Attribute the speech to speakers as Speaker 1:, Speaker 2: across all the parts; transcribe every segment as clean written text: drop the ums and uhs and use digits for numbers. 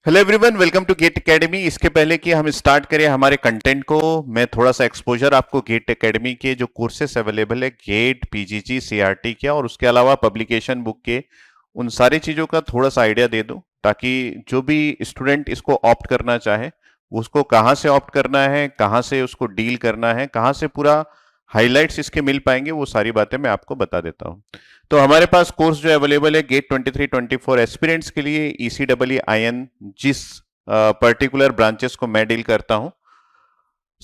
Speaker 1: Hello everyone, welcome to GATE academy. इसके पहले कि हम स्टार्ट करें हमारे कंटेंट को, मैं थोड़ा सा एक्सपोजर आपको गेट एकेडमी के जो कोर्सेस अवेलेबल है गेट पीजीजी सीआरटी के और उसके अलावा पब्लिकेशन बुक के, उन सारी चीज़ों का थोड़ा सा आइडिया दे दूं ताकि जो भी स्टूडेंट इसको ऑप्ट करना चाहे उसको कहाँ से ऑप्ट करना है, कहाँ से उसको डील करना है, कहाँ से पूरा हाइलाइट्स इसके मिल पाएंगे, वो सारी बातें मैं आपको बता देता हूँ। तो हमारे पास कोर्स जो अवेलेबल है गेट 23-24 एस्पिरेंट्स के लिए ईसीडब्ल्यू आईएन, जिस पर्टिकुलर ब्रांचेस को मैं डील करता हूं।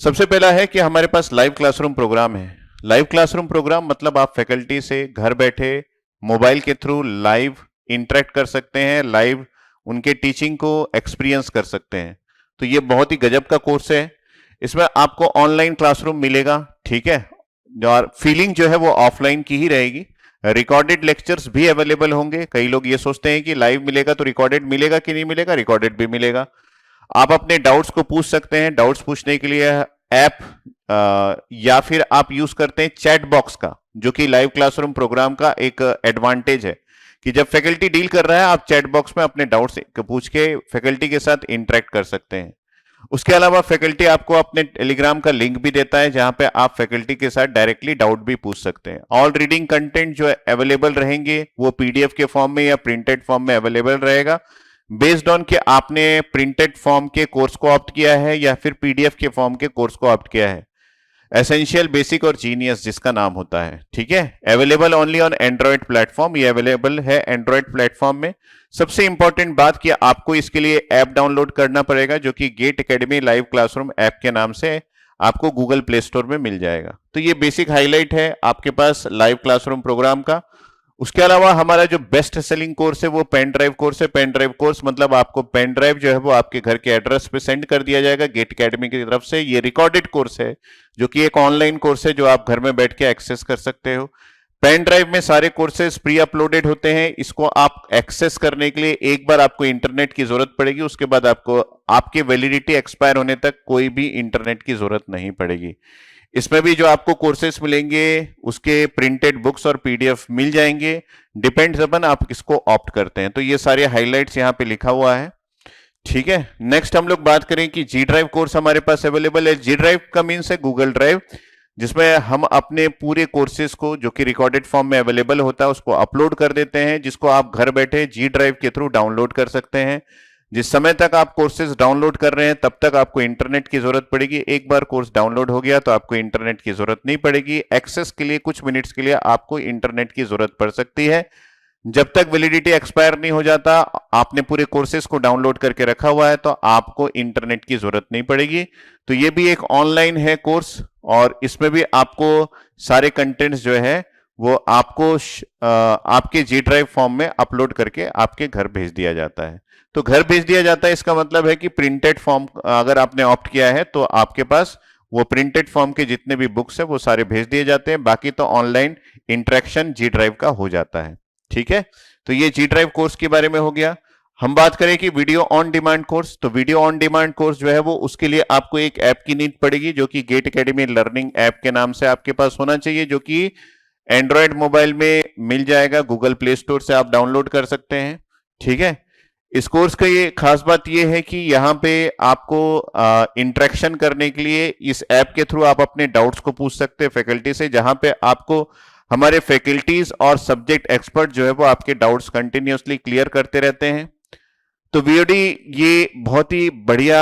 Speaker 1: सबसे पहला है कि हमारे पास लाइव क्लासरूम प्रोग्राम है। लाइव क्लासरूम प्रोग्राम मतलब आप फैकल्टी से घर बैठे मोबाइल के थ्रू लाइव इंटरेक्ट कर सकते हैं, लाइव उनके टीचिंग को एक्सपीरियंस कर सकते हैं। तो ये बहुत ही गजब का कोर्स है। इसमें आपको ऑनलाइन क्लासरूम मिलेगा, ठीक है, और फीलिंग जो है वो ऑफलाइन की ही रहेगी। रिकॉर्डेड लेक्चर्स भी अवेलेबल होंगे। कई लोग ये सोचते हैं कि लाइव मिलेगा तो रिकॉर्डेड मिलेगा कि नहीं मिलेगा, रिकॉर्डेड भी मिलेगा। आप अपने डाउट्स को पूछ सकते हैं। डाउट्स पूछने के लिए ऐप या फिर आप यूज करते हैं चैट बॉक्स का, जो कि लाइव क्लासरूम प्रोग्राम का एक एडवांटेज है कि जब फैकल्टी डील कर रहा है आप चैट बॉक्स में अपने डाउट्स पूछ के फैकल्टी के साथ इंटरेक्ट कर सकते हैं। उसके अलावा फैकल्टी आपको अपने टेलीग्राम का लिंक भी देता है जहां पे आप फैकल्टी के साथ डायरेक्टली डाउट भी पूछ सकते हैं। ऑल रीडिंग कंटेंट जो अवेलेबल रहेंगे वो पीडीएफ के फॉर्म में या प्रिंटेड फॉर्म में अवेलेबल रहेगा, बेस्ड ऑन कि आपने प्रिंटेड फॉर्म के कोर्स को ऑप्ट किया है या फिर पीडीएफ के फॉर्म के कोर्स को ऑप्ट किया है। एसेंशियल, बेसिक और जीनियस जिसका नाम होता है, ठीक है। Available only on Android platform, ये अवेलेबल है एंड्रॉयड प्लेटफॉर्म में। सबसे इंपॉर्टेंट बात कि आपको इसके लिए ऐप डाउनलोड करना पड़ेगा, जो कि GATE academy live classroom app के नाम से आपको गूगल प्ले स्टोर में मिल जाएगा। तो ये बेसिक हाईलाइट है आपके पास लाइव क्लासरूम प्रोग्राम का। उसके अलावा हमारा जो बेस्ट सेलिंग कोर्स है वो पेन ड्राइव कोर्स है। पेन ड्राइव कोर्स मतलब आपको पेन ड्राइव जो है वो आपके घर के एड्रेस पे सेंड कर दिया जाएगा गेट एकेडमी की तरफ से। ये रिकॉर्डेड कोर्स है, जो कि एक ऑनलाइन कोर्स है जो आप घर में बैठ के एक्सेस कर सकते हो। पेन ड्राइव में सारे कोर्सेज प्री अपलोडेड होते हैं। इसको आप एक्सेस करने के लिए एक बार आपको इंटरनेट की जरूरत पड़ेगी, उसके बाद आपको आपकी वैलिडिटी एक्सपायर होने तक कोई भी इंटरनेट की जरूरत नहीं पड़ेगी। इसमें भी जो आपको कोर्सेस मिलेंगे उसके प्रिंटेड बुक्स और पीडीएफ मिल जाएंगे, डिपेंड्स अपन आप किसको ऑप्ट करते हैं। तो ये सारे हाइलाइट्स यहाँ पे लिखा हुआ है, ठीक है। नेक्स्ट हम लोग बात करें कि जी ड्राइव कोर्स हमारे पास अवेलेबल है। जी ड्राइव का मीन्स है गूगल ड्राइव, जिसमें हम अपने पूरे कोर्सेज को जो कि रिकॉर्डेड फॉर्म में अवेलेबल होता है उसको अपलोड कर देते हैं, जिसको आप घर बैठे जी ड्राइव के थ्रू डाउनलोड कर सकते हैं। जिस समय तक आप कोर्सेज डाउनलोड कर रहे हैं तब तक आपको इंटरनेट की जरूरत पड़ेगी। एक बार कोर्स डाउनलोड हो गया तो आपको इंटरनेट की जरूरत नहीं पड़ेगी। एक्सेस के लिए कुछ मिनट्स के लिए आपको इंटरनेट की जरूरत पड़ सकती है। जब तक वैलिडिटी एक्सपायर नहीं हो जाता, आपने पूरे कोर्सेज को डाउनलोड करके रखा हुआ है तो आपको इंटरनेट की जरूरत नहीं पड़ेगी। तो ये भी एक ऑनलाइन है कोर्स और इसमें भी आपको सारे कंटेंट्स जो है वो आपको आपके जी ड्राइव फॉर्म में अपलोड करके आपके घर भेज दिया जाता है। तो घर भेज दिया जाता है इसका मतलब है कि प्रिंटेड फॉर्म अगर आपने ऑप्ट किया है तो आपके पास वो प्रिंटेड फॉर्म के जितने भी बुक्स है वो सारे भेज दिए जाते हैं। बाकी तो ऑनलाइन इंटरेक्शन जी ड्राइव का हो जाता है, ठीक है। तो ये जी ड्राइव कोर्स के बारे में हो गया। हम बात करें कि वीडियो ऑन डिमांड कोर्स, तो वीडियो ऑन डिमांड कोर्स जो है वो उसके लिए आपको एक ऐप की नीड पड़ेगी, जो कि गेट एकेडमी लर्निंग ऐप के नाम से आपके पास होना चाहिए, जो कि एंड्रॉयड मोबाइल में मिल जाएगा। गूगल प्ले स्टोर से आप डाउनलोड कर सकते हैं, ठीक है। इस कोर्स का ये खास बात ये है कि यहाँ पे आपको इंटरेक्शन करने के लिए इस ऐप के थ्रू आप अपने डाउट्स को पूछ सकते हैं फैकल्टी से, जहां पे आपको हमारे फैकल्टीज और सब्जेक्ट एक्सपर्ट जो है वो आपके डाउट्स कंटिन्यूसली क्लियर करते रहते हैं। तो वीओडी ये बहुत ही बढ़िया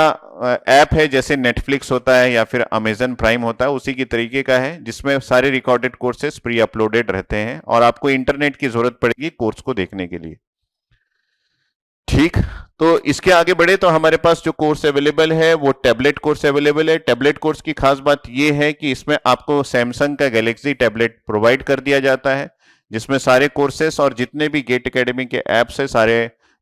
Speaker 1: ऐप है, जैसे नेटफ्लिक्स होता है या फिर अमेजन प्राइम होता है उसी की तरीके का है, जिसमें सारे रिकॉर्डेड कोर्सेज प्री अपलोडेड रहते हैं और आपको इंटरनेट की जरूरत पड़ेगी कोर्स को देखने के लिए, ठीक। तो इसके आगे बढ़े तो हमारे पास जो कोर्स अवेलेबल है वो टैबलेट कोर्स अवेलेबल है। टैबलेट कोर्स की खास बात ये है कि इसमें आपको सैमसंग का गैलेक्सी टैबलेट प्रोवाइड कर दिया जाता है, जिसमें सारे कोर्सेस और जितने भी गेट एकेडमी के ऐप्स है सारे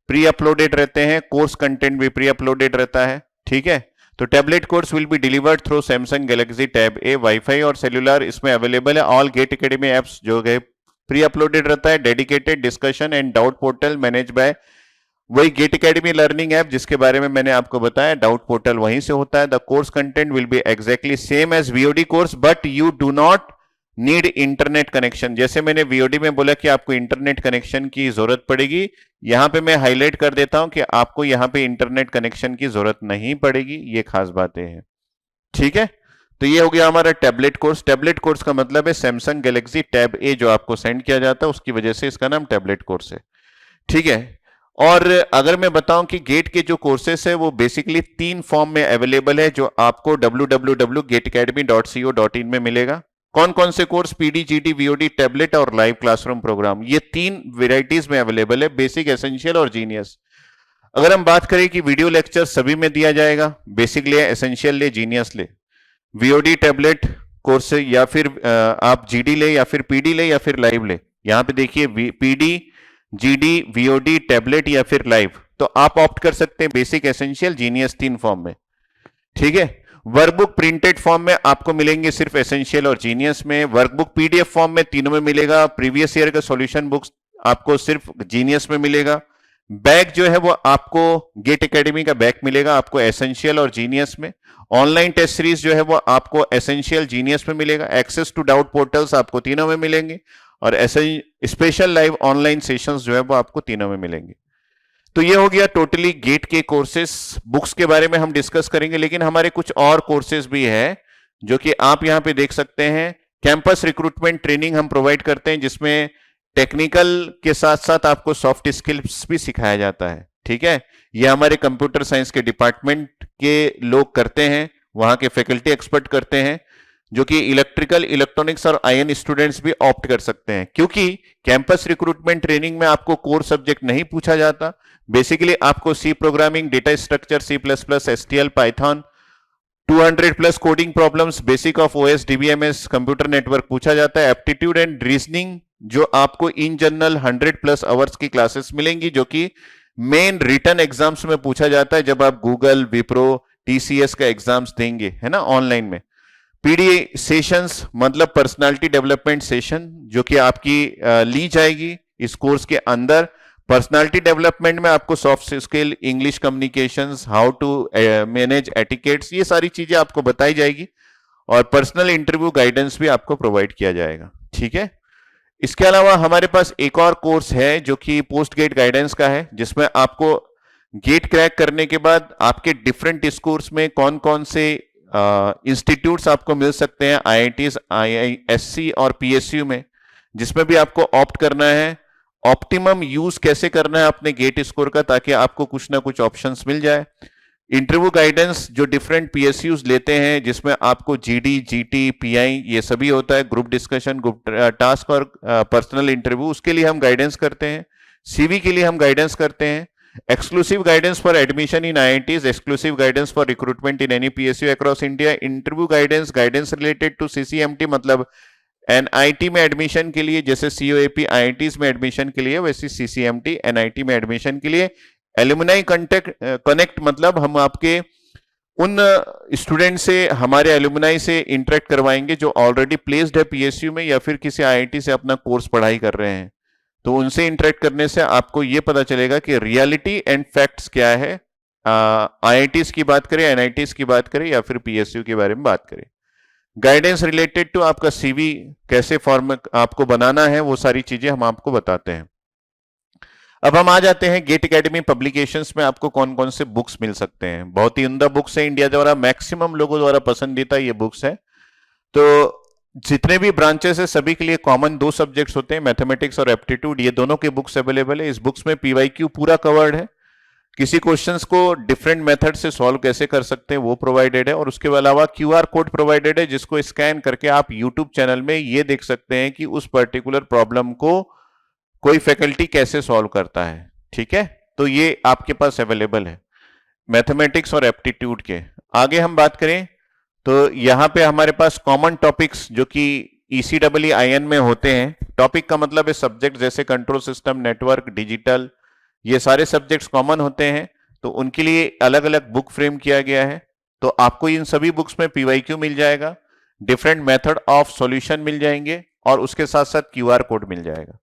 Speaker 1: प्री अपलोडेड रहते हैं। कोर्स कंटेंट भी प्री अपलोडेड रहता है, ठीक है। तो tablet course will be delivered through Samsung Galaxy tab A. Wifi और सेल्यूलर इसमें अवेलेबल है। ऑल गेट एकेडमी ऐप्स जो है प्री अपलोडेड रहता है। Dedicated discussion and doubt portal manage by वही गेट एकेडमी लर्निंग ऐप, जिसके बारे में मैंने आपको बताया। डाउट पोर्टल वहीं से होता है। The course content will be exactly same as VOD course, but you do not need internet connection, जैसे मैंने वीओडी में बोला कि आपको इंटरनेट कनेक्शन की जरूरत पड़ेगी, यहां पे मैं हाईलाइट कर देता हूं कि आपको यहां पे इंटरनेट कनेक्शन की जरूरत नहीं पड़ेगी, ये खास बातें हैं। ठीक है, तो ये हो गया हमारा टैबलेट कोर्स। टैबलेट कोर्स का मतलब है सैमसंग गैलेक्सी टैब ए जो आपको सेंड किया जाता है, उसकी वजह से इसका नाम टैबलेट कोर्स है। ठीक है, और अगर मैं बताऊं कि गेट के जो कोर्सेस है वो बेसिकली 3 फॉर्म में अवेलेबल है, जो आपको www.gateacademy.co.in में मिलेगा। कौन कौन से course? PD, GD, VOD, tablet और लाइव क्लासरूम प्रोग्राम, ये 3 वेराइटीज में अवेलेबल है, बेसिक, एसेंशियल और जीनियस। अगर हम बात करें कि वीडियो लेक्चर सभी में दिया जाएगा, बेसिक ले, एसेंशियल ले, जीनियस ले, वीओडी, टैबलेट कोर्स या फिर आप जीडी ले या फिर पीडी ले या फिर लाइव ले। यहां पे देखिए पीडी, जीडी, वीओडी, टैबलेट या फिर लाइव, तो आप ऑप्ट कर सकते हैं बेसिक, एसेंशियल, जीनियस 3 फॉर्म में। ठीक है, वर्कबुक प्रिंटेड फॉर्म में आपको मिलेंगे सिर्फ एसेंशियल और जीनियस में, वर्कबुक पीडीएफ फॉर्म में तीनों में मिलेगा, प्रीवियस ईयर का सॉल्यूशन बुक्स आपको सिर्फ जीनियस में मिलेगा। बैग जो है वो आपको गेट एकेडमी का बैग मिलेगा आपको एसेंशियल और जीनियस में। ऑनलाइन टेस्ट सीरीज जो है वो आपको एसेंशियल, जीनियस में मिलेगा। एक्सेस टू डाउट पोर्टल्स आपको तीनों में मिलेंगे, और ऐसे स्पेशल लाइव ऑनलाइन सेशंस जो है वो आपको तीनों में मिलेंगे। तो ये हो गया टोटली गेट के कोर्सेस। बुक्स के बारे में हम डिस्कस करेंगे, लेकिन हमारे कुछ और कोर्सेज भी है जो कि आप यहां पे देख सकते हैं। कैंपस रिक्रूटमेंट ट्रेनिंग हम प्रोवाइड करते हैं, जिसमें टेक्निकल के साथ साथ आपको सॉफ्ट स्किल्स भी सिखाया जाता है। ठीक है, ये हमारे कंप्यूटर साइंस के डिपार्टमेंट के लोग करते हैं, वहां के फैकल्टी एक्सपर्ट करते हैं, जो कि इलेक्ट्रिकल, इलेक्ट्रॉनिक्स और आईएन स्टूडेंट्स भी ऑप्ट कर सकते हैं। क्योंकि कैंपस रिक्रूटमेंट ट्रेनिंग में आपको कोर सब्जेक्ट नहीं पूछा जाता, बेसिकली आपको C programming, data structure, C plus plus, STL, Python, 200 plus coding problems, basic of OS, DBMS, computer network पूछा जाता है। एप्टीट्यूड एंड रीजनिंग जो आपको इन जनरल 100 प्लस आवर्स की क्लासेस मिलेंगी, जो कि मेन रिटर्न एग्जाम्स में पूछा जाता है जब आप गूगल, विप्रो, टीसीएस का एग्जाम्स देंगे, है ना, ऑनलाइन में। पीडी सेशंस मतलब पर्सनालिटी डेवलपमेंट सेशन, जो कि आपकी ली जाएगी इस कोर्स के अंदर। पर्सनालिटी डेवलपमेंट में आपको soft skill, English communications, how to manage etiquettes, ये सारी चीजें आपको बताई जाएगी, और पर्सनल इंटरव्यू गाइडेंस भी आपको प्रोवाइड किया जाएगा। ठीक है, इसके अलावा हमारे पास एक और कोर्स है जो कि पोस्ट गेट गाइडेंस का है, जिसमें आपको गेट क्रैक करने के बाद आपके डिफरेंट स्कोर्स में कौन कौन से इंस्टीट्यूट्स आपको मिल सकते हैं, आईआईटीज, आईआईएससी और पीएसयू में, जिसमें भी आपको ऑप्ट करना है। ऑप्टिमम यूज कैसे करना है अपने गेट स्कोर का, ताकि आपको कुछ ना कुछ ऑप्शंस मिल जाए। इंटरव्यू गाइडेंस जो डिफरेंट पीएसयूज लेते हैं, जिसमें आपको जीडी, जीटी, पीआई ये सभी होता है, ग्रुप डिस्कशन, ग्रुप टास्क और पर्सनल इंटरव्यू, उसके लिए हम गाइडेंस करते हैं। सीवी के लिए हम गाइडेंस करते हैं। Exclusive guidance for admission in IITs, exclusive guidance for recruitment in any PSU across India. Interview guidance, guidance related to CCMT, मतलब एनआईटी में एडमिशन के लिए जैसे सीओएपी आईआईटीज में एडमिशन के लिए, वैसे सीसीएमटी एनआईटी में एडमिशन के लिए। एलुमनाई कनेक्ट मतलब हम आपके उन स्टूडेंट से, हमारे एलुमनाई से इंटरेक्ट करवाएंगे जो ऑलरेडी प्लेस्ड है पीएसयू में या फिर किसी आईआईटी से अपना कोर्स पढ़ाई कर रहे हैं। तो उनसे इंटरेक्ट करने से आपको यह पता चलेगा कि रियलिटी एंड फैक्ट्स क्या है, आईआईटीज की बात करें, एनआईटीज की बात करें या फिर पीएसयू के बारे में बात करें। गाइडेंस रिलेटेड टू आपका सीवी कैसे फॉर्म आपको बनाना है, वो सारी चीजें हम आपको बताते हैं। अब हम आ जाते हैं गेट एकेडमी पब्लिकेशंस में आपको कौन कौन से बुक्स मिल सकते हैं। बहुत ही उम्दा बुक्स है, इंडिया द्वारा मैक्सिमम लोगों द्वारा पसंदीदा ये बुक्स है। तो जितने भी ब्रांचेस है सभी के लिए कॉमन 2 सब्जेक्ट्स होते हैं, मैथमेटिक्स और एप्टीट्यूड, ये दोनों के बुक्स अवेलेबल है। इस बुक्स में पीवाईक्यू पूरा कवर्ड है, किसी क्वेश्चंस को डिफरेंट मेथड से सॉल्व कैसे कर सकते हैं वो प्रोवाइडेड है, और उसके अलावा क्यूआर कोड प्रोवाइडेड है, जिसको स्कैन करके आप यूट्यूब चैनल में ये देख सकते हैं कि उस पर्टिकुलर प्रॉब्लम को कोई फैकल्टी कैसे सॉल्व करता है। ठीक है, तो ये आपके पास अवेलेबल है मैथमेटिक्स और एप्टीट्यूड के। आगे हम बात करें तो यहां पे हमारे पास कॉमन टॉपिक्स जो कि ECEE में होते हैं, टॉपिक का मतलब है सब्जेक्ट, जैसे कंट्रोल सिस्टम, नेटवर्क, डिजिटल, ये सारे सब्जेक्ट्स कॉमन होते हैं। तो उनके लिए अलग अलग बुक फ्रेम किया गया है। तो आपको इन सभी बुक्स में पीवाईक्यू मिल जाएगा, डिफरेंट मेथड ऑफ सॉल्यूशन मिल जाएंगे, और उसके साथ साथ क्यूआर कोड मिल जाएगा।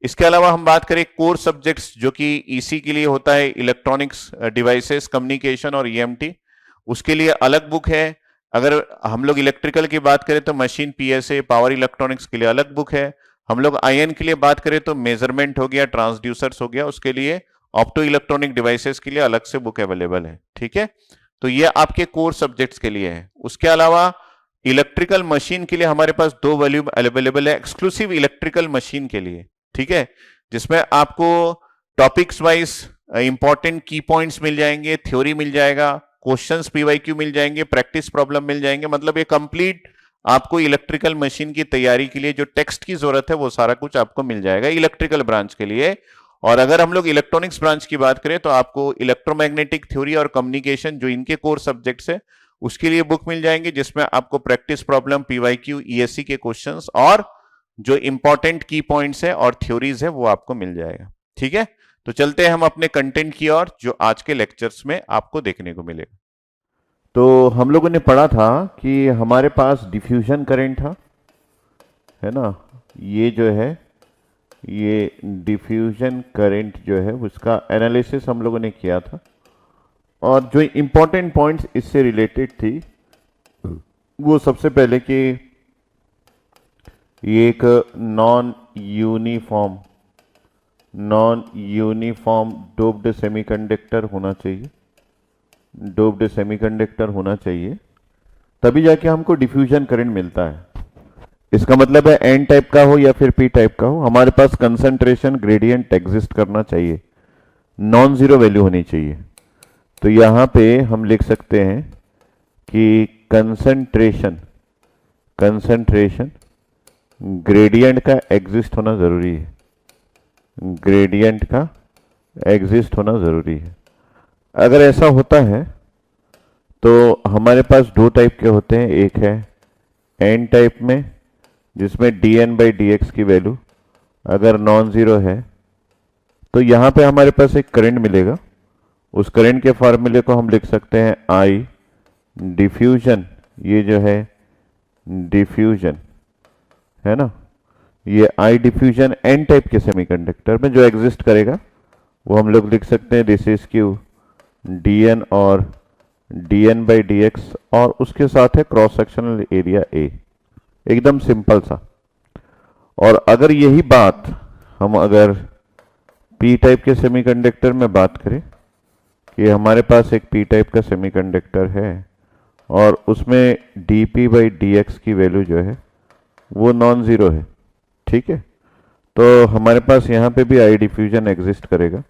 Speaker 1: इसके अलावा हम बात करें कोर सब्जेक्ट्स जो कि ईसी के लिए होता है, इलेक्ट्रॉनिक्स डिवाइसेस, कम्युनिकेशन और ईएमटी, उसके लिए अलग बुक है। अगर हम लोग इलेक्ट्रिकल की बात करें तो मशीन पीएसए पावर इलेक्ट्रॉनिक्स के लिए अलग बुक है। हम लोग आईएन के लिए बात करें तो मेजरमेंट हो गया, ट्रांसड्यूसर्स हो गया, उसके लिए ऑप्टो इलेक्ट्रॉनिक डिवाइसेस के लिए अलग से बुक अवेलेबल है। ठीक है, तो ये आपके कोर सब्जेक्ट्स के लिए है। उसके अलावा इलेक्ट्रिकल मशीन के लिए हमारे पास 2 वॉल्यूम अवेलेबल है एक्सक्लूसिव इलेक्ट्रिकल मशीन के लिए। ठीक है, जिसमें आपको टॉपिक्स वाइज इंपॉर्टेंट की पॉइंट्स मिल जाएंगे, थ्योरी मिल जाएगा, क्वेश्चंस पीवाईक्यू मिल जाएंगे, प्रैक्टिस प्रॉब्लम मिल जाएंगे। मतलब ये कंप्लीट आपको इलेक्ट्रिकल मशीन की तैयारी के लिए जो टेक्स्ट की जरूरत है वो सारा कुछ आपको मिल जाएगा इलेक्ट्रिकल ब्रांच के लिए। और अगर हम लोग इलेक्ट्रॉनिक्स ब्रांच की बात करें तो आपको इलेक्ट्रोमैग्नेटिक थ्योरी और कम्युनिकेशन जो इनके कोर सब्जेक्ट्स है उसके लिए बुक मिल जाएंगे, जिसमें आपको प्रैक्टिस प्रॉब्लम, पीवाईक्यू, ईएससी के क्वेश्चंस और जो इंपॉर्टेंट की पॉइंट्स है और थ्योरीज है वो आपको मिल जाएगा। ठीक है, तो चलते हैं हम अपने कंटेंट की ओर जो आज के लेक्चर्स में आपको देखने को मिलेगा। तो हम लोगों ने पढ़ा था कि हमारे पास डिफ्यूजन करंट था, है ना, ये जो है ये डिफ्यूजन करंट जो है उसका एनालिसिस हम लोगों ने किया था और जो इंपॉर्टेंट पॉइंट्स इससे रिलेटेड थी वो सबसे पहले कि ये एक नॉन यूनिफॉर्म डोप्ड सेमीकंडक्टर होना चाहिए, डोप्ड सेमीकंडक्टर होना चाहिए, तभी जाके हमको डिफ्यूजन करंट मिलता है। इसका मतलब है एन टाइप का हो या फिर पी टाइप का हो, हमारे पास कंसंट्रेशन ग्रेडियंट एग्जिस्ट करना चाहिए, नॉन जीरो वैल्यू होनी चाहिए। तो यहां पे हम लिख सकते हैं कि कंसंट्रेशन ग्रेडियंट का एग्जिस्ट होना जरूरी है, ग्रेडियंट का एग्जिस्ट होना जरूरी है। अगर ऐसा होता है तो हमारे पास 2 टाइप के होते हैं, एक है एन टाइप में जिसमें dn/dx की वैल्यू अगर नॉन जीरो है तो यहां पे हमारे पास एक करंट मिलेगा, उस करंट के फॉर्मूले को हम लिख सकते हैं I डिफ्यूजन, ये जो है डिफ्यूजन है ना, ये I डिफ्यूजन एन टाइप के सेमीकंडक्टर में जो एग्जिस्ट करेगा वो हम लोग लिख सकते हैं दिस इज क्यू dn और dn/dx और उसके साथ है क्रॉस सेक्शनल एरिया A, एकदम सिंपल सा। और अगर यही बात हम अगर p टाइप के सेमीकंडक्टर में बात करें कि हमारे पास एक p टाइप का सेमीकंडक्टर है और उसमें dp/dx की वैल्यू जो है वो नॉन जीरो है, ठीक है, तो हमारे पास यहाँ पे भी I डिफ्यूजन एग्जिस्ट करेगा,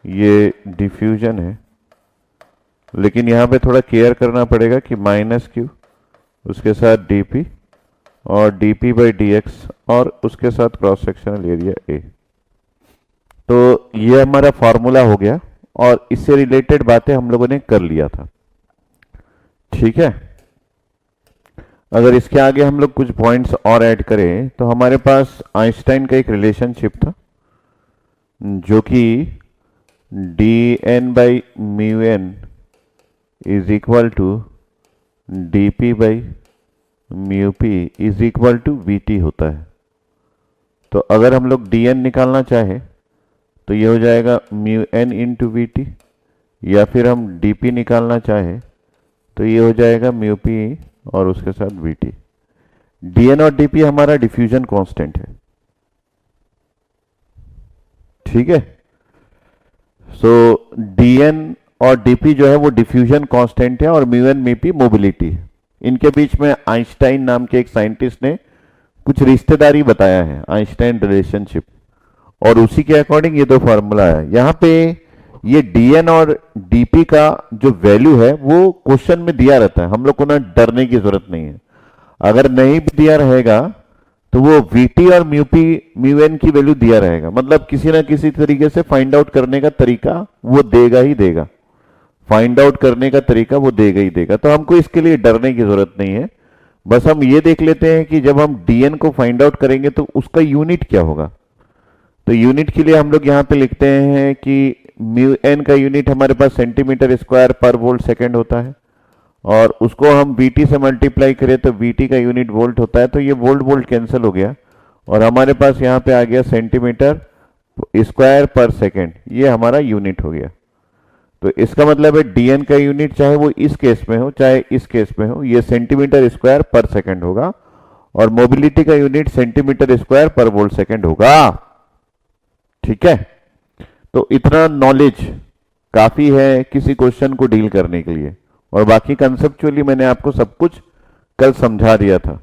Speaker 1: ये डिफ्यूजन है, लेकिन यहाँ पे थोड़ा केयर करना पड़ेगा कि -q उसके साथ dp और dp/dx और उसके साथ क्रॉस सेक्शनल एरिया A। तो ये हमारा फॉर्मूला हो गया और इससे रिलेटेड बातें हम लोगों ने कर लिया था। ठीक है, अगर इसके आगे हम लोग कुछ पॉइंट्स और ऐड करें तो हमारे पास आइंस्टाइन का एक रिलेशनशिप था जो कि dn/μn is equal to dp/μp is equal to vt होता है। तो अगर हम लोग dn निकालना चाहें तो ये हो जाएगा μn इंटू vt, या फिर हम dp निकालना चाहें तो ये हो जाएगा μp और उसके साथ vt। dn और dp हमारा डिफ्यूजन कांस्टेंट है, ठीक है। सो dn और dp जो है वो डिफ्यूजन कांस्टेंट है और μn μp मोबिलिटी है। इनके बीच में आइंस्टाइन नाम के एक साइंटिस्ट ने कुछ रिश्तेदारी बताया है, आइंस्टाइन रिलेशनशिप, और उसी के अकॉर्डिंग ये 2 फॉर्मूला है। यहाँ पे ये dn और dp का जो वैल्यू है वो क्वेश्चन में दिया रहता है, हम लोग को ना डरने की जरूरत नहीं है। अगर नहीं भी दिया रहेगा तो वो vt और μn की वैल्यू दिया रहेगा, मतलब किसी ना किसी तरीके से फाइंड आउट करने का तरीका वो देगा ही देगा, फाइंड आउट करने का तरीका वो देगा ही देगा। तो हमको इसके लिए डरने की जरूरत नहीं है, बस हम ये देख लेते हैं कि जब हम dn को फाइंड आउट करेंगे तो उसका यूनिट क्या होगा। तो यूनिट के लिए हम लोग यहाँ पे लिखते हैं कि μn का यूनिट हमारे पास centimetre square per volt second होता है और उसको हम vt से मल्टीप्लाई करें तो vt का यूनिट वोल्ट होता है। तो ये वोल्ट वोल्ट कैंसिल हो गया और हमारे पास यहाँ पे आ गया सेंटीमीटर स्क्वायर पर सेकेंड, ये हमारा यूनिट हो गया। तो इसका मतलब है डीएन का यूनिट चाहे वो इस केस में हो चाहे इस केस में हो, ये सेंटीमीटर स्क्वायर पर सेकंड होगा, और मोबिलिटी का unit centimetre square per volt second होगा। ठीक है, तो इतना नॉलेज काफी है किसी क्वेश्चन को डील करने के लिए, और बाकी कंसेप्चुअली मैंने आपको सब कुछ कल समझा दिया था।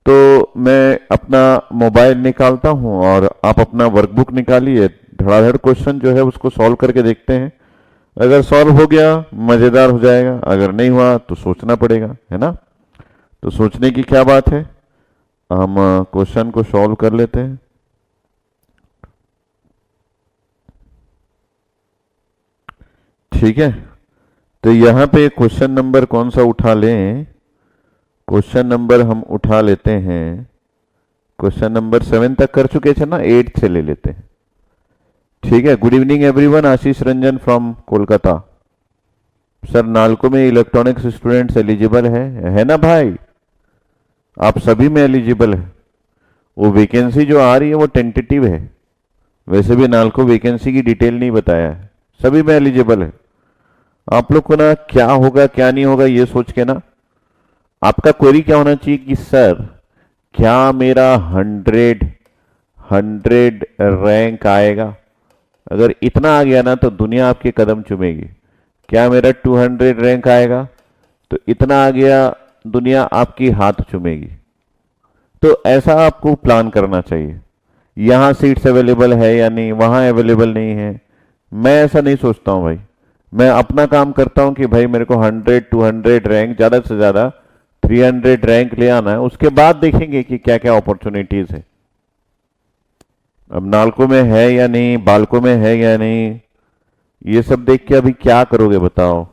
Speaker 1: तो मैं अपना मोबाइल निकालता हूं और आप अपना वर्कबुक निकालिए, धड़ाधड़ क्वेश्चन जो है उसको सॉल्व करके देखते हैं। अगर सॉल्व हो गया मजेदार हो जाएगा, अगर नहीं हुआ तो सोचना पड़ेगा, है ना। तो सोचने की क्या बात है, हम क्वेश्चन को सॉल्व कर लेते हैं। ठीक है, तो यहां पे क्वेश्चन नंबर कौन सा उठा लें, क्वेश्चन नंबर हम उठा लेते हैं, क्वेश्चन नंबर 7 तक कर चुके थे ना, 8 से ले लेते हैं। ठीक है, good evening everyone, Ashish Ranjan from Kolkata. Sir NALCO में इलेक्ट्रॉनिक्स स्टूडेंट्स एलिजिबल है ना भाई, आप सभी में एलिजिबल है। वो वैकेंसी जो आ रही है वो टेंटेटिव है, वैसे भी नालको वैकेंसी की डिटेल नहीं बताया है, सभी में एलिजिबल है। आप लोग को ना क्या होगा क्या नहीं होगा ये सोच के ना, आपका क्वेरी क्या होना चाहिए कि सर क्या मेरा 100 रैंक आएगा। अगर इतना आ गया ना तो दुनिया आपके कदम चूमेगी। क्या मेरा 200 रैंक आएगा, तो इतना आ गया दुनिया आपकी हाथ चूमेगी। तो ऐसा आपको प्लान करना चाहिए, यहां सीट्स अवेलेबल है या नहीं, वहां अवेलेबल नहीं है। मैं ऐसा नहीं सोचता हूं भाई, मैं अपना काम करता हूं कि भाई मेरे को 100-200 रैंक, ज्यादा से ज्यादा 300 रैंक ले आना है, उसके बाद देखेंगे कि क्या क्या अपॉर्चुनिटीज है। अब नालको में है या नहीं, बालको में है या नहीं, ये सब देख के अभी क्या करोगे बताओ।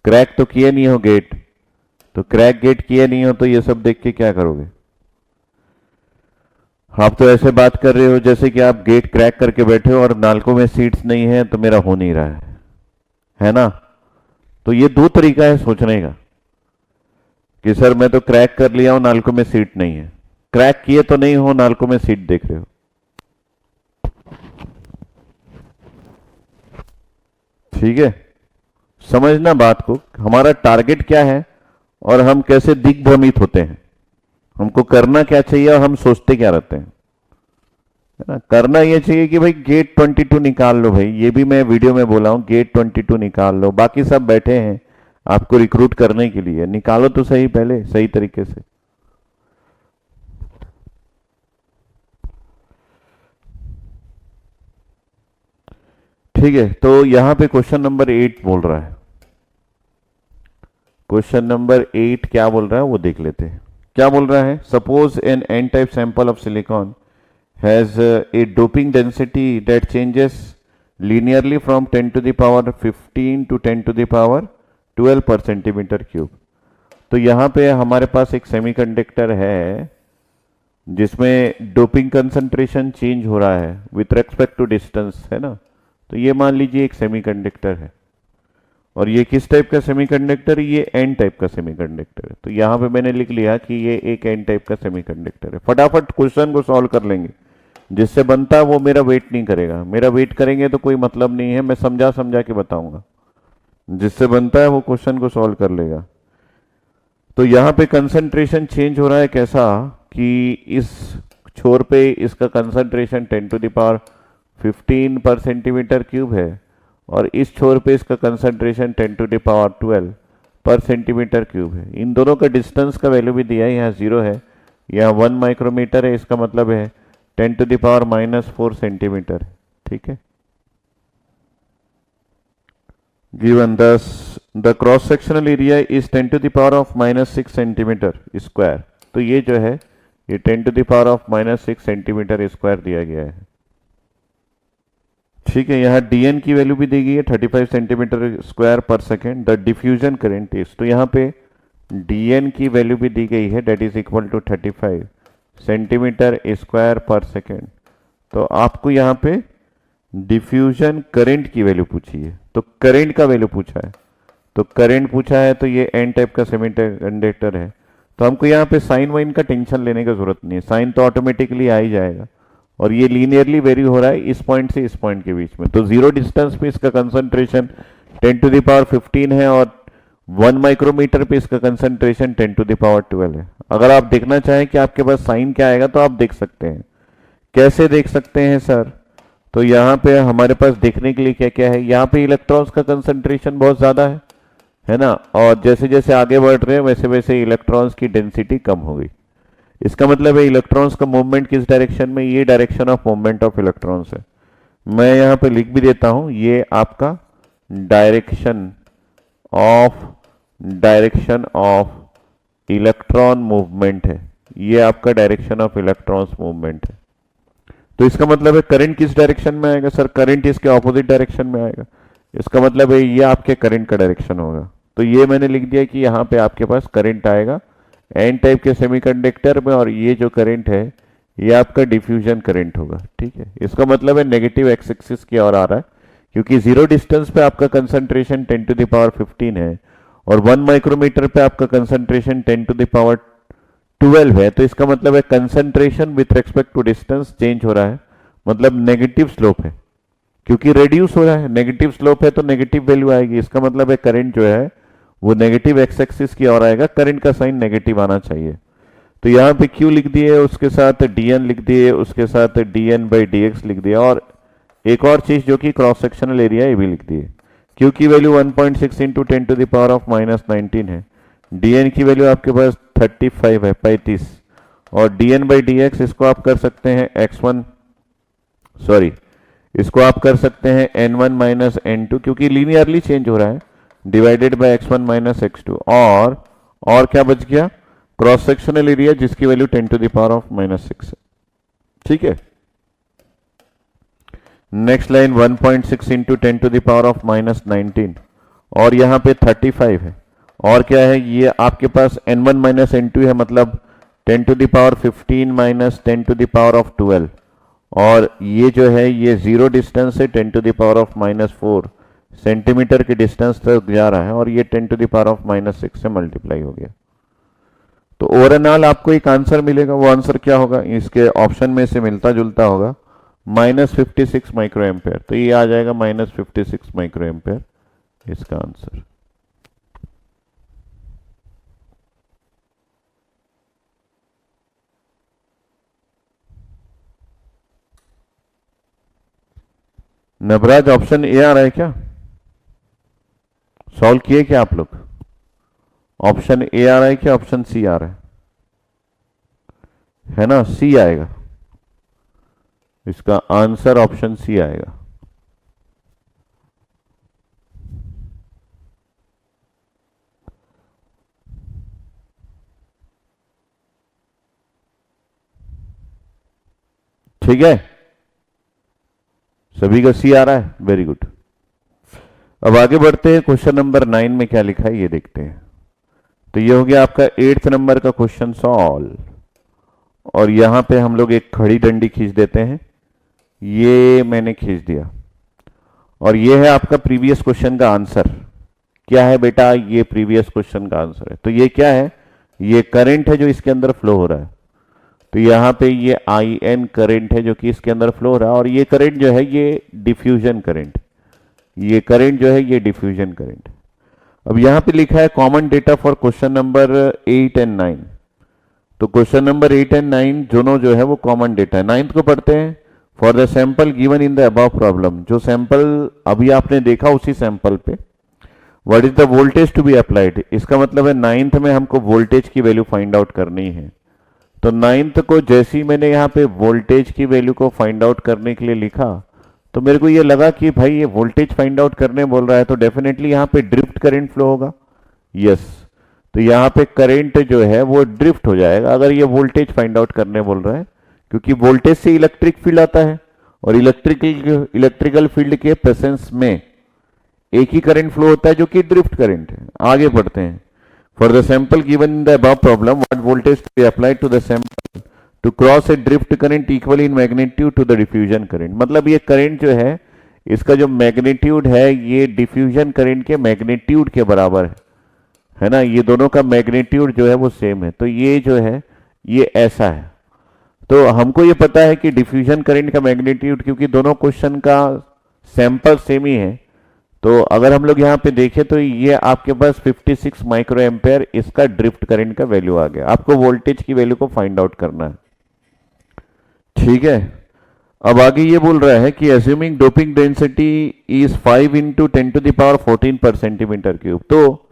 Speaker 1: क्रैक तो किए नहीं हो गेट, तो क्रैक गेट किए नहीं हो तो ये सब देख के क्या करोगे। आप तो ऐसे बात कर रहे हो जैसे कि आप गेट क्रैक करके बैठे हो और नालको में सीट्स नहीं है तो मेरा हो नहीं रहा है ना। तो ये दो तरीका है सोचने का कि सर मैं तो क्रैक कर लिया हूं, नालको में सीट नहीं है। क्रैक किए तो नहीं हो, नालको में सीट देख रहे हो। ठीक है, समझना बात को, हमारा टारगेट क्या है और हम कैसे दिग्भ्रमित होते हैं, हमको करना क्या चाहिए और हम सोचते क्या रहते हैं, है ना। करना ये चाहिए कि भाई गेट 22 निकाल लो भाई, ये भी मैं वीडियो में बोला हूं, गेट 22 निकाल लो। बाकी सब बैठे हैं आपको रिक्रूट करने के लिए, निकालो तो सही पहले सही तरीके से। ठीक है, तो यहां पे क्वेश्चन नंबर 8 बोल रहा है, क्वेश्चन नंबर 8 क्या बोल रहा है वो देख लेते हैं। क्या बोल रहा है, suppose an n type sample of silicon has a doping density that changes linearly from 10 to the power 15 to 10 to the power 12 per centimeter cube। तो यहाँ पे हमारे पास एक सेमीकंडक्टर है जिसमें डोपिंग कंसंट्रेशन चेंज हो रहा है विथ रेस्पेक्ट टू डिस्टेंस, है ना। तो ये मान लीजिए एक सेमीकंडक्टर है, और ये किस टाइप का सेमीकंडक्टर है, ये एन टाइप का सेमीकंडक्टर है। तो यहाँ पे मैंने लिख लिया कि ये एक एन टाइप का सेमीकंडक्टर है। फटाफट क्वेश्चन को सॉल्व कर लेंगे, जिससे बनता है वो मेरा वेट नहीं करेगा, मेरा वेट करेंगे तो कोई मतलब नहीं है, मैं समझा समझा के बताऊंगा। जिससे बनता है वो क्वेश्चन को सॉल्व कर लेगा। तो यहाँ पे कंसंट्रेशन चेंज हो रहा है कैसा कि इस छोर पे इसका कंसंट्रेशन 10 टू द पावर 15 पर सेंटीमीटर क्यूब है, और इस छोर पे इसका कंसंट्रेशन 10 टू द पावर 12 पर सेंटीमीटर क्यूब है। इन दोनों का डिस्टेंस का वैल्यू भी दिया है, यहाँ 0 है, यहाँ 1 माइक्रोमीटर है, इसका मतलब है 10 टू द पावर -4 सेंटीमीटर है। ठीक है, given the cross sectional area is 10 to the power of -6 centimetre square. तो ये जो है ये 10 to the power of -6 centimetre square दिया गया है। ठीक है, यहाँ dn की वैल्यू भी दी गई है 35 centimetre square per second. The diffusion current is, तो यहाँ पे dn की वैल्यू भी दी गई है, that is equal to 35 centimetre square per second. तो आपको यहाँ पे डिफ्यूजन करंट की वैल्यू पूछी है, तो करंट का वैल्यू पूछा है, तो करंट पूछा है, तो ये एन टाइप का सेमीकंडक्टर है। तो हमको यहाँ पे साइन वाइन का टेंशन लेने की जरूरत नहीं है, साइन तो ऑटोमेटिकली आ ही जाएगा, और ये लीनियरली वेरी हो रहा है इस पॉइंट से इस पॉइंट के बीच में। तो जीरो डिस्टेंस पे इसका कंसंट्रेशन 10⁻15 है और 1 माइक्रोमीटर पे इसका कंसंट्रेशन 10⁻12 है। अगर आप देखना चाहें कि आपके पास साइन क्या आएगा तो आप देख सकते हैं। कैसे देख सकते हैं सर? तो यहाँ पे हमारे पास देखने के लिए क्या क्या है, यहाँ पे इलेक्ट्रॉन्स का कंसंट्रेशन बहुत ज़्यादा है ना, और जैसे जैसे आगे बढ़ रहे हैं वैसे वैसे इलेक्ट्रॉन्स की डेंसिटी कम हो गई। इसका मतलब है इलेक्ट्रॉन्स का मूवमेंट किस डायरेक्शन में, ये direction of movement of electrons है। मैं यहाँ पे लिख भी देता हूँ, ये आपका डायरेक्शन ऑफ इलेक्ट्रॉन मूवमेंट है, ये आपका डायरेक्शन ऑफ इलेक्ट्रॉन्स मूवमेंट है। तो इसका मतलब है करंट किस डायरेक्शन में आएगा सर? करंट इसके ऑपोजिट डायरेक्शन में आएगा। इसका मतलब है ये आपके करंट का डायरेक्शन होगा। तो ये मैंने लिख दिया कि यहाँ पे आपके पास करंट आएगा एन टाइप के सेमीकंडक्टर में, और ये जो करंट है ये आपका डिफ्यूजन करंट होगा। ठीक है, इसका मतलब है नेगेटिव एक्स एक्सिस की ओर आ रहा है, क्योंकि जीरो डिस्टेंस पे आपका कंसंट्रेशन 10⁻15 है और 1 माइक्रोमीटर पे आपका कंसंट्रेशन 10⁻12 है। तो इसका मतलब है concentration with respect to distance change हो रहा है, मतलब नेगेटिव स्लोप है, क्योंकि रेड्यूस हो रहा है। नेगेटिव स्लोप है तो नेगेटिव वैल्यू आएगी। इसका मतलब है करंट जो है वो नेगेटिव एक्स एक्सिस की ओर आएगा, करंट का साइन नेगेटिव आना चाहिए। तो यहाँ पे Q लिख दिए, उसके साथ dN लिख दिए, उसके साथ dN/dx लिख दिया, और एक और चीज जो कि क्रॉस सेक्शनल एरिया ये भी लिख दिए। Q की वैल्यू 1.6 इंटू 10⁻⁻19 है, dN की वैल्यू आपके पास 35 है, 35, और dN/dx इसको आप कर सकते हैं इसको आप कर सकते हैं n1 माइनस n2, क्योंकि लीनियरली चेंज हो रहा है, divided bye x1 minus x2, और क्या बच गया? क्रॉस सेक्शनल एरिया जिसकी वैल्यू 10⁻⁻6 है। ठीक है, नेक्स्ट लाइन 1.6 इंटू 10⁻⁻19, और यहाँ पे 35 है, और क्या है, ये आपके पास n1 माइनस n2 है, मतलब 10⁻15 माइनस 10⁻12, और ये जो है ये जीरो डिस्टेंस से 10⁻⁻4 सेंटीमीटर के डिस्टेंस तक जा रहा है, और ये 10⁻⁻6 से मल्टीप्लाई हो गया। तो ओवरऑल आपको एक आंसर मिलेगा। वो आंसर क्या होगा? इसके ऑप्शन में से मिलता जुलता होगा, -56 माइक्रो एम्पेयर। तो ये आ जाएगा -56 माइक्रो एम्पेयर इसका आंसर। नबराज ऑप्शन ए आ रहा है क्या? सॉल्व किए क्या आप लोग? ऑप्शन ए आ रहा है क्या ऑप्शन सी आ रहा है ना? सी आएगा, इसका आंसर ऑप्शन सी आएगा। ठीक है, सभी का सी आ रहा है, वेरी गुड। अब आगे बढ़ते हैं, क्वेश्चन नंबर 9 में क्या लिखा है ये देखते हैं। तो ये हो गया आपका 8th नंबर का क्वेश्चन सॉल्व, और यहां पे हम लोग एक खड़ी डंडी खींच देते हैं, ये मैंने खींच दिया, और ये है आपका प्रीवियस क्वेश्चन का आंसर। क्या है बेटा? ये प्रीवियस क्वेश्चन का आंसर है। तो ये क्या है? ये करंट है जो इसके अंदर फ्लो हो रहा है। तो यहाँ पे ये IN करंट है जो कि इसके अंदर फ्लो हो रहा है, और ये करंट जो है ये डिफ्यूजन करंट, ये करंट जो है ये डिफ्यूजन करंट। अब यहाँ पे लिखा है common data for question number 8 and 9। तो क्वेश्चन नंबर 8 एंड 9 दोनों जो है वो कॉमन डेटा है। 9th को पढ़ते हैं। For the sample given in the above problem, जो सैंपल अभी आपने देखा उसी सैंपल पे what is the voltage to be applied. इसका मतलब है 9th में हमको वोल्टेज की वैल्यू फाइंड आउट करनी है। तो 9th को जैसे ही मैंने यहाँ पे वोल्टेज की वैल्यू को फाइंड आउट करने के लिए लिखा, तो मेरे को ये लगा कि भाई ये वोल्टेज फाइंड आउट करने बोल रहा है, तो डेफिनेटली यहाँ पे ड्रिफ्ट करंट फ्लो होगा। यस, तो यहाँ पे करंट जो है वो ड्रिफ्ट हो जाएगा अगर ये वोल्टेज फाइंड आउट करने बोल रहा है, क्योंकि वोल्टेज से इलेक्ट्रिक फील्ड आता है, और इलेक्ट्रिकल फील्ड के प्रेजेंस में एक ही करंट फ्लो होता है जो कि ड्रिफ्ट करंट है। आगे बढ़ते हैं। For the sample given in the above problem, what voltage to be applied to the sample to cross a drift current equal in magnitude to the diffusion current. मतलब ये करंट जो है इसका जो मैग्नीट्यूड है ये डिफ्यूजन करंट के magnitude के बराबर है ना। ये दोनों का मैग्नीट्यूड जो है वो सेम है। तो ये जो है ये ऐसा है। तो हमको ये पता है कि डिफ्यूजन करंट का मैग्नीट्यूड, क्योंकि दोनों क्वेश्चन का सैंपल सेम ही है, तो अगर हम लोग यहाँ पे देखें तो ये आपके पास 56 माइक्रो एम्पेयर इसका ड्रिफ्ट करंट का वैल्यू आ गया। आपको वोल्टेज की वैल्यू को फाइंड आउट करना है, ठीक है। अब आगे ये बोल रहा है कि assuming doping density is 5 into 10 to the power 14 पर सेंटीमीटर क्यूब। तो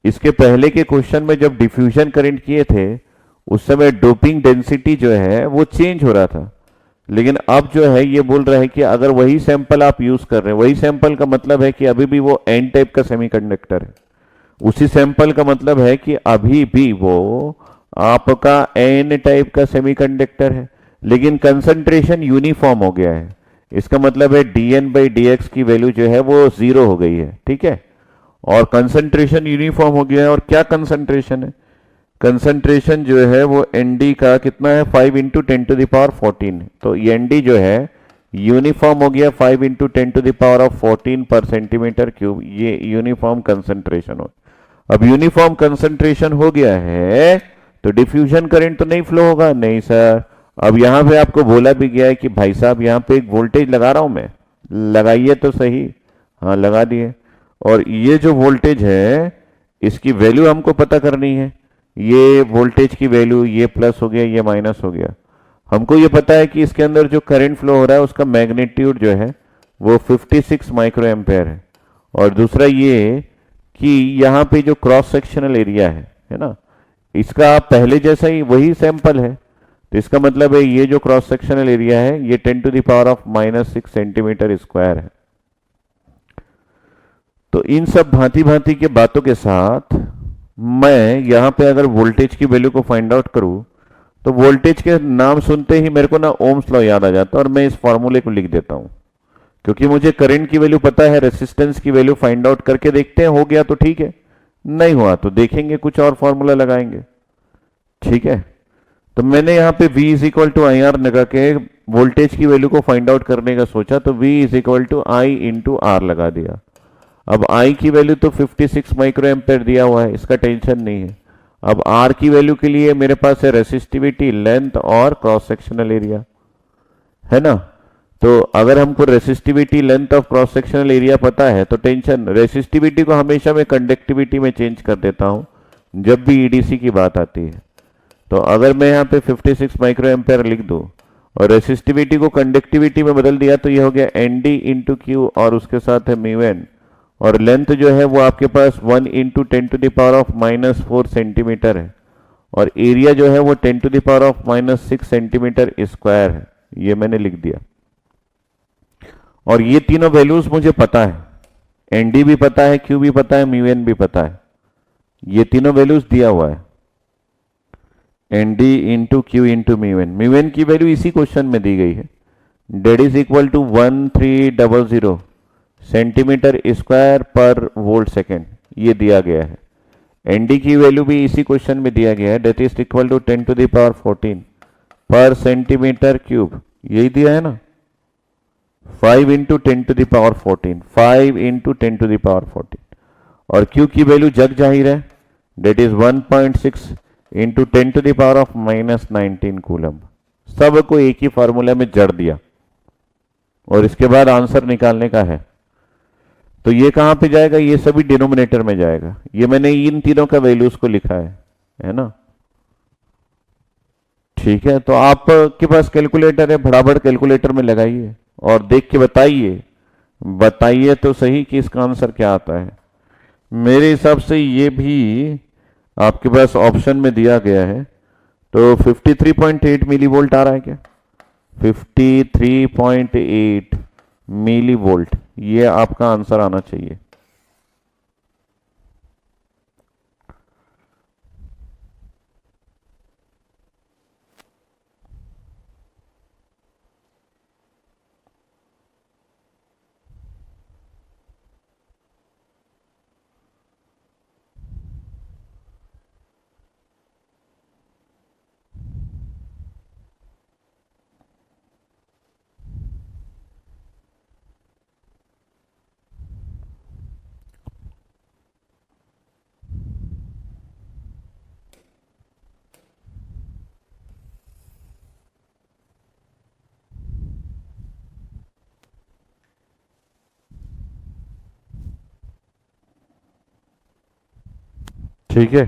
Speaker 1: इसके पहले के क्वेश्चन में जब डिफ्यूजन करंट किए थे उस समय डोपिंग डेंसिटी जो है वो चेंज हो रहा था, लेकिन अब जो है ये बोल रहा है कि अगर वही सैंपल आप यूज कर रहे हैं, वही सैंपल का मतलब है कि अभी भी वो एन टाइप का सेमीकंडक्टर है। उसी सैंपल का मतलब है कि अभी भी वो आपका एन टाइप का सेमीकंडक्टर है, लेकिन कंसंट्रेशन यूनिफॉर्म हो गया है। इसका मतलब है dN/dx की वैल्यू जो है वो जीरो हो गई है, ठीक है। और कंसंट्रेशन यूनिफॉर्म हो गया है। और क्या कंसंट्रेशन है? कंसंट्रेशन जो है वो एनडी का कितना है? 5 × 10⁻14। तो एनडी जो है यूनिफॉर्म हो गया 5 × 10⁻14 पर सेंटीमीटर क्यूब। ये यूनिफॉर्म कंसंट्रेशन हो। अब यूनिफॉर्म कंसंट्रेशन हो गया है तो डिफ्यूजन करंट तो नहीं फ्लो होगा, नहीं सर। अब यहां पे आपको बोला भी गया है कि भाई साहब यहां पे एक वोल्टेज लगा रहा हूं मैं, लगाइए तो सही। हाँ लगा दिए। और ये जो वोल्टेज है इसकी वैल्यू हमको पता करनी है। ये वोल्टेज की वैल्यू, ये प्लस हो गया ये माइनस हो गया। हमको ये पता है कि इसके अंदर जो करंट फ्लो हो रहा है उसका मैग्नीट्यूड जो है वो 56 माइक्रो एम्पेयर है। और दूसरा ये कि यहाँ पे जो क्रॉस सेक्शनल एरिया है ना, इसका पहले जैसा ही वही सैंपल है। तो इसका मतलब है ये जो क्रॉस सेक्शनल एरिया है ये 10⁻⁻6 सेंटीमीटर स्क्वायर है। तो इन सब भांति भांति के बातों के साथ मैं यहां पे अगर वोल्टेज की वैल्यू को फाइंड आउट करूं तो वोल्टेज के नाम सुनते ही मेरे को ना ओम्स लॉ याद आ जाता है और मैं इस फॉर्मूले को लिख देता हूं। क्योंकि मुझे करंट की वैल्यू पता है, रेसिस्टेंस की वैल्यू फाइंड आउट करके देखते हैं, हो गया तो ठीक है, नहीं हुआ तो देखेंगे कुछ और फॉर्मूला लगाएंगे, ठीक है। तो मैंने यहाँ पे V is equal to I R लगा के वोल्टेज की वैल्यू को फाइंड आउट करने का सोचा, तो V is equal to I into R लगा दिया। अब I की वैल्यू तो 56 माइक्रो एम्पेयर दिया हुआ है, इसका टेंशन नहीं है। अब R की वैल्यू के लिए मेरे पास है रेसिस्टिविटी, लेंथ और क्रॉस सेक्शनल एरिया, है ना। तो अगर हमको resistivity, length of cross sectional area पता है तो टेंशन, रेसिस्टिविटी को हमेशा मैं कंडक्टिविटी में चेंज कर देता हूं जब भी ईडीसी की बात आती है। तो अगर मैं यहाँ पे 56 माइक्रो एम्पेयर लिख दूं और रेसिस्टिविटी को कंडक्टिविटी में बदल दिया तो ये हो गया एन डी इंटू क्यू और उसके साथ है म्यू एन। और लेंथ जो है वो आपके पास 1 × 10⁻⁻4 सेंटीमीटर है। और एरिया जो है वो 10⁻⁻6 सेंटीमीटर स्क्वायर है। ये मैंने लिख दिया। और ये तीनों वैल्यूज मुझे पता है, एनडी भी पता है, क्यू भी पता है, म्यू एन भी पता है। ये तीनों वैल्यूज दिया हुआ है, ND into q into mu n. Mu n की वैल्यू इसी क्वेश्चन में दी गई है, that is equal to 1300 centimetre square per volt second, ये दिया गया है। एनडी की वैल्यू भी इसी क्वेश्चन में दिया गया है, डेट इज इक्वल टू 10⁻14 पर सेंटीमीटर क्यूब, यही दिया है ना। 5 × 10⁻14, 5 × 10⁻14। और Q की वैल्यू जग जाहिर है, डेट इज 1.6 × 10⁻⁻19 कूलम। सबको एक ही फॉर्मूला में जड़ दिया और इसके बाद आंसर निकालने का है। तो ये कहां पे जाएगा? ये सभी डिनोमिनेटर में जाएगा। ये मैंने इन तीनों का वैल्यूज को लिखा है ना, ठीक है। तो आपके पास कैलकुलेटर है, फटाफट कैलकुलेटर में लगाइए और देख के बताइए, बताइए तो सही कि इसका आंसर क्या आता है। मेरे हिसाब से ये भी आपके पास ऑप्शन में दिया गया है। तो 53.8 मिली वोल्ट आ रहा है क्या? 53.8 मिली वोल्ट, ये आपका आंसर आना चाहिए। ठीक है।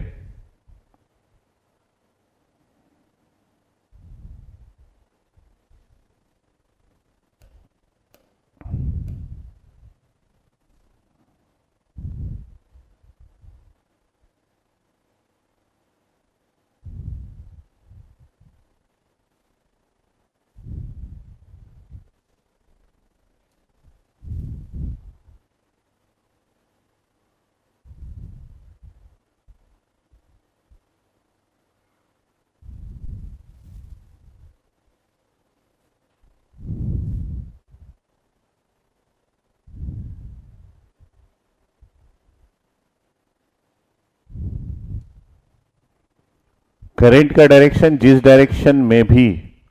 Speaker 1: करंट का डायरेक्शन जिस डायरेक्शन में भी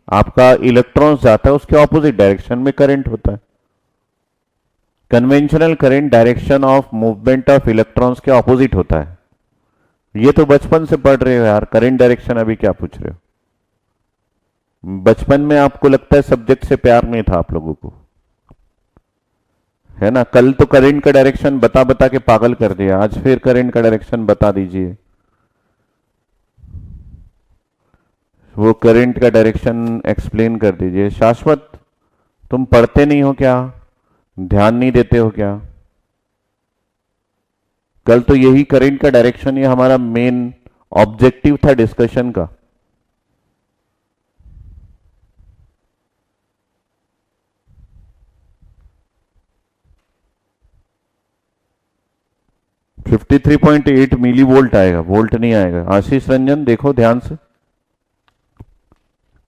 Speaker 1: आपका इलेक्ट्रॉन्स जाता है उसके ऑपोजिट डायरेक्शन में करंट होता है। Conventional current direction of movement of electrons के ऑपोजिट होता है। ये तो बचपन से पढ़ रहे हो यार, करंट डायरेक्शन अभी क्या पूछ रहे हो। बचपन में आपको लगता है सब्जेक्ट से प्यार नहीं था आप लोगों को, है ना। कल तो करंट का डायरेक्शन बता बता के पागल कर दिया, आज फिर करंट का डायरेक्शन बता दीजिए। वो करंट का डायरेक्शन एक्सप्लेन कर दीजिए। शाश्वत, तुम पढ़ते नहीं हो क्या, ध्यान नहीं देते हो क्या। कल तो यही करंट का डायरेक्शन ये हमारा मेन ऑब्जेक्टिव था डिस्कशन का। फिफ्टी 53.8 मिली वोल्ट आएगा, वोल्ट नहीं आएगा। आशीष रंजन देखो ध्यान से,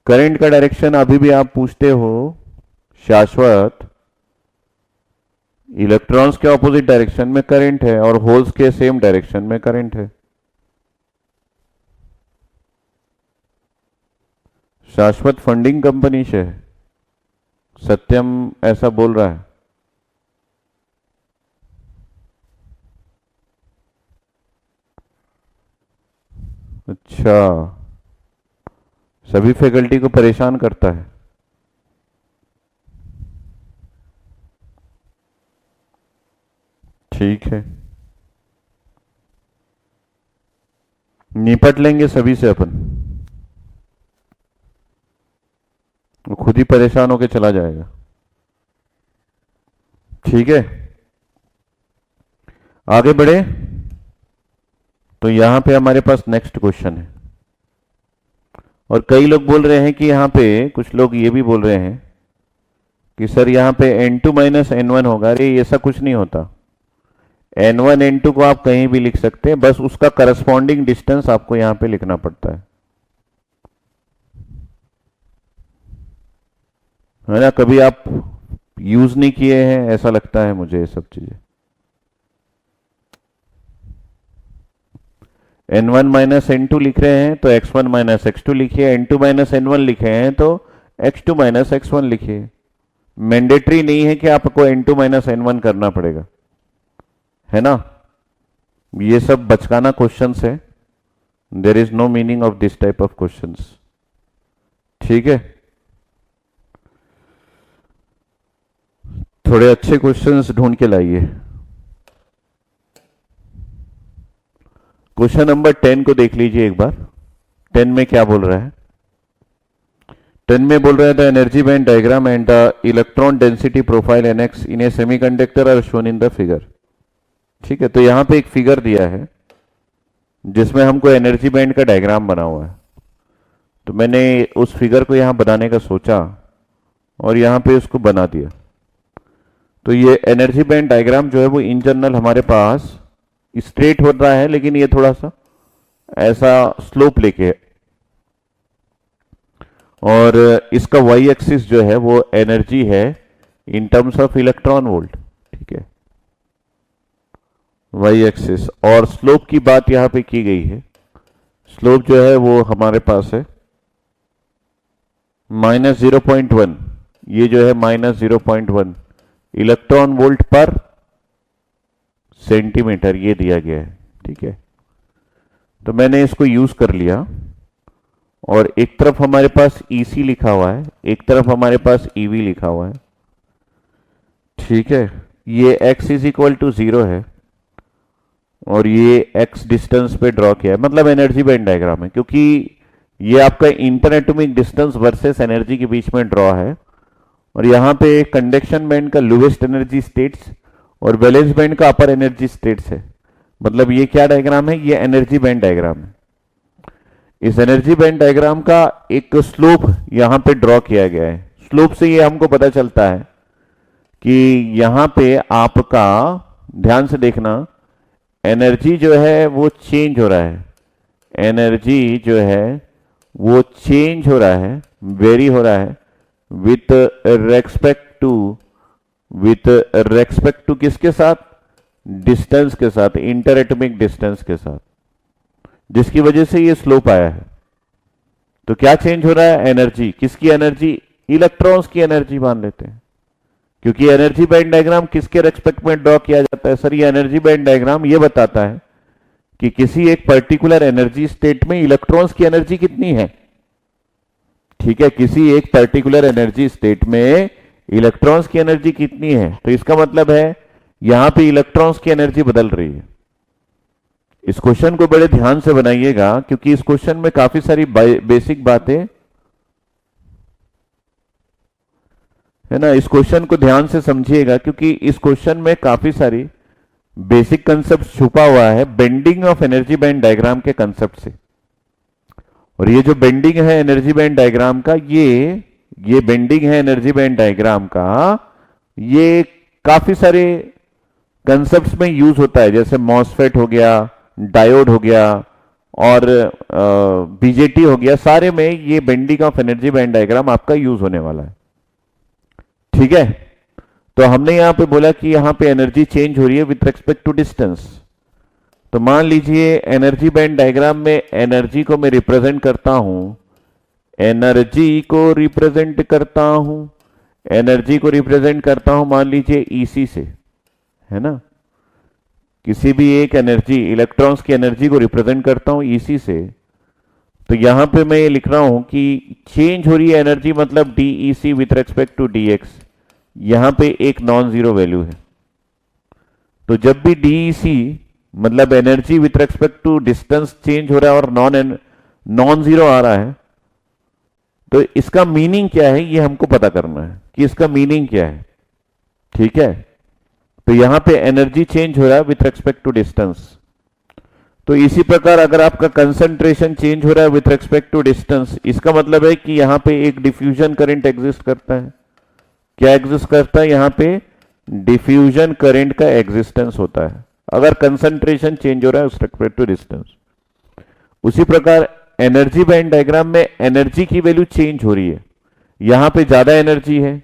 Speaker 1: करंट का डायरेक्शन अभी भी आप पूछते हो। शाश्वत, इलेक्ट्रॉन्स के ऑपोजिट डायरेक्शन में करंट है और होल्स के सेम डायरेक्शन में करंट है। शाश्वत फंडिंग कंपनी से है, सत्यम ऐसा बोल रहा है। अच्छा, सभी फैकल्टी को परेशान करता है। ठीक है, निपट लेंगे सभी से अपन। वो खुद ही परेशान होकर चला जाएगा। ठीक है, आगे बढ़े। तो यहां पे हमारे पास नेक्स्ट क्वेश्चन है, और कई लोग बोल रहे हैं कि यहां पे कुछ लोग ये भी बोल रहे हैं कि सर यहां पे n2 माइनस n1 होगा। अरे ऐसा कुछ नहीं होता। n1 n2 को आप कहीं भी लिख सकते हैं, बस उसका करस्पॉन्डिंग डिस्टेंस आपको यहां पे लिखना पड़ता है ना। कभी आप यूज नहीं किए हैं ऐसा लगता है मुझे ये सब चीजें। n1 माइनस n2 लिख रहे हैं तो x1 माइनस x2 लिखिए, n2 माइनस n1 लिखे हैं तो x2 माइनस x1 लिखिए। मैंडेटरी नहीं है कि आपको n2 माइनस n1 करना पड़ेगा, है ना। ये सब बचकाना क्वेश्चंस है। There is no meaning of this type of questions. ठीक है, थोड़े अच्छे क्वेश्चंस ढूंढ के लाइए। क्वेश्चन नंबर 10 को देख लीजिए एक बार। 10 में क्या बोल रहा है। 10 में बोल रहा है the energy band diagram and the electron density profile NX in a semiconductor are shown in the figure. ठीक है, तो यहां पे एक फिगर दिया है जिसमें हमको एनर्जी बैंड का डायग्राम बना हुआ है। तो मैंने उस फिगर को यहां बनाने का सोचा और यहां पे उसको बना दिया। तो ये एनर्जी बैंड डायग्राम जो है वो इन जनरल हमारे पास स्ट्रेट हो रहा है, लेकिन ये थोड़ा सा ऐसा स्लोप लेके है, और इसका वाई एक्सिस जो है वो एनर्जी है in terms of electron volt. ठीक है, वाई एक्सिस, और स्लोप की बात यहां पे की गई है। स्लोप जो है वो हमारे पास है -0.1। ये जो है -0.1 इलेक्ट्रॉन वोल्ट पर सेंटीमीटर ये दिया गया है। ठीक है, तो मैंने इसको यूज कर लिया, और एक तरफ हमारे पास EC लिखा हुआ है, एक तरफ हमारे पास EV लिखा हुआ है। ठीक है, ये x इज इक्वल टू 0 है, और ये x डिस्टेंस पे ड्रॉ किया है, मतलब एनर्जी बैंड डायग्राम है, क्योंकि ये आपका inter atomic distance versus energy के बीच में ड्रॉ है। और यहाँ पे कंडक्शन बैंड का लोवेस्ट एनर्जी स्टेट्स और वैलेंस बैंड का अपर एनर्जी स्टेट्स है। मतलब ये क्या डायग्राम है, ये एनर्जी बैंड डायग्राम है। इस एनर्जी बैंड डायग्राम का एक स्लोप यहां पे ड्रॉ किया गया है। स्लोप से ये हमको पता चलता है कि यहां पे आपका, ध्यान से देखना, एनर्जी जो है वो चेंज हो रहा है, एनर्जी जो है वो चेंज हो रहा है, वेरी हो रहा है विथ रेस्पेक्ट टू किसके साथ, डिस्टेंस के साथ, इंटर एटॉमिक डिस्टेंस के साथ, जिसकी वजह से ये स्लोप आया है। तो क्या चेंज हो रहा है, एनर्जी। किसकी एनर्जी, इलेक्ट्रॉन्स की एनर्जी मान लेते हैं, क्योंकि एनर्जी बैंड डायग्राम किसके रेस्पेक्ट में ड्रॉ किया जाता है सर, ये एनर्जी बैंड डायग्राम ये बताता है कि किसी एक पर्टिकुलर एनर्जी स्टेट में इलेक्ट्रॉन्स की एनर्जी कितनी है। ठीक है, किसी एक पर्टिकुलर एनर्जी स्टेट में इलेक्ट्रॉन्स की एनर्जी कितनी है, तो इसका मतलब है यहां पे इलेक्ट्रॉन्स की एनर्जी बदल रही है। इस क्वेश्चन को बड़े ध्यान से बनाइएगा, क्योंकि इस क्वेश्चन में काफी सारी बेसिक बातें है ना, इस क्वेश्चन को ध्यान से समझिएगा, क्योंकि इस क्वेश्चन में काफी सारी बेसिक कंसेप्ट छुपा हुआ है bending of energy band diagram के कंसेप्ट से। और ये जो बेंडिंग है एनर्जी बैंड डायग्राम का, ये बेंडिंग है एनर्जी बैंड डायग्राम का, ये काफी सारे कंसेप्ट्स में यूज होता है, जैसे मॉसफेट हो गया, डायोड हो गया और बीजेटी हो गया, सारे में ये bending of energy band diagram आपका यूज होने वाला है। ठीक है, तो हमने यहां पे बोला कि यहां पे एनर्जी चेंज हो रही है विथ रेस्पेक्ट टू डिस्टेंस। तो मान लीजिए एनर्जी बैंड डायग्राम में एनर्जी को मैं रिप्रेजेंट करता हूं, एनर्जी को रिप्रेजेंट करता हूं मान लीजिए ईसी से, है ना, किसी भी एक एनर्जी, इलेक्ट्रॉन्स की एनर्जी को रिप्रेजेंट करता हूं ईसी से। तो यहां पे मैं ये लिख रहा हूं कि चेंज हो रही है एनर्जी, मतलब DEC with respect to DX, यहां पे एक नॉन जीरो वैल्यू है। तो जब भी डीईसी मतलब energy with respect to distance change हो रहा है और नॉन जीरो आ रहा है, तो इसका मीनिंग क्या है ये हमको पता करना है कि इसका मीनिंग क्या है। ठीक है, तो यहां पे एनर्जी चेंज हो रहा है विथ रेस्पेक्ट टू डिस्टेंस। तो इसी प्रकार अगर आपका कंसंट्रेशन चेंज हो रहा है विथ रेस्पेक्ट टू डिस्टेंस, इसका मतलब है कि यहां पे एक डिफ्यूजन करंट एग्जिस्ट करता है। क्या एग्जिस्ट करता है, यहां पे डिफ्यूजन करंट का एग्जिस्टेंस होता है अगर कंसंट्रेशन चेंज हो रहा है विथ रेस्पेक्ट टू डिस्टेंस। उसी प्रकार एनर्जी बैंड डायग्राम में एनर्जी की वैल्यू चेंज हो रही है, यहां पे ज्यादा एनर्जी है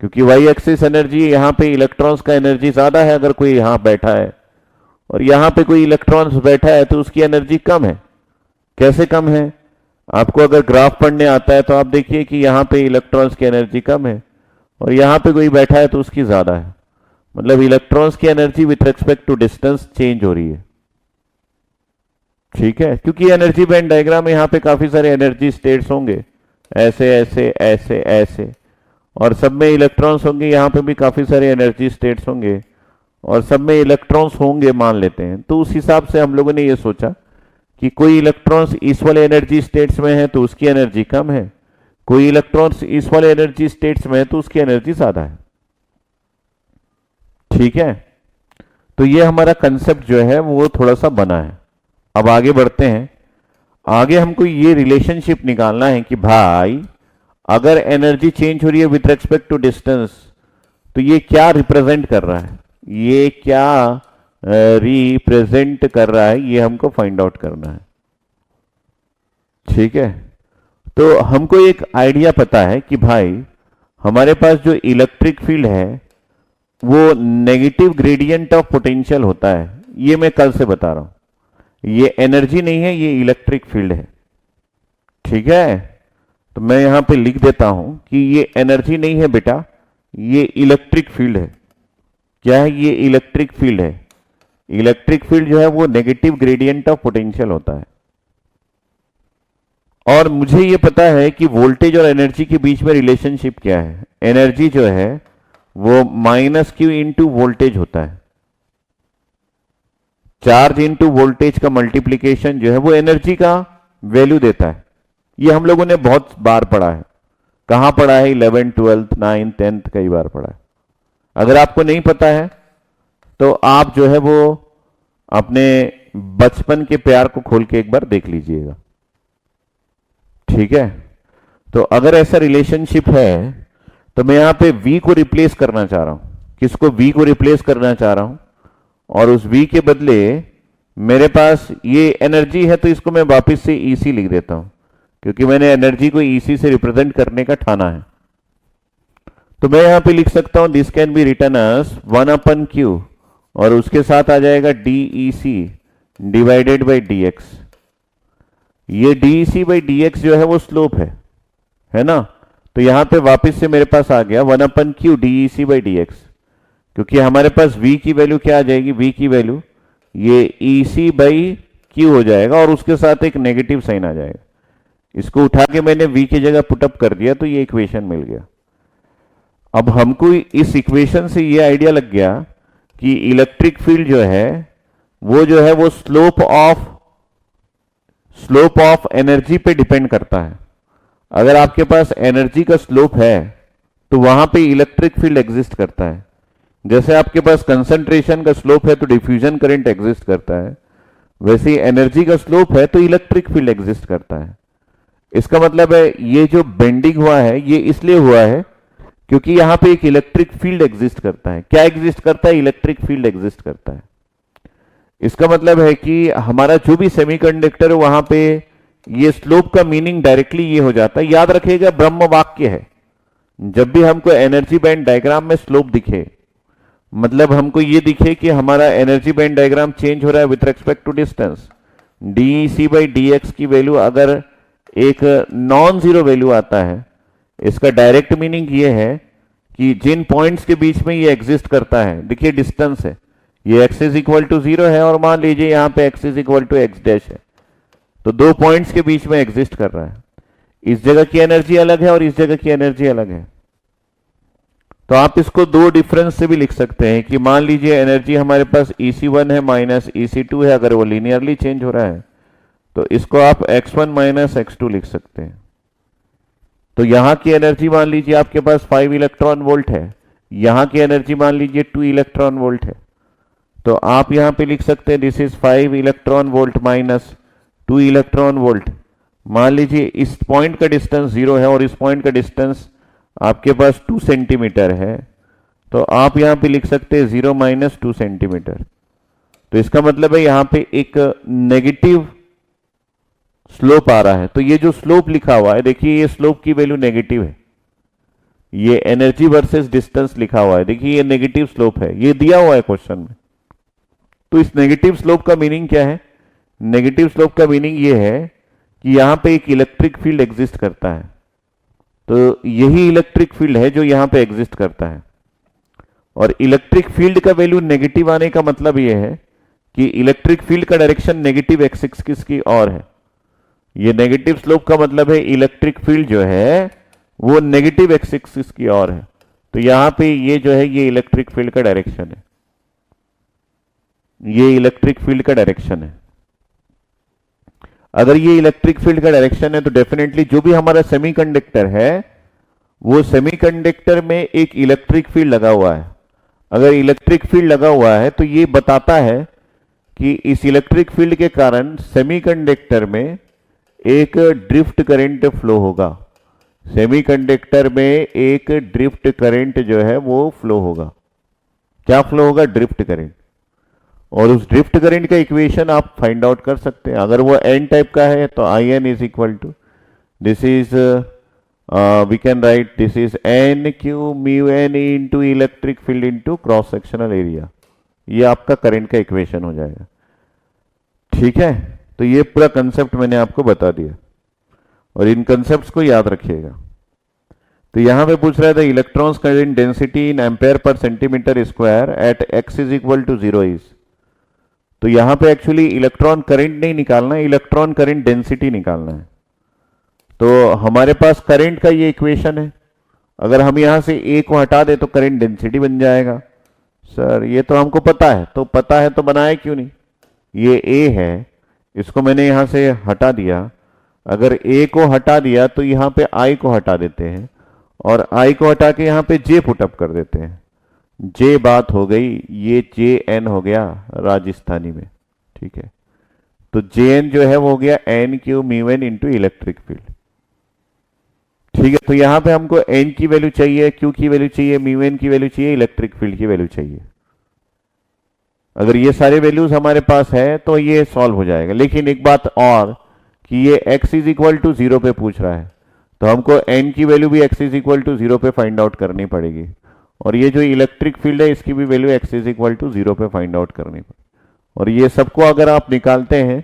Speaker 1: क्योंकि वाई एक्सिस एनर्जी, यहां पे इलेक्ट्रॉन्स का एनर्जी ज्यादा है अगर कोई यहां बैठा है, और यहां पे कोई इलेक्ट्रॉन्स बैठा है तो उसकी एनर्जी कम है। कैसे कम है, आपको अगर ग्राफ पढ़ने आता है तो आप देखिए कि यहां पे इलेक्ट्रॉन्स की एनर्जी कम है और यहां पे कोई बैठा है तो उसकी ज्यादा है, मतलब इलेक्ट्रॉन्स की energy with respect to distance change हो रही है। ठीक है, क्योंकि एनर्जी बैंड डायग्राम में यहां पे काफी सारे एनर्जी स्टेट्स होंगे, ऐसे ऐसे ऐसे ऐसे, और सब में इलेक्ट्रॉन्स होंगे, यहां पे भी काफी सारे एनर्जी स्टेट्स होंगे और सब में इलेक्ट्रॉन्स होंगे मान लेते हैं। तो उस हिसाब से हम लोगों ने ये सोचा कि कोई इलेक्ट्रॉन्स इस वाले एनर्जी स्टेट्स में है तो उसकी एनर्जी कम है, कोई इलेक्ट्रॉन्स इस वाले एनर्जी स्टेट्स में है तो उसकी एनर्जी ज्यादा है। ठीक है, तो ये हमारा कंसेप्ट जो है वो थोड़ा सा बना है। अब आगे बढ़ते हैं। आगे हमको ये रिलेशनशिप निकालना है कि भाई अगर एनर्जी चेंज हो रही है विथ रेस्पेक्ट टू डिस्टेंस तो ये क्या रिप्रेजेंट कर रहा है, ये क्या रिप्रेजेंट कर रहा है, ये हमको फाइंड आउट करना है। ठीक है, तो हमको एक आइडिया पता है कि भाई हमारे पास जो इलेक्ट्रिक फील्ड है वो नेगेटिव ग्रेडियंट ऑफ पोटेंशियल होता है। ये मैं कल से बता रहा हूं, ये एनर्जी नहीं है, ये इलेक्ट्रिक फील्ड है। ठीक है, तो मैं यहां पे लिख देता हूं कि ये एनर्जी नहीं है बेटा, ये इलेक्ट्रिक फील्ड है। क्या है, ये इलेक्ट्रिक फील्ड है। इलेक्ट्रिक फील्ड जो है वो नेगेटिव ग्रेडियंट ऑफ पोटेंशियल होता है। और मुझे ये पता है कि वोल्टेज और एनर्जी के बीच में रिलेशनशिप क्या है। एनर्जी जो है वो माइनस क्यू इंटू वोल्टेज होता है। चार्ज इनटू वोल्टेज का मल्टीप्लीकेशन जो है वो एनर्जी का वैल्यू देता है। ये हम लोगों ने बहुत बार पढ़ा है। कहां पढ़ा है? 11th 12th 9th 10th कई बार पढ़ा है। अगर आपको नहीं पता है तो आप जो है वो अपने बचपन के प्यार को खोल के एक बार देख लीजिएगा, ठीक है। तो अगर ऐसा रिलेशनशिप है तो मैं यहां पे V को रिप्लेस करना चाह रहा हूं। किसको? V को रिप्लेस करना चाह रहा हूं, और उस V के बदले मेरे पास ये एनर्जी है तो इसको मैं वापस से EC लिख देता हूं, क्योंकि मैंने एनर्जी को EC से रिप्रेजेंट करने का ठाना है। तो मैं यहां पे लिख सकता हूं this can be written as 1/Q, और उसके साथ आ जाएगा DEC डिवाइडेड बाई DX। ये DEC बाई DX जो है वो स्लोप है ना। तो यहां पे वापस से मेरे पास आ गया 1/Q DEC बाई DX, क्योंकि हमारे पास V की वैल्यू क्या आ जाएगी? V की वैल्यू ये EC बाई Q हो जाएगा, और उसके साथ एक नेगेटिव साइन आ जाएगा। इसको उठा के मैंने V की जगह पुटअप कर दिया तो ये इक्वेशन मिल गया। अब हमको इस इक्वेशन से ये आइडिया लग गया कि इलेक्ट्रिक फील्ड जो है वो स्लोप ऑफ एनर्जी पे डिपेंड करता है। अगर आपके पास एनर्जी का स्लोप है तो वहां पे इलेक्ट्रिक फील्ड एग्जिस्ट करता है। जैसे आपके पास कंसंट्रेशन का स्लोप है तो डिफ्यूजन करंट एग्जिस्ट करता है, वैसे ही एनर्जी का स्लोप है तो इलेक्ट्रिक फील्ड एग्जिस्ट करता है। इसका मतलब है ये जो बेंडिंग हुआ है ये इसलिए हुआ है क्योंकि यहां पे एक इलेक्ट्रिक फील्ड एग्जिस्ट करता है। क्या एग्जिस्ट करता है? इलेक्ट्रिक फील्ड एग्जिस्ट करता है। इसका मतलब है कि हमारा जो भी सेमीकंडक्टर है वहां पे ये स्लोप का मीनिंग डायरेक्टली ये हो जाता है। याद रखिएगा, ब्रह्म वाक्य है। जब भी हमको एनर्जी बैंड डायग्राम में स्लोप दिखे, मतलब हमको ये दिखे कि हमारा एनर्जी बैंड डायग्राम चेंज हो रहा है with respect to distance, DEC by DX की वैल्यू अगर एक नॉन जीरो वैल्यू आता है, इसका डायरेक्ट मीनिंग ये है कि जिन पॉइंट्स के बीच में ये एग्जिस्ट करता है, देखिए डिस्टेंस है, ये x इज इक्वल टू 0 है और मान लीजिए यहां पे x is equal to x dash है, तो दो पॉइंट्स के बीच में एग्जिस्ट कर रहा है। इस जगह की एनर्जी अलग है और इस जगह की एनर्जी अलग है। तो आप इसको दो डिफरेंस से भी लिख सकते हैं कि मान लीजिए एनर्जी हमारे पास EC1 है माइनस EC2 है। अगर वो लीनियरली चेंज हो रहा है तो इसको आप x1 माइनस x2 लिख सकते हैं। तो यहां की एनर्जी मान लीजिए आपके पास 5 इलेक्ट्रॉन वोल्ट है, यहां की एनर्जी मान लीजिए 2 इलेक्ट्रॉन वोल्ट है। तो आप यहां पे लिख सकते हैं this is 5 electron volt minus 2 electron volt. मान लीजिए इस पॉइंट का डिस्टेंस 0 है और इस पॉइंट का डिस्टेंस आपके पास 2 सेंटीमीटर है, तो आप यहां पे लिख सकते हैं 0 माइनस 2 सेंटीमीटर। तो इसका मतलब है यहां पे एक नेगेटिव स्लोप आ रहा है। तो ये जो स्लोप लिखा हुआ है, देखिए ये स्लोप की वैल्यू नेगेटिव है। ये एनर्जी वर्सेस डिस्टेंस लिखा हुआ है, देखिए ये नेगेटिव स्लोप है, ये दिया हुआ है क्वेश्चन में। तो इस नेगेटिव स्लोप का मीनिंग क्या है? नेगेटिव स्लोप का मीनिंग ये है कि यहां पे एक इलेक्ट्रिक फील्ड एग्जिस्ट करता है। तो यही इलेक्ट्रिक फील्ड है जो यहां पे एग्जिस्ट करता है। और इलेक्ट्रिक फील्ड का वैल्यू नेगेटिव आने का मतलब यह है कि इलेक्ट्रिक फील्ड का डायरेक्शन नेगेटिव एक्सिस की ओर है। ये नेगेटिव स्लोप का मतलब है इलेक्ट्रिक फील्ड जो है वो नेगेटिव एक्सिस की ओर है। तो यहां पे ये जो है ये इलेक्ट्रिक फील्ड का डायरेक्शन है, ये इलेक्ट्रिक फील्ड का डायरेक्शन है। अगर ये इलेक्ट्रिक फील्ड का डायरेक्शन है तो डेफिनेटली जो भी हमारा सेमीकंडक्टर है वो सेमीकंडक्टर में एक इलेक्ट्रिक फील्ड लगा हुआ है। अगर इलेक्ट्रिक फील्ड लगा हुआ है तो ये बताता है कि इस इलेक्ट्रिक फील्ड के कारण सेमीकंडक्टर में एक ड्रिफ्ट करंट फ्लो होगा। सेमीकंडक्टर में एक ड्रिफ्ट करंट जो है वो फ्लो होगा। क्या फ्लो होगा? Drift current. और उस ड्रिफ्ट करंट का इक्वेशन आप फाइंड आउट कर सकते हैं। अगर वो एन टाइप का है तो I n is equal to this is we can write this is n q mu n into electric field into cross sectional area. ये आपका करंट का इक्वेशन हो जाएगा। ठीक है, तो ये पूरा कंसेप्ट मैंने आपको बता दिया और इन कंसेप्ट्स को याद रखिएगा। तो यहां पे पूछ रहा था electrons current density in ampere per centimetre square at x is equal to 0 is. तो यहां पे एक्चुअली इलेक्ट्रॉन करंट नहीं निकालना है, इलेक्ट्रॉन करंट डेंसिटी निकालना है। तो हमारे पास करंट का ये इक्वेशन है। अगर हम यहां से ए को हटा दे तो करंट डेंसिटी बन जाएगा। सर ये तो हमको पता है, तो पता है तो बनाए क्यों नहीं? ये ए है, इसको मैंने यहां से हटा दिया। अगर ए को हटा दिया तो यहां पे आई को हटा देते हैं, और आई को हटा के यहां पे जे पुटअप कर देते हैं। जे बात हो गई, ये जे एन हो गया राजस्थानी में, ठीक है। तो जे एन जो है वो हो गया n q mu n into electric field, ठीक है। तो यहां पे हमको एन की वैल्यू चाहिए, क्यू की वैल्यू चाहिए, म्यू एन की वैल्यू चाहिए, इलेक्ट्रिक फील्ड की वैल्यू चाहिए। अगर ये सारे वैल्यूज हमारे पास है तो ये सॉल्व हो जाएगा। लेकिन एक बात और कि ये x इज इक्वल टू 0 पे पूछ रहा है, तो हमको n की वैल्यू भी x इज इक्वल टू 0 पे फाइंड आउट करनी पड़ेगी। और ये जो इलेक्ट्रिक फील्ड है इसकी भी value x is equal to 0 पे फाइंड आउट करनी पड़ेगी। और ये सबको अगर आप निकालते हैं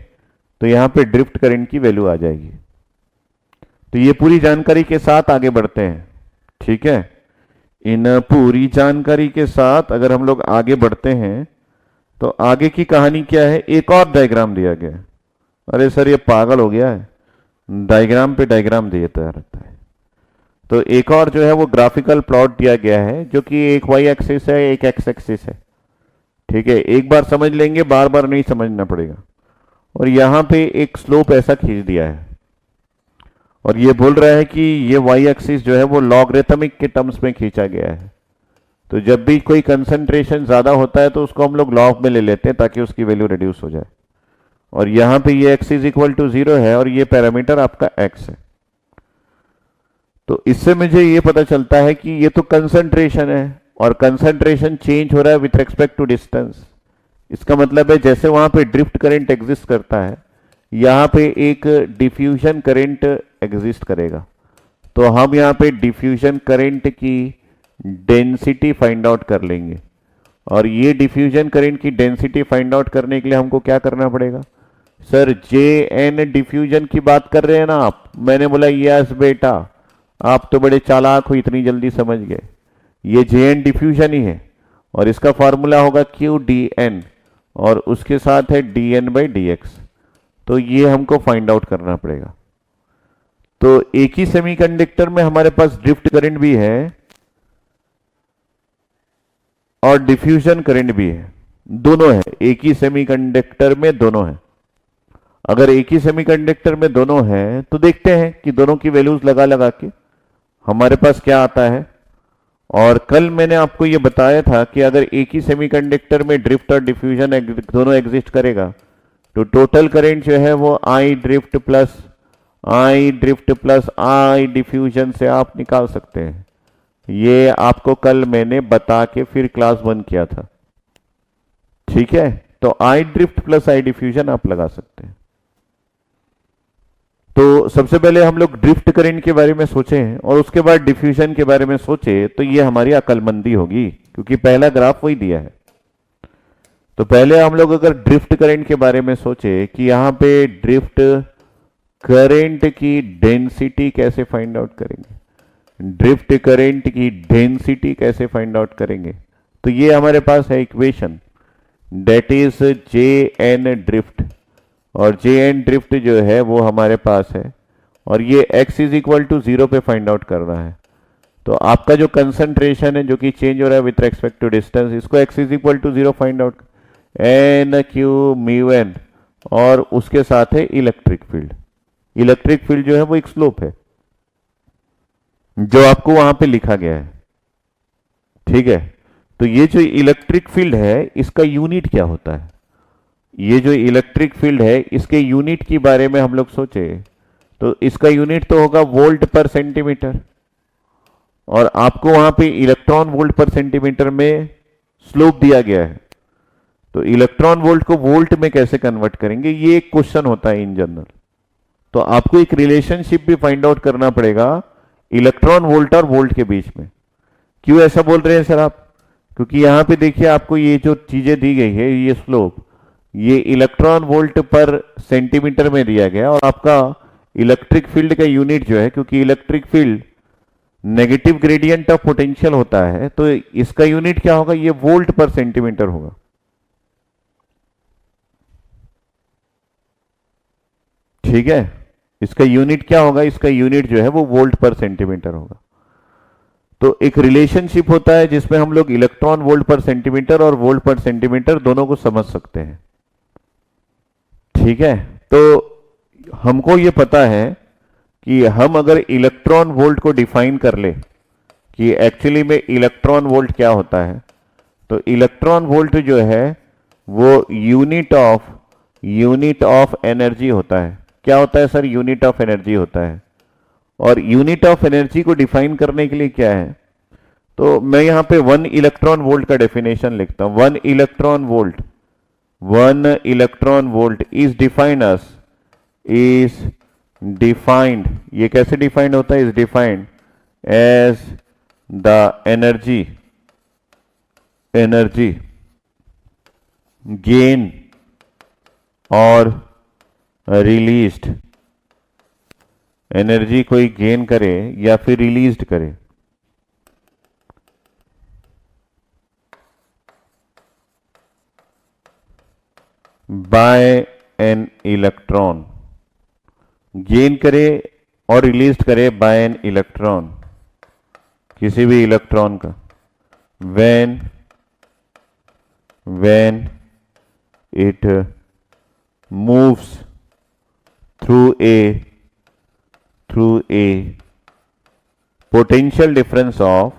Speaker 1: तो यहां पे ड्रिफ्ट करंट की वैल्यू आ जाएगी। तो ये पूरी जानकारी के साथ आगे बढ़ते हैं, ठीक है। इन पूरी जानकारी के साथ अगर हम लोग आगे बढ़ते हैं तो आगे की कहानी क्या है, एक और डायग्राम दिया गया है। अरे सर ये पागल हो गया है, डायग्राम पे डायग्राम देता रहता है। तो एक और जो है वो ग्राफिकल प्लॉट दिया गया है, जो कि एक वाई एक्सिस है, एक एक्स एक्सिस है, ठीक है। एक बार समझ लेंगे, बार बार नहीं समझना पड़ेगा। और यहां पे एक स्लोप ऐसा खींच दिया है, और ये बोल रहा है कि ये वाई एक्सिस जो है वो लॉगरिथमिक के टर्म्स में खींचा गया है। तो जब भी कोई कंसंट्रेशन ज्यादा होता है तो उसको हम लोग लॉग में ले लेते हैं ताकि उसकी वैल्यू रिड्यूस हो जाए। और यहां पे ये x इज इक्वल टू 0 है और ये पैरामीटर आपका x है। तो इससे मुझे ये पता चलता है कि ये तो कंसंट्रेशन है, और कंसंट्रेशन चेंज हो रहा है विथ रेस्पेक्ट टू डिस्टेंस। इसका मतलब है जैसे वहां पे ड्रिफ्ट करंट एग्जिस्ट करता है, यहां पे एक डिफ्यूजन करंट एग्जिस्ट करेगा। तो हम यहां पे डिफ्यूजन करंट की डेंसिटी फाइंड आउट कर लेंगे। और ये डिफ्यूजन करंट की डेंसिटी फाइंड आउट करने के लिए हमको क्या करना पड़ेगा, सर जे एन डिफ्यूजन की बात कर रहे हैं ना आप। मैंने बोला यस बेटा, आप तो बड़े चालाक हो, इतनी जल्दी समझ गए। ये जे एन डिफ्यूजन ही है, और इसका फॉर्मूला होगा क्यू डी एन, और उसके साथ है d N by D x. तो ये हमको फाइंड आउट करना पड़ेगा। तो एक ही सेमीकंडक्टर में हमारे पास ड्रिफ्ट करंट भी है और डिफ्यूजन करंट भी है, दोनों है। एक ही सेमीकंडक्टर में दोनों है। अगर एक ही सेमीकंडक्टर में दोनों है तो देखते हैं कि दोनों की वैल्यूज लगा लगा के हमारे पास क्या आता है। और कल मैंने आपको यह बताया था कि अगर एक ही सेमीकंडक्टर में ड्रिफ्ट और डिफ्यूजन दोनों एग्जिस्ट करेगा तो टोटल करंट जो है वो आई ड्रिफ्ट प्लस आई डिफ्यूजन से आप निकाल सकते हैं। ये आपको कल मैंने बता के फिर क्लास 1 किया था, ठीक है। तो आई ड्रिफ्ट प्लस आई डिफ्यूजन आप लगा सकते हैं। तो सबसे पहले हम लोग ड्रिफ्ट करंट के बारे में सोचे और उसके बाद डिफ्यूजन के बारे में सोचे, तो ये हमारी अक्लमंदी होगी, क्योंकि पहला ग्राफ वही दिया है। तो पहले हम लोग अगर ड्रिफ्ट करंट के बारे में सोचे कि यहां पे ड्रिफ्ट करंट की डेंसिटी कैसे फाइंड आउट करेंगे, ड्रिफ्ट करंट की डेंसिटी कैसे फाइंड आउट करेंगे, तो ये हमारे पास है equation, that is J n drift. और जे एन ड्रिफ्ट जो है वो हमारे पास है, और ये x इज इक्वल टू 0 पे फाइंड आउट करना है। तो आपका जो कंसंट्रेशन है जो कि चेंज हो रहा है विथ रेस्पेक्ट टू डिस्टेंस, इसको x is equal to 0 find out, n q mu n, और उसके साथ है इलेक्ट्रिक फील्ड। इलेक्ट्रिक फील्ड जो है वो एक स्लोप है जो आपको वहां पे लिखा गया है, ठीक है। तो ये जो इलेक्ट्रिक फील्ड है इसका यूनिट क्या होता है, ये जो इलेक्ट्रिक फील्ड है इसके यूनिट के बारे में हम लोग सोचे तो इसका यूनिट तो होगा वोल्ट पर सेंटीमीटर, और आपको वहां पे इलेक्ट्रॉन वोल्ट पर सेंटीमीटर में स्लोप दिया गया है। तो इलेक्ट्रॉन वोल्ट को वोल्ट में कैसे कन्वर्ट करेंगे, ये एक क्वेश्चन होता है इन जनरल। तो आपको एक रिलेशनशिप भी फाइंड आउट करना पड़ेगा इलेक्ट्रॉन वोल्ट और वोल्ट के बीच में। क्यों ऐसा बोल रहे हैं सर आप, क्योंकि यहां पे देखिए आपको ये जो चीजें दी गई है, ये स्लोप ये इलेक्ट्रॉन वोल्ट पर सेंटीमीटर में दिया गया, और आपका इलेक्ट्रिक फील्ड का यूनिट जो है, क्योंकि electric field negative gradient of potential होता है, तो इसका यूनिट क्या होगा, ये वोल्ट पर सेंटीमीटर होगा। ठीक है, इसका यूनिट क्या होगा, इसका यूनिट जो है वो वोल्ट पर सेंटीमीटर होगा। तो एक रिलेशनशिप होता है जिसमें हम लोग इलेक्ट्रॉन वोल्ट पर सेंटीमीटर और वोल्ट पर सेंटीमीटर दोनों को समझ सकते हैं। ठीक है। तो हमको ये पता है कि हम अगर इलेक्ट्रॉन वोल्ट को डिफाइन कर ले कि एक्चुअली में इलेक्ट्रॉन वोल्ट क्या होता है, तो इलेक्ट्रॉन वोल्ट जो है वो यूनिट ऑफ एनर्जी होता है। क्या होता है सर? यूनिट ऑफ एनर्जी होता है। और यूनिट ऑफ एनर्जी को डिफाइन करने के लिए क्या है, तो मैं यहां पे 1 इलेक्ट्रॉन वोल्ट का डेफिनेशन लिखता हूं। 1 इलेक्ट्रॉन वोल्ट इज डिफाइंड, ये कैसे डिफाइंड होता है? Is defined as the energy gain और रिलीज्ड, एनर्जी कोई गेन करे या फिर रिलीज्ड करे बाय एन इलेक्ट्रॉन, गेन करे और रिलीज करे बाय एन इलेक्ट्रॉन, किसी भी इलेक्ट्रॉन का, when it moves through a potential difference of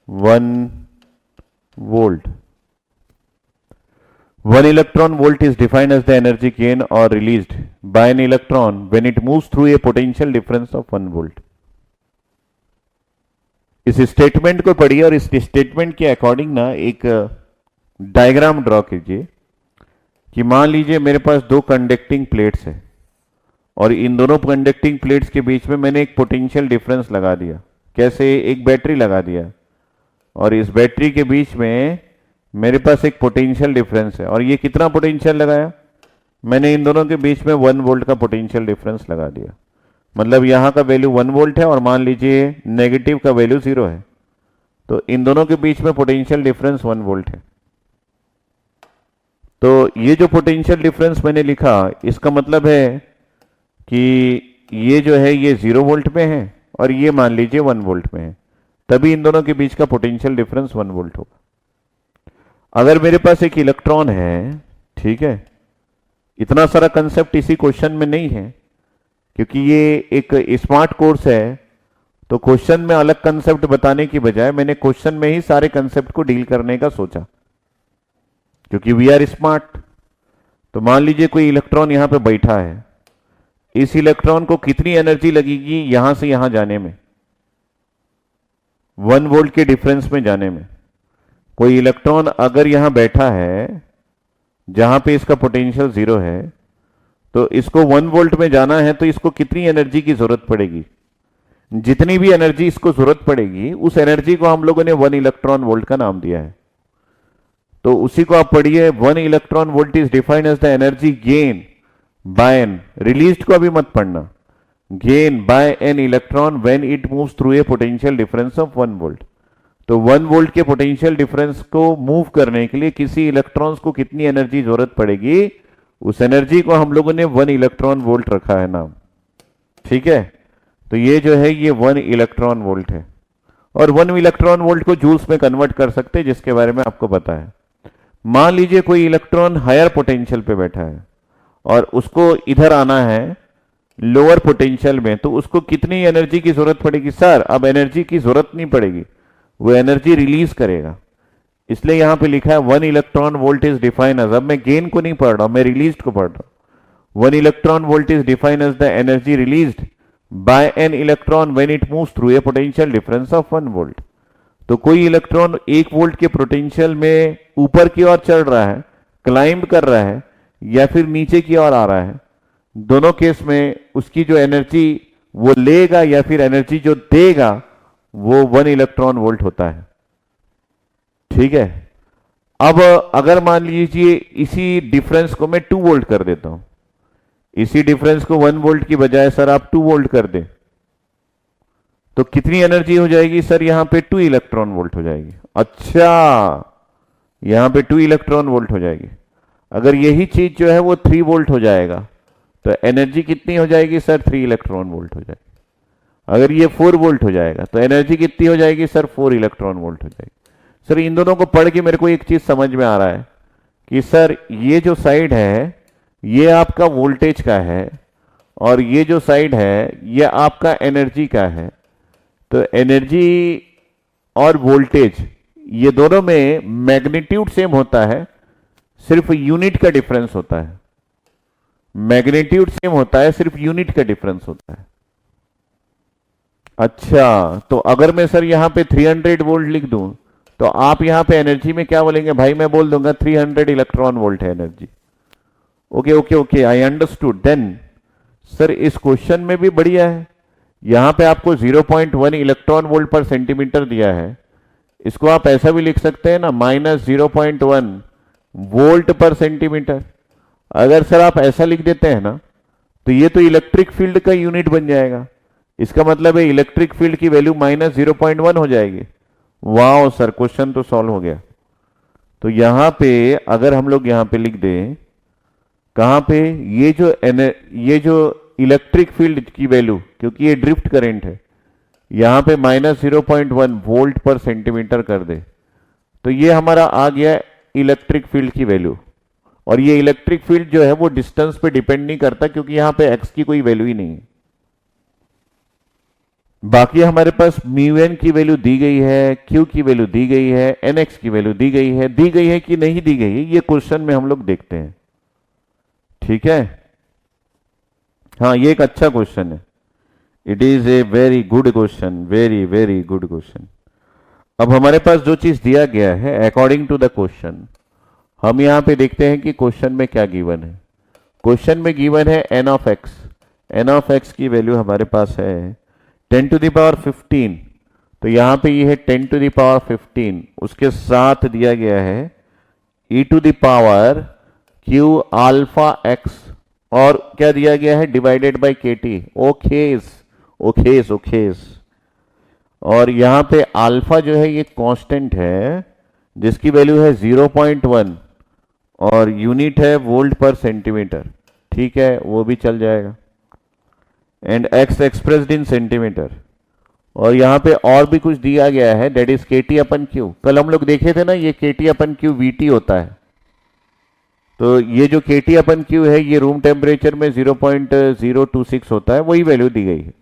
Speaker 1: 1 volt. 1 electron volt is defined as the energy gain or released by an electron when it moves through a potential difference of 1 volt. इस statement को पढ़िए और इस statement के according ना एक diagram draw कीजिए कि मान लीजिए मेरे पास दो कंडक्टिंग प्लेट्स है और इन दोनों कंडक्टिंग प्लेट्स के बीच में मैंने एक पोटेंशियल डिफरेंस लगा दिया। कैसे? एक बैटरी लगा दिया और इस बैटरी के बीच में मेरे पास एक पोटेंशियल डिफरेंस है। और ये कितना पोटेंशियल लगाया? मैंने इन दोनों के बीच में 1 वोल्ट का पोटेंशियल डिफरेंस लगा दिया। मतलब यहां का वैल्यू 1 वोल्ट है और मान लीजिए नेगेटिव का वैल्यू 0 है, तो इन दोनों के बीच में पोटेंशियल डिफरेंस 1 वोल्ट है। तो ये जो पोटेंशियल डिफरेंस मैंने लिखा, इसका मतलब है कि ये जो है ये 0 वोल्ट में है और ये मान लीजिए 1 वोल्ट में है, तभी इन दोनों के बीच का पोटेंशियल डिफरेंस 1 वोल्ट होगा। अगर मेरे पास एक इलेक्ट्रॉन है, ठीक है, इतना सारा कंसेप्ट इसी क्वेश्चन में नहीं है क्योंकि ये एक स्मार्ट कोर्स है, तो क्वेश्चन में अलग कंसेप्ट बताने की बजाय मैंने क्वेश्चन में ही सारे कंसेप्ट को डील करने का सोचा क्योंकि वी आर स्मार्ट। तो मान लीजिए कोई इलेक्ट्रॉन यहां पे बैठा है, इस इलेक्ट्रॉन को कितनी एनर्जी लगेगी यहां से यहां जाने में, 1 वोल्ट के डिफरेंस में जाने में। कोई इलेक्ट्रॉन अगर यहां बैठा है जहां पे इसका पोटेंशियल 0 है, तो इसको 1 वोल्ट में जाना है तो इसको कितनी एनर्जी की जरूरत पड़ेगी? जितनी भी एनर्जी इसको जरूरत पड़ेगी उस एनर्जी को हम लोगों ने 1 इलेक्ट्रॉन वोल्ट का नाम दिया है। तो उसी को आप पढ़िए, 1 electron volt is defined as the energy gain by an, released को अभी मत पढ़ना, gain by an electron when it moves through a potential difference of 1 volt. तो 1 वोल्ट के पोटेंशियल डिफरेंस को मूव करने के लिए किसी इलेक्ट्रॉन्स को कितनी एनर्जी जरूरत पड़ेगी, उस एनर्जी को हम लोगों ने 1 इलेक्ट्रॉन वोल्ट रखा है नाम। ठीक है, तो ये जो है ये 1 इलेक्ट्रॉन वोल्ट है और 1 इलेक्ट्रॉन वोल्ट को जूल्स में कन्वर्ट कर सकते हैं, जिसके बारे में आपको पता है। मान लीजिए कोई इलेक्ट्रॉन हायर पोटेंशियल पे बैठा है और उसको इधर आना है लोअर पोटेंशियल में, तो उसको कितनी एनर्जी की जरूरत पड़ेगी? सर अब एनर्जी की जरूरत नहीं पड़ेगी, वो एनर्जी रिलीज करेगा। इसलिए यहां पे लिखा है 1 electron volt is defined as, अब मैं गेन को नहीं पढ़ रहा हूं, मैं रिलीज को पढ़ रहा हूं। 1 electron volt is defined as the energy released by an electron when it moves through a potential difference of 1 volt. तो कोई इलेक्ट्रॉन 1 वोल्ट के पोटेंशियल में ऊपर की ओर चढ़ रहा है, क्लाइंब कर रहा है, या फिर नीचे की ओर आ रहा है, दोनों केस में उसकी जो एनर्जी वो लेगा या फिर एनर्जी जो देगा वो 1 इलेक्ट्रॉन वोल्ट होता है। ठीक है, अब अगर मान लीजिए इसी डिफरेंस को मैं 2 वोल्ट कर देता हूं, इसी डिफरेंस को 1 वोल्ट की बजाय सर आप 2 वोल्ट कर दें, तो कितनी एनर्जी हो जाएगी? सर यहां पे 2 इलेक्ट्रॉन वोल्ट हो जाएगी। अच्छा, यहां पे 2 इलेक्ट्रॉन वोल्ट हो जाएगी। अगर यही चीज जो है वो 3 वोल्ट हो जाएगा तो एनर्जी कितनी हो जाएगी? सर 3 इलेक्ट्रॉन वोल्ट हो जाएगी। अगर ये 4 वोल्ट हो जाएगा तो एनर्जी कितनी हो जाएगी सर? 4 इलेक्ट्रॉन वोल्ट हो जाएगी। सर इन दोनों को पढ़ के मेरे को एक चीज समझ में आ रहा है कि सर ये जो साइड है ये आपका वोल्टेज का है और ये जो साइड है ये आपका एनर्जी का है। तो एनर्जी और वोल्टेज ये दोनों में मैग्नीट्यूड सेम होता है, सिर्फ यूनिट का डिफरेंस होता है। मैग्नीट्यूड सेम होता है, सिर्फ यूनिट का डिफरेंस होता है। अच्छा, तो अगर मैं सर यहां पे 300 वोल्ट लिख दूं तो आप यहां पे एनर्जी में क्या बोलेंगे? भाई मैं बोल दूंगा 300 इलेक्ट्रॉन वोल्ट है energy. Okay okay okay, I understood. Then sir इस क्वेश्चन में भी बढ़िया है, यहां पे आपको 0.1 इलेक्ट्रॉन वोल्ट पर सेंटीमीटर दिया है। इसको आप ऐसा भी लिख सकते हैं ना, -0.1 वोल्ट पर सेंटीमीटर। अगर सर आप ऐसा लिख देते हैं ना तो ये तो इलेक्ट्रिक फील्ड का यूनिट बन जाएगा। इसका मतलब है इलेक्ट्रिक फील्ड की वैल्यू -0.1 हो जाएगी। वाह सर, क्वेश्चन तो सॉल्व हो गया। तो यहां पे अगर हम लोग यहां पे लिख दें, कहां पे? ये जो इलेक्ट्रिक फील्ड की वैल्यू, क्योंकि ये ड्रिफ्ट करंट है, यहां पे -0.1 वोल्ट पर सेंटीमीटर कर दे तो ये हमारा आ गया इलेक्ट्रिक फील्ड की वैल्यू। और ये इलेक्ट्रिक फील्ड जो है वो डिस्टेंस पे डिपेंड नहीं करता, क्योंकि यहां पे एक्स की कोई वैल्यू ही नहीं है। बाकी हमारे पास म्यू एन की वैल्यू दी गई है, क्यू की वैल्यू दी गई है, एन एक्स की वैल्यू दी गई है कि नहीं दी गई है, ये क्वेश्चन में हम लोग देखते हैं। ठीक है, हाँ ये एक अच्छा क्वेश्चन है। It is a very good question, very very good question. अब हमारे पास जो चीज दिया गया है अकॉर्डिंग टू द क्वेश्चन, हम यहां पे देखते हैं कि क्वेश्चन में क्या गिवन है। क्वेश्चन में गिवन है n of x. N of x की वैल्यू हमारे पास है 10 टू द पावर 15। तो यहां पे ये है 10 टू द पावर 15, उसके साथ दिया गया है e to the power q alpha x, और क्या दिया गया है? Divided by k T. ओखेस ओखेस ओखेस। और यहां पे अल्फा जो है ये कांस्टेंट है, जिसकी वैल्यू है 0.1 और यूनिट है वोल्ट पर सेंटीमीटर। ठीक है, वो भी चल जाएगा। And x expressed in centimetre. और यहां पे और भी कुछ दिया गया है, दैट इज के टी अपन क्यू। कल हम लोग देखे थे ना, ये के T upon Q we T होता है। तो ये जो के टी अपन क्यू है ये रूम टेम्परेचर में 0.026 होता है, वही वैल्यू दी गई है,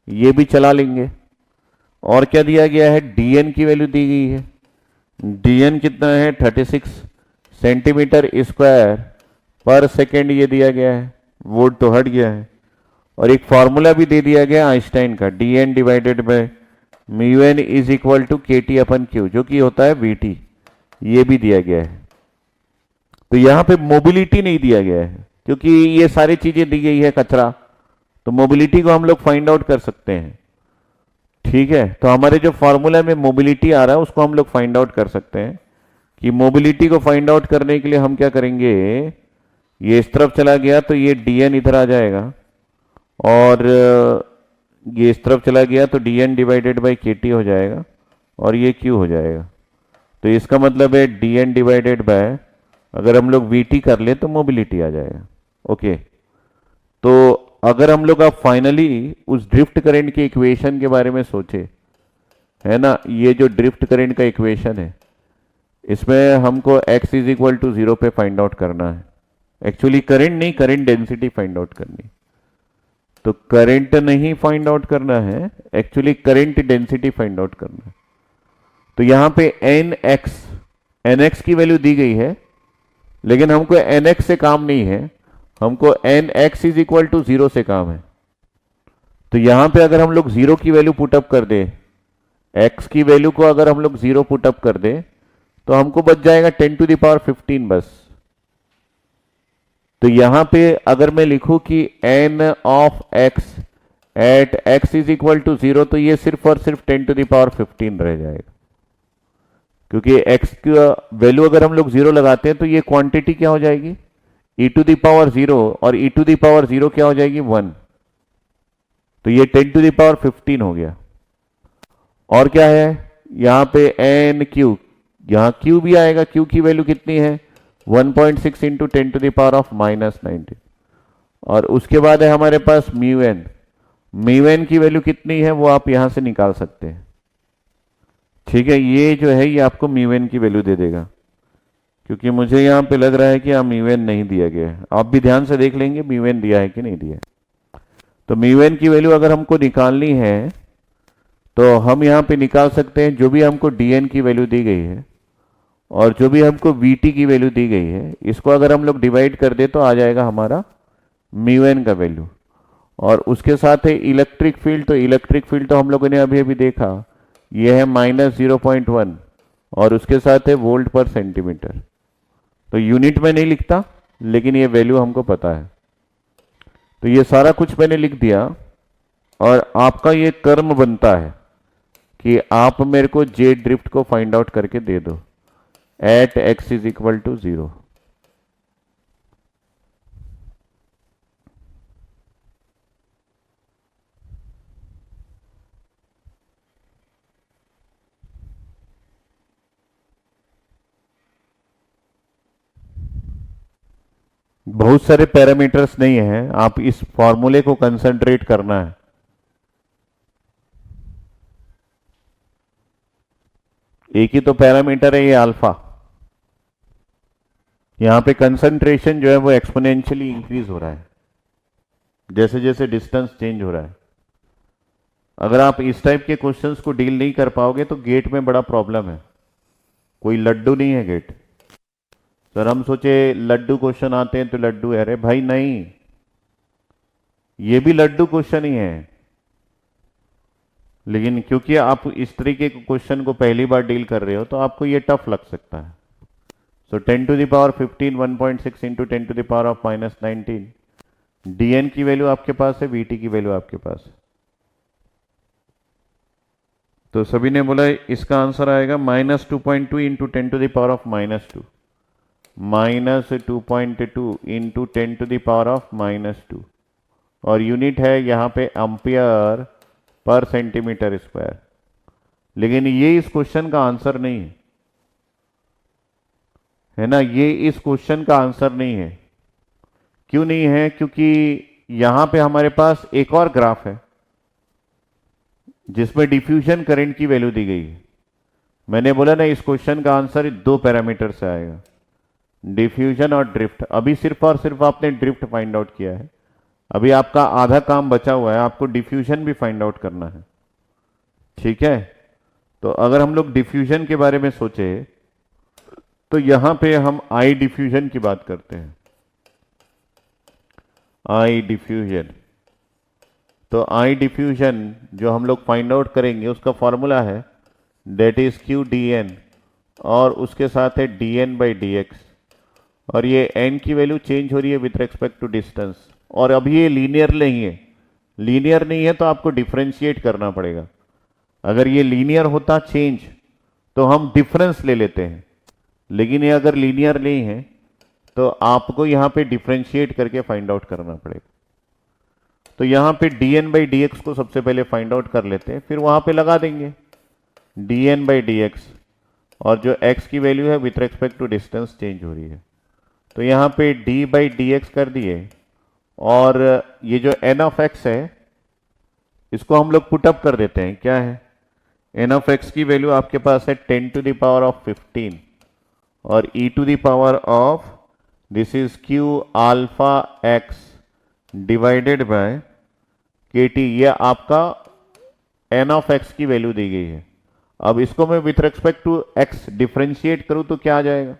Speaker 1: ये भी चला लेंगे। और क्या दिया गया है? डीएन की वैल्यू दी गई है। डीएन कितना है? 36 सेंटीमीटर स्क्वायर पर सेकेंड ये दिया गया है, वोल्ट तो हट गया है। और एक फॉर्मूला भी दे दिया गया आइंस्टाइन का, d n divided by mu n is equal to k T upon q, जो कि होता है वी टी, ये भी दिया गया है। तो यहां पे मोबिलिटी नहीं दिया गया है, क्योंकि ये सारी चीजें दी गई है कचरा, तो मोबिलिटी को हम लोग फाइंड आउट कर सकते हैं। ठीक है, तो हमारे जो फॉर्मूला में मोबिलिटी आ रहा है उसको हम लोग फाइंड आउट कर सकते हैं। कि मोबिलिटी को फाइंड आउट करने के लिए हम क्या करेंगे, ये इस तरफ चला गया तो ये dn इधर आ जाएगा, और ये इस तरफ चला गया तो dn डिवाइडेड बाई kt हो जाएगा, और ये q हो जाएगा। तो इसका मतलब है dn डिवाइडेड बाय, अगर हम लोग vt कर ले तो मोबिलिटी आ जाएगा। ओके, तो अगर हम लोग अब फाइनली उस ड्रिफ्ट करंट के इक्वेशन के बारे में सोचे, है ना, ये जो ड्रिफ्ट करंट का इक्वेशन है, इसमें हमको x इज इक्वल टू 0 पे फाइंड आउट करना है। एक्चुअली करंट नहीं, करंट डेंसिटी फाइंड आउट करनी। तो करंट नहीं फाइंड आउट करना है, actually current density find out करना है। तो यहां पे nx की वैल्यू दी गई है, लेकिन हमको nx से काम नहीं है, हमको nx इज इक्वल टू 0 से काम है। तो यहां पे अगर हम लोग 0 की वैल्यू पुटअप कर दे, x की वैल्यू को अगर हम लोग 0 पुटअप कर दे तो हमको बच जाएगा 10 टू द पावर 15 बस। तो यहां पे अगर मैं लिखूं कि n of x at x is equal to 0, तो ये सिर्फ और सिर्फ 10 टू द पावर 15 रह जाएगा, क्योंकि x का वैल्यू अगर हम लोग 0 लगाते हैं तो ये क्वांटिटी क्या हो जाएगी, e टू द पावर 0, और e टू द पावर 0 क्या हो जाएगी, 1। तो ये 10 टू द पावर 15 हो गया। और क्या है यहां पे n क्यू, यहां q भी आएगा, q की वैल्यू कितनी है 1.6 into 10 to the power of -19। और उसके बाद है हमारे पास म्यू एन, म्यू एन की वैल्यू कितनी है वो आप यहां से निकाल सकते हैं। ठीक है, ये जो है ये आपको म्यू एन की वैल्यू दे देगा, क्योंकि मुझे यहां पे लग रहा है कि यहाँ म्यू एन नहीं दिया गया है। आप भी ध्यान से देख लेंगे म्यू एन दिया है कि नहीं दिया है। तो म्यू एन की वैल्यू अगर हमको निकालनी है तो हम यहाँ पे निकाल सकते हैं जो भी हमको डी एन की वैल्यू दी गई है और जो भी हमको वी टी की वैल्यू दी गई है, इसको अगर हम लोग डिवाइड कर दे तो आ जाएगा हमारा म्यू एन का वैल्यू। और उसके साथ है इलेक्ट्रिक फील्ड, तो इलेक्ट्रिक फील्ड तो हम लोगों ने अभी अभी देखा, ये है -0.1 और उसके साथ है वोल्ट पर सेंटीमीटर। तो यूनिट में नहीं लिखता, लेकिन ये वैल्यू हमको पता है। तो ये सारा कुछ मैंने लिख दिया और आपका ये कर्म बनता है कि आप मेरे को जे ड्रिफ्ट को फाइंड आउट करके दे दो at x is equal to 0। बहुत सारे पैरामीटर्स नहीं है, आप इस फॉर्मूले को कंसंट्रेट करना है। एक ही तो पैरामीटर है ये अल्फा। यहां पे कंसंट्रेशन जो है वो एक्सपोनेंशियली इंक्रीज हो रहा है जैसे जैसे डिस्टेंस चेंज हो रहा है। अगर आप इस टाइप के क्वेश्चंस को डील नहीं कर पाओगे तो गेट में बड़ा प्रॉब्लम है। कोई लड्डू नहीं है गेट। सर हम सोचे लड्डू क्वेश्चन आते हैं तो लड्डू है, अरे भाई नहीं, ये भी लड्डू क्वेश्चन ही है, लेकिन क्योंकि आप इस तरीके के क्वेश्चन को पहली बार डील कर रहे हो तो आपको ये टफ लग सकता है। So 10 to the power 15 1.6 into 10 to the power of -19। D n की वैल्यू आपके पास है, वीटी की वैल्यू आपके पास है। तो सभी ने बोला इसका आंसर आएगा -2.2 into 10 to the power of -2, -2.2 into 10 to the power of -2 और यूनिट है यहाँ पे एम्पियर पर सेंटीमीटर स्क्वायर। लेकिन ये इस क्वेश्चन का आंसर नहीं है ना, ये इस क्वेश्चन का आंसर नहीं है। क्यों नहीं है? क्योंकि यहां पे हमारे पास एक और ग्राफ है जिसमें डिफ्यूजन करंट की वैल्यू दी गई है। मैंने बोला ना इस क्वेश्चन का आंसर दो पैरामीटर से आएगा, डिफ्यूजन और ड्रिफ्ट। अभी सिर्फ और सिर्फ आपने ड्रिफ्ट फाइंड आउट किया है, अभी आपका आधा काम बचा हुआ है, आपको डिफ्यूजन भी फाइंड आउट करना है। ठीक है, तो अगर हम लोग डिफ्यूजन के बारे में सोचे तो यहां पे हम आई डिफ्यूजन की बात करते हैं। आई डिफ्यूजन, तो आई डिफ्यूजन जो हम लोग फाइंड आउट करेंगे उसका फॉर्मूला है that is Q D N और उसके साथ है d N by D x. और ये एन की वैल्यू चेंज हो रही है विथ रेस्पेक्ट टू डिस्टेंस, और अभी ये लीनियर नहीं है। लीनियर नहीं है तो आपको डिफ्रेंशिएट करना पड़ेगा। अगर ये लीनियर होता चेंज तो हम डिफरेंस ले लेते हैं, लेकिन ये अगर लीनियर नहीं है तो आपको यहां पे डिफ्रेंशिएट करके फाइंड आउट करना पड़ेगा। तो यहां पे dn बाई डी एक्स को सबसे पहले फाइंड आउट कर लेते हैं, फिर वहां पे लगा देंगे dn बाई डी एक्स, और जो x की वैल्यू है with respect to distance change हो रही है। तो यहां पे d बाई डी एक्स कर दिए, और ये जो n ऑफ x है इसको हम लोग पुटअप कर देते हैं। क्या है? n ऑफ x की वैल्यू आपके पास है 10 टू द पावर ऑफ 15 और e to the power of this is q alpha x divided by kt। ये आपका n ऑफ x की वैल्यू दी गई है। अब इसको मैं with respect to x differentiate करूं तो क्या आ जाएगा?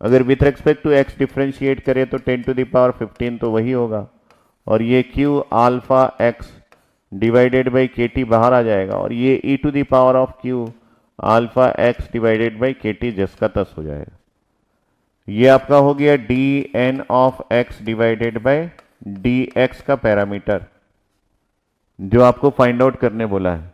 Speaker 1: अगर with respect to x differentiate करें तो 10 टू द पावर 15 तो वही होगा, और ये q alpha x divided by kt बाहर आ जाएगा, और ये e to the power of q alpha x divided by kt जिसका 10 हो जाएगा। ये आपका हो गया d n of x divided by D x का पैरामीटर जो आपको फाइंड आउट करने बोला है।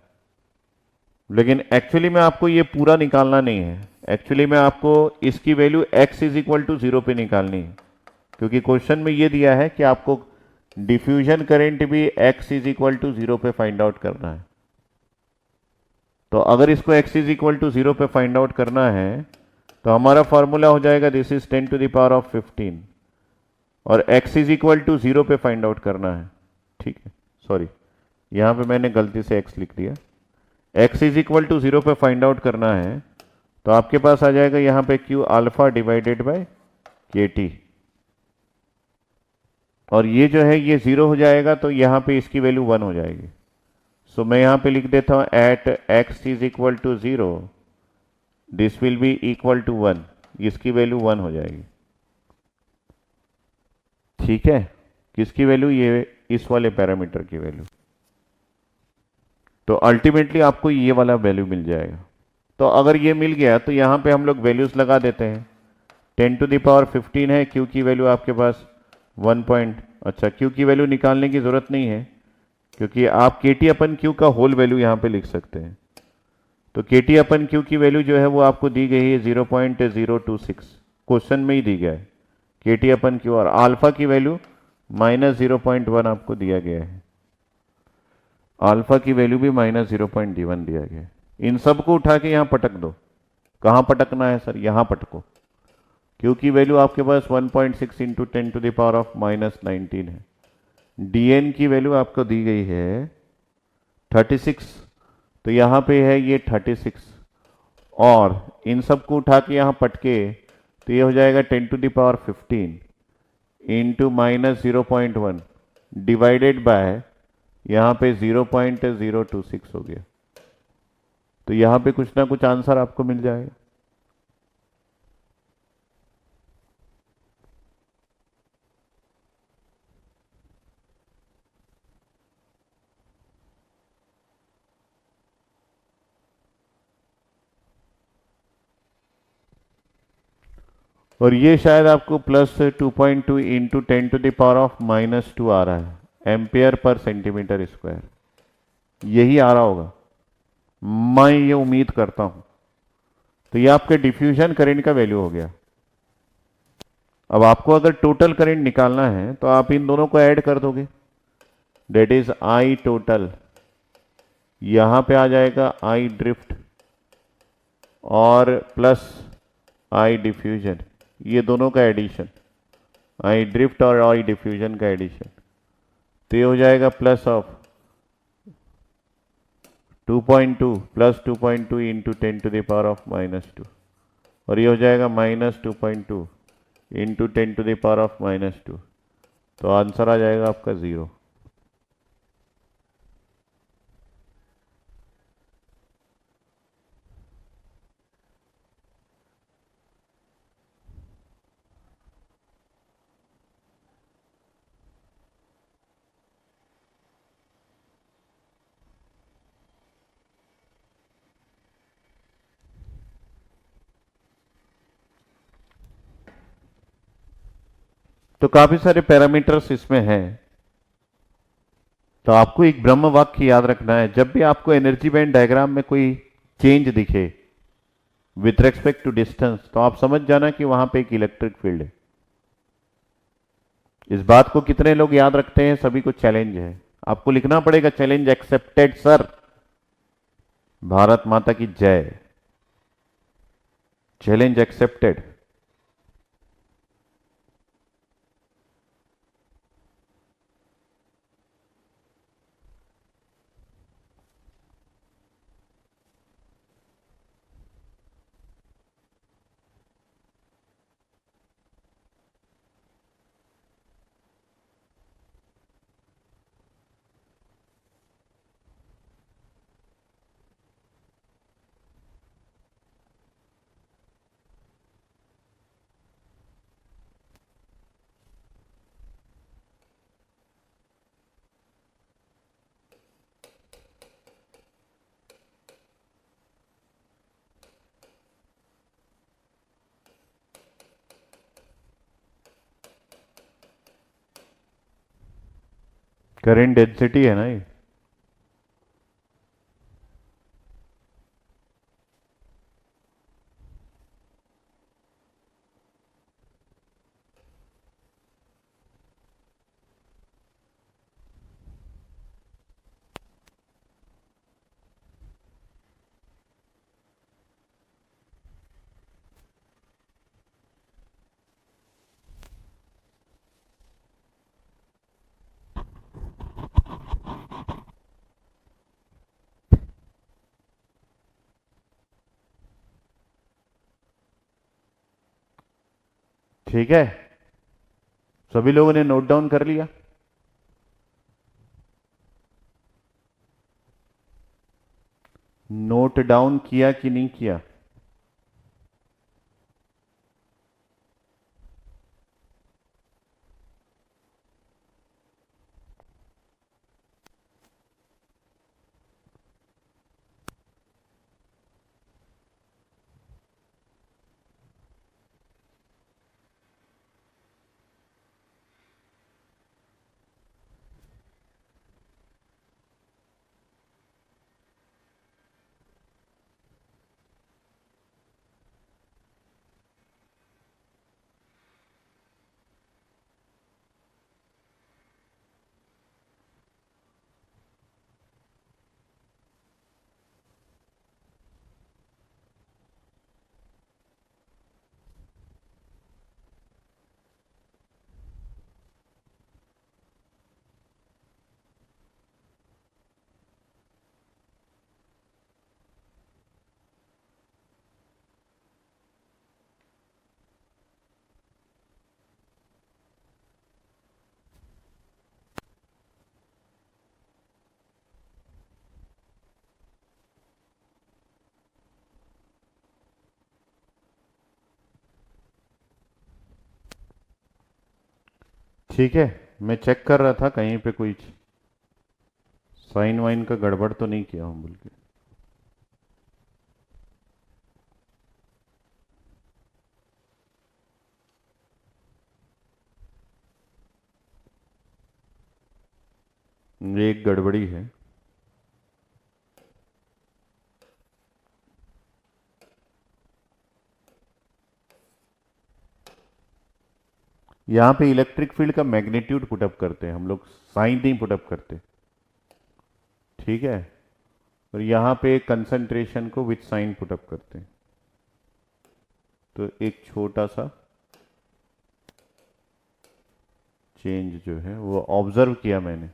Speaker 1: लेकिन एक्चुअली में आपको ये पूरा निकालना नहीं है, एक्चुअली में आपको इसकी value x is equal to 0 पे निकालनी है, क्योंकि क्वेश्चन में ये दिया है कि आपको डिफ्यूजन करंट भी x इज इक्वल टू 0 पे फाइंड आउट करना है। तो अगर इसको x इज इक्वल टू 0 पे फाइंड आउट करना है तो हमारा फॉर्मूला हो जाएगा this is 10 to the power of 15, और x इज इक्वल टू 0 पे फाइंड आउट करना है। ठीक है, सॉरी यहाँ पे मैंने गलती से x लिख दिया। x इज इक्वल टू 0 पे फाइंड आउट करना है तो आपके पास आ जाएगा यहाँ पे q alpha divided by k T, और ये जो है ये 0 हो जाएगा तो यहाँ पे इसकी वैल्यू 1 हो जाएगी। सो मैं यहाँ पे लिख देता हूँ at x is equal to 0 this will be equal to 1, इसकी वैल्यू 1 हो जाएगी। ठीक है, किसकी वैल्यू? ये इस वाले पैरामीटर की वैल्यू। तो अल्टीमेटली आपको ये वाला वैल्यू मिल जाएगा। तो अगर ये मिल गया तो यहां पे हम लोग वैल्यूज लगा देते हैं। 10 टू द पावर 15 है, क्यू की वैल्यू आपके पास 1 पॉइंट, अच्छा क्यू की वैल्यू निकालने की जरूरत नहीं है क्योंकि आप के टी अपन क्यू का होल वैल्यू यहां पे लिख सकते हैं। तो के टी अपन क्यू की वैल्यू जो है वो आपको दी गई है 0.026, क्वेश्चन में ही दी गया है के टी अपन क्यू, और अल्फा की वैल्यू -0.1 आपको दिया गया है। अल्फा की वैल्यू भी -0.1 दिया गया है। इन सबको उठा के यहां पटक दो। कहां पटकना है सर? यहां पटको। क्यू की वैल्यू आपके पास 1.6 into 10 to the power of -19 है। डीएन की वैल्यू आपको दी गई है 36, तो यहां पे है ये 36, और इन सबको उठा के यहां पटके तो ये हो जाएगा 10 to the power 15 into -0.1 divided by यहां पे 0.026 हो गया। तो यहां पे कुछ ना कुछ आंसर आपको मिल जाएगा। और ये शायद आपको +2.2 into 10 to the power of -2 आ रहा है एम्पेयर पर सेंटीमीटर स्क्वायर, यही आ रहा होगा, मैं ये उम्मीद करता हूं। तो ये आपके डिफ्यूजन करंट का वैल्यू हो गया। अब आपको अगर टोटल करंट निकालना है तो आप इन दोनों को ऐड कर दोगे, डेट इज आई टोटल, यहां पे आ जाएगा आई ड्रिफ्ट और प्लस आई डिफ्यूजन, ये दोनों का एडिशन, आई ड्रिफ्ट और आई डिफ्यूजन का एडिशन, तो ये हो जाएगा plus of 2.2 plus 2.2 into 10 to the power of -2, और ये हो जाएगा -2.2 into 10 to the power of -2, तो आंसर आ जाएगा आपका 0। तो काफी सारे पैरामीटर्स इसमें हैं। तो आपको एक ब्रह्म वाक्य याद रखना है, जब भी आपको एनर्जी बैंड डायग्राम में कोई चेंज दिखे विथ रेस्पेक्ट टू डिस्टेंस तो आप समझ जाना कि वहां पे एक इलेक्ट्रिक फील्ड है। इस बात को कितने लोग याद रखते हैं? सभी को चैलेंज है, आपको लिखना पड़ेगा चैलेंज एक्सेप्टेड सर। भारत माता की जय। Challenge accepted. करंट डेंसिटी है ना ये। ठीक है, सभी लोगों ने नोट डाउन कर लिया? नोट डाउन किया कि नहीं किया? ठीक है, मैं चेक कर रहा था कहीं पे कोई साइन वाइन का गड़बड़ तो नहीं किया हूं बोल के। ये एक गड़बड़ी है। यहां पे इलेक्ट्रिक फील्ड का मैग्नीट्यूड पुटअप करते हैं हम लोग, साइन नहीं पुटअप करते। ठीक है, और यहां पे कंसंट्रेशन को विथ साइन पुटअप करते हैं। तो एक छोटा सा चेंज जो है वो ऑब्जर्व किया मैंने।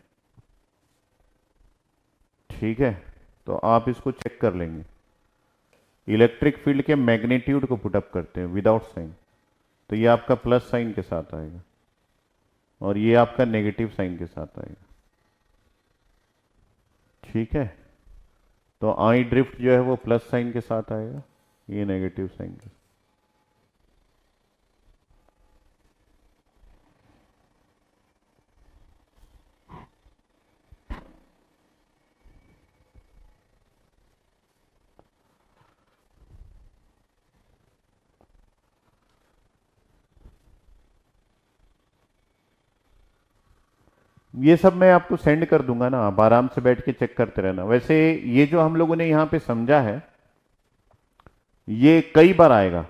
Speaker 1: ठीक है, तो आप इसको चेक कर लेंगे। इलेक्ट्रिक फील्ड के मैग्नीट्यूड को पुटअप करते हैं विदाउट साइन, तो ये आपका प्लस साइन के साथ आएगा और ये आपका नेगेटिव साइन के साथ आएगा। ठीक है, तो आई ड्रिफ्ट जो है वो प्लस साइन के साथ आएगा, ये नेगेटिव साइन के साथ। ये सब मैं आपको सेंड कर दूंगा ना, आप आराम से बैठ के चेक करते रहना। वैसे ये जो हम लोगों ने यहां पे समझा है ये कई बार आएगा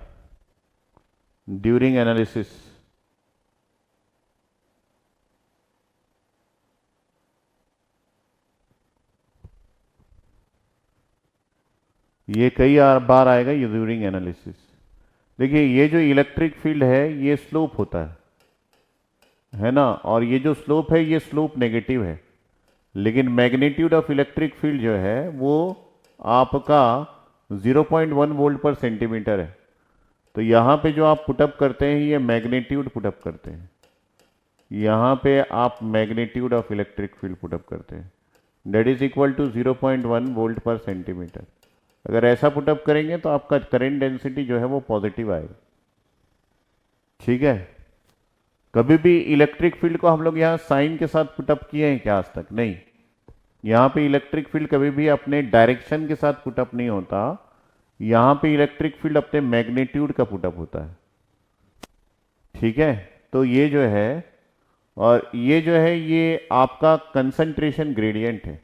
Speaker 1: ड्यूरिंग एनालिसिस। ये कई बार आएगा ये ड्यूरिंग एनालिसिस। देखिए ये जो इलेक्ट्रिक फील्ड है ये स्लोप होता है ना, और ये जो स्लोप है ये स्लोप नेगेटिव है, लेकिन मैग्नीट्यूड ऑफ इलेक्ट्रिक फील्ड जो है वो आपका 0.1 वोल्ट पर सेंटीमीटर है। तो यहां पे जो आप पुटअप करते हैं ये मैग्नीट्यूड पुटअप करते हैं, यहां पे आप magnitude of electric field put up करते हैं, that is equal to 0.1 volt per centimetre. अगर ऐसा पुटअप करेंगे तो आपका करंट डेंसिटी जो है वो पॉजिटिव आएगा। ठीक है, कभी भी इलेक्ट्रिक फील्ड को हम लोग यहाँ साइन के साथ पुटअप किए हैं क्या? आज तक नहीं। यहाँ पे इलेक्ट्रिक फील्ड कभी भी अपने डायरेक्शन के साथ पुटअप नहीं होता, यहाँ पे इलेक्ट्रिक फील्ड अपने मैग्नीट्यूड का पुटअप होता है। ठीक है, तो ये जो है और ये जो है ये आपका कंसंट्रेशन ग्रेडियंट है।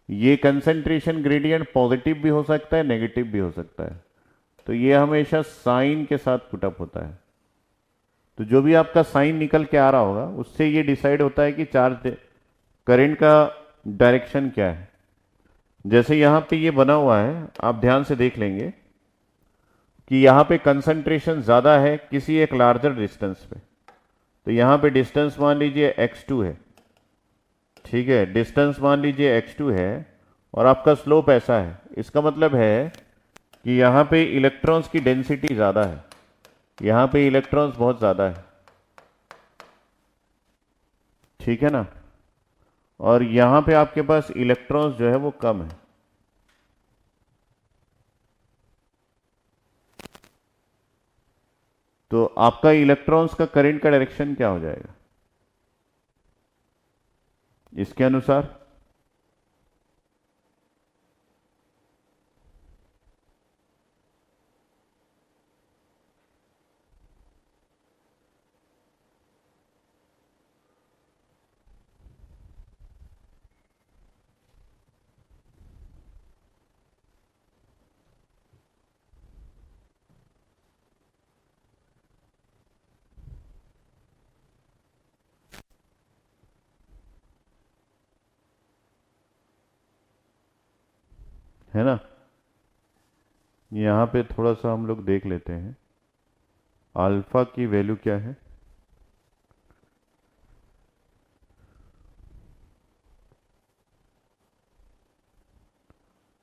Speaker 1: ये कंसंट्रेशन ग्रेडियंट पॉजिटिव भी हो सकता है, नेगेटिव भी हो सकता है। तो ये हमेशा साइन के साथ पुटअप होता है। तो जो भी आपका साइन निकल के आ रहा होगा उससे ये डिसाइड होता है कि चार्ज करंट का डायरेक्शन क्या है। जैसे यहां पे ये बना हुआ है, आप ध्यान से देख लेंगे कि यहां पे कंसंट्रेशन ज्यादा है किसी एक लार्जर डिस्टेंस पे। तो यहां पे डिस्टेंस मान लीजिए x2 है। ठीक है, डिस्टेंस मान लीजिए x2 है और आपका स्लोप ऐसा है। इसका मतलब है कि यहां पे इलेक्ट्रॉन्स की डेंसिटी ज्यादा है। यहां पे इलेक्ट्रॉन्स बहुत ज्यादा है, ठीक है ना, और यहां पे आपके पास इलेक्ट्रॉन्स जो है वो कम है। तो आपका इलेक्ट्रॉन्स का करंट का डायरेक्शन क्या हो जाएगा इसके अनुसार? है ना, यहां पे थोड़ा सा हम लोग देख लेते हैं अल्फा की वैल्यू क्या है।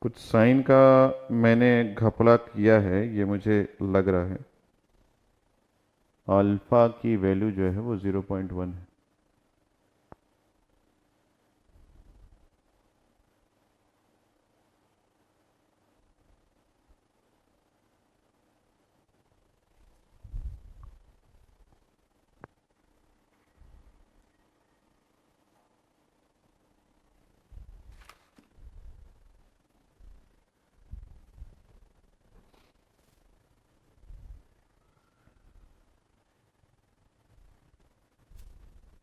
Speaker 1: कुछ साइन का मैंने घपला किया है ये मुझे लग रहा है। अल्फा की वैल्यू जो है वो 0.1 है।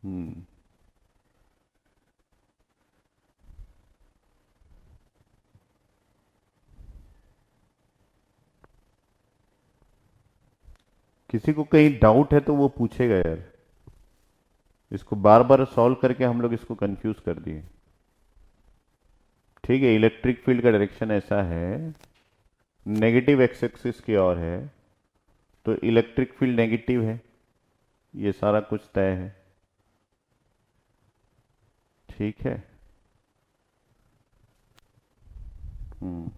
Speaker 1: हम्म। किसी को कहीं डाउट है तो वो पूछेगा यार, इसको बार बार सॉल्व करके हम लोग इसको कंफ्यूज कर दिए। ठीक है, इलेक्ट्रिक फील्ड का डायरेक्शन ऐसा है, नेगेटिव एक्स एक्सिस की ओर है, तो इलेक्ट्रिक फील्ड नेगेटिव है, ये सारा कुछ तय है। ठीक है। हम्म।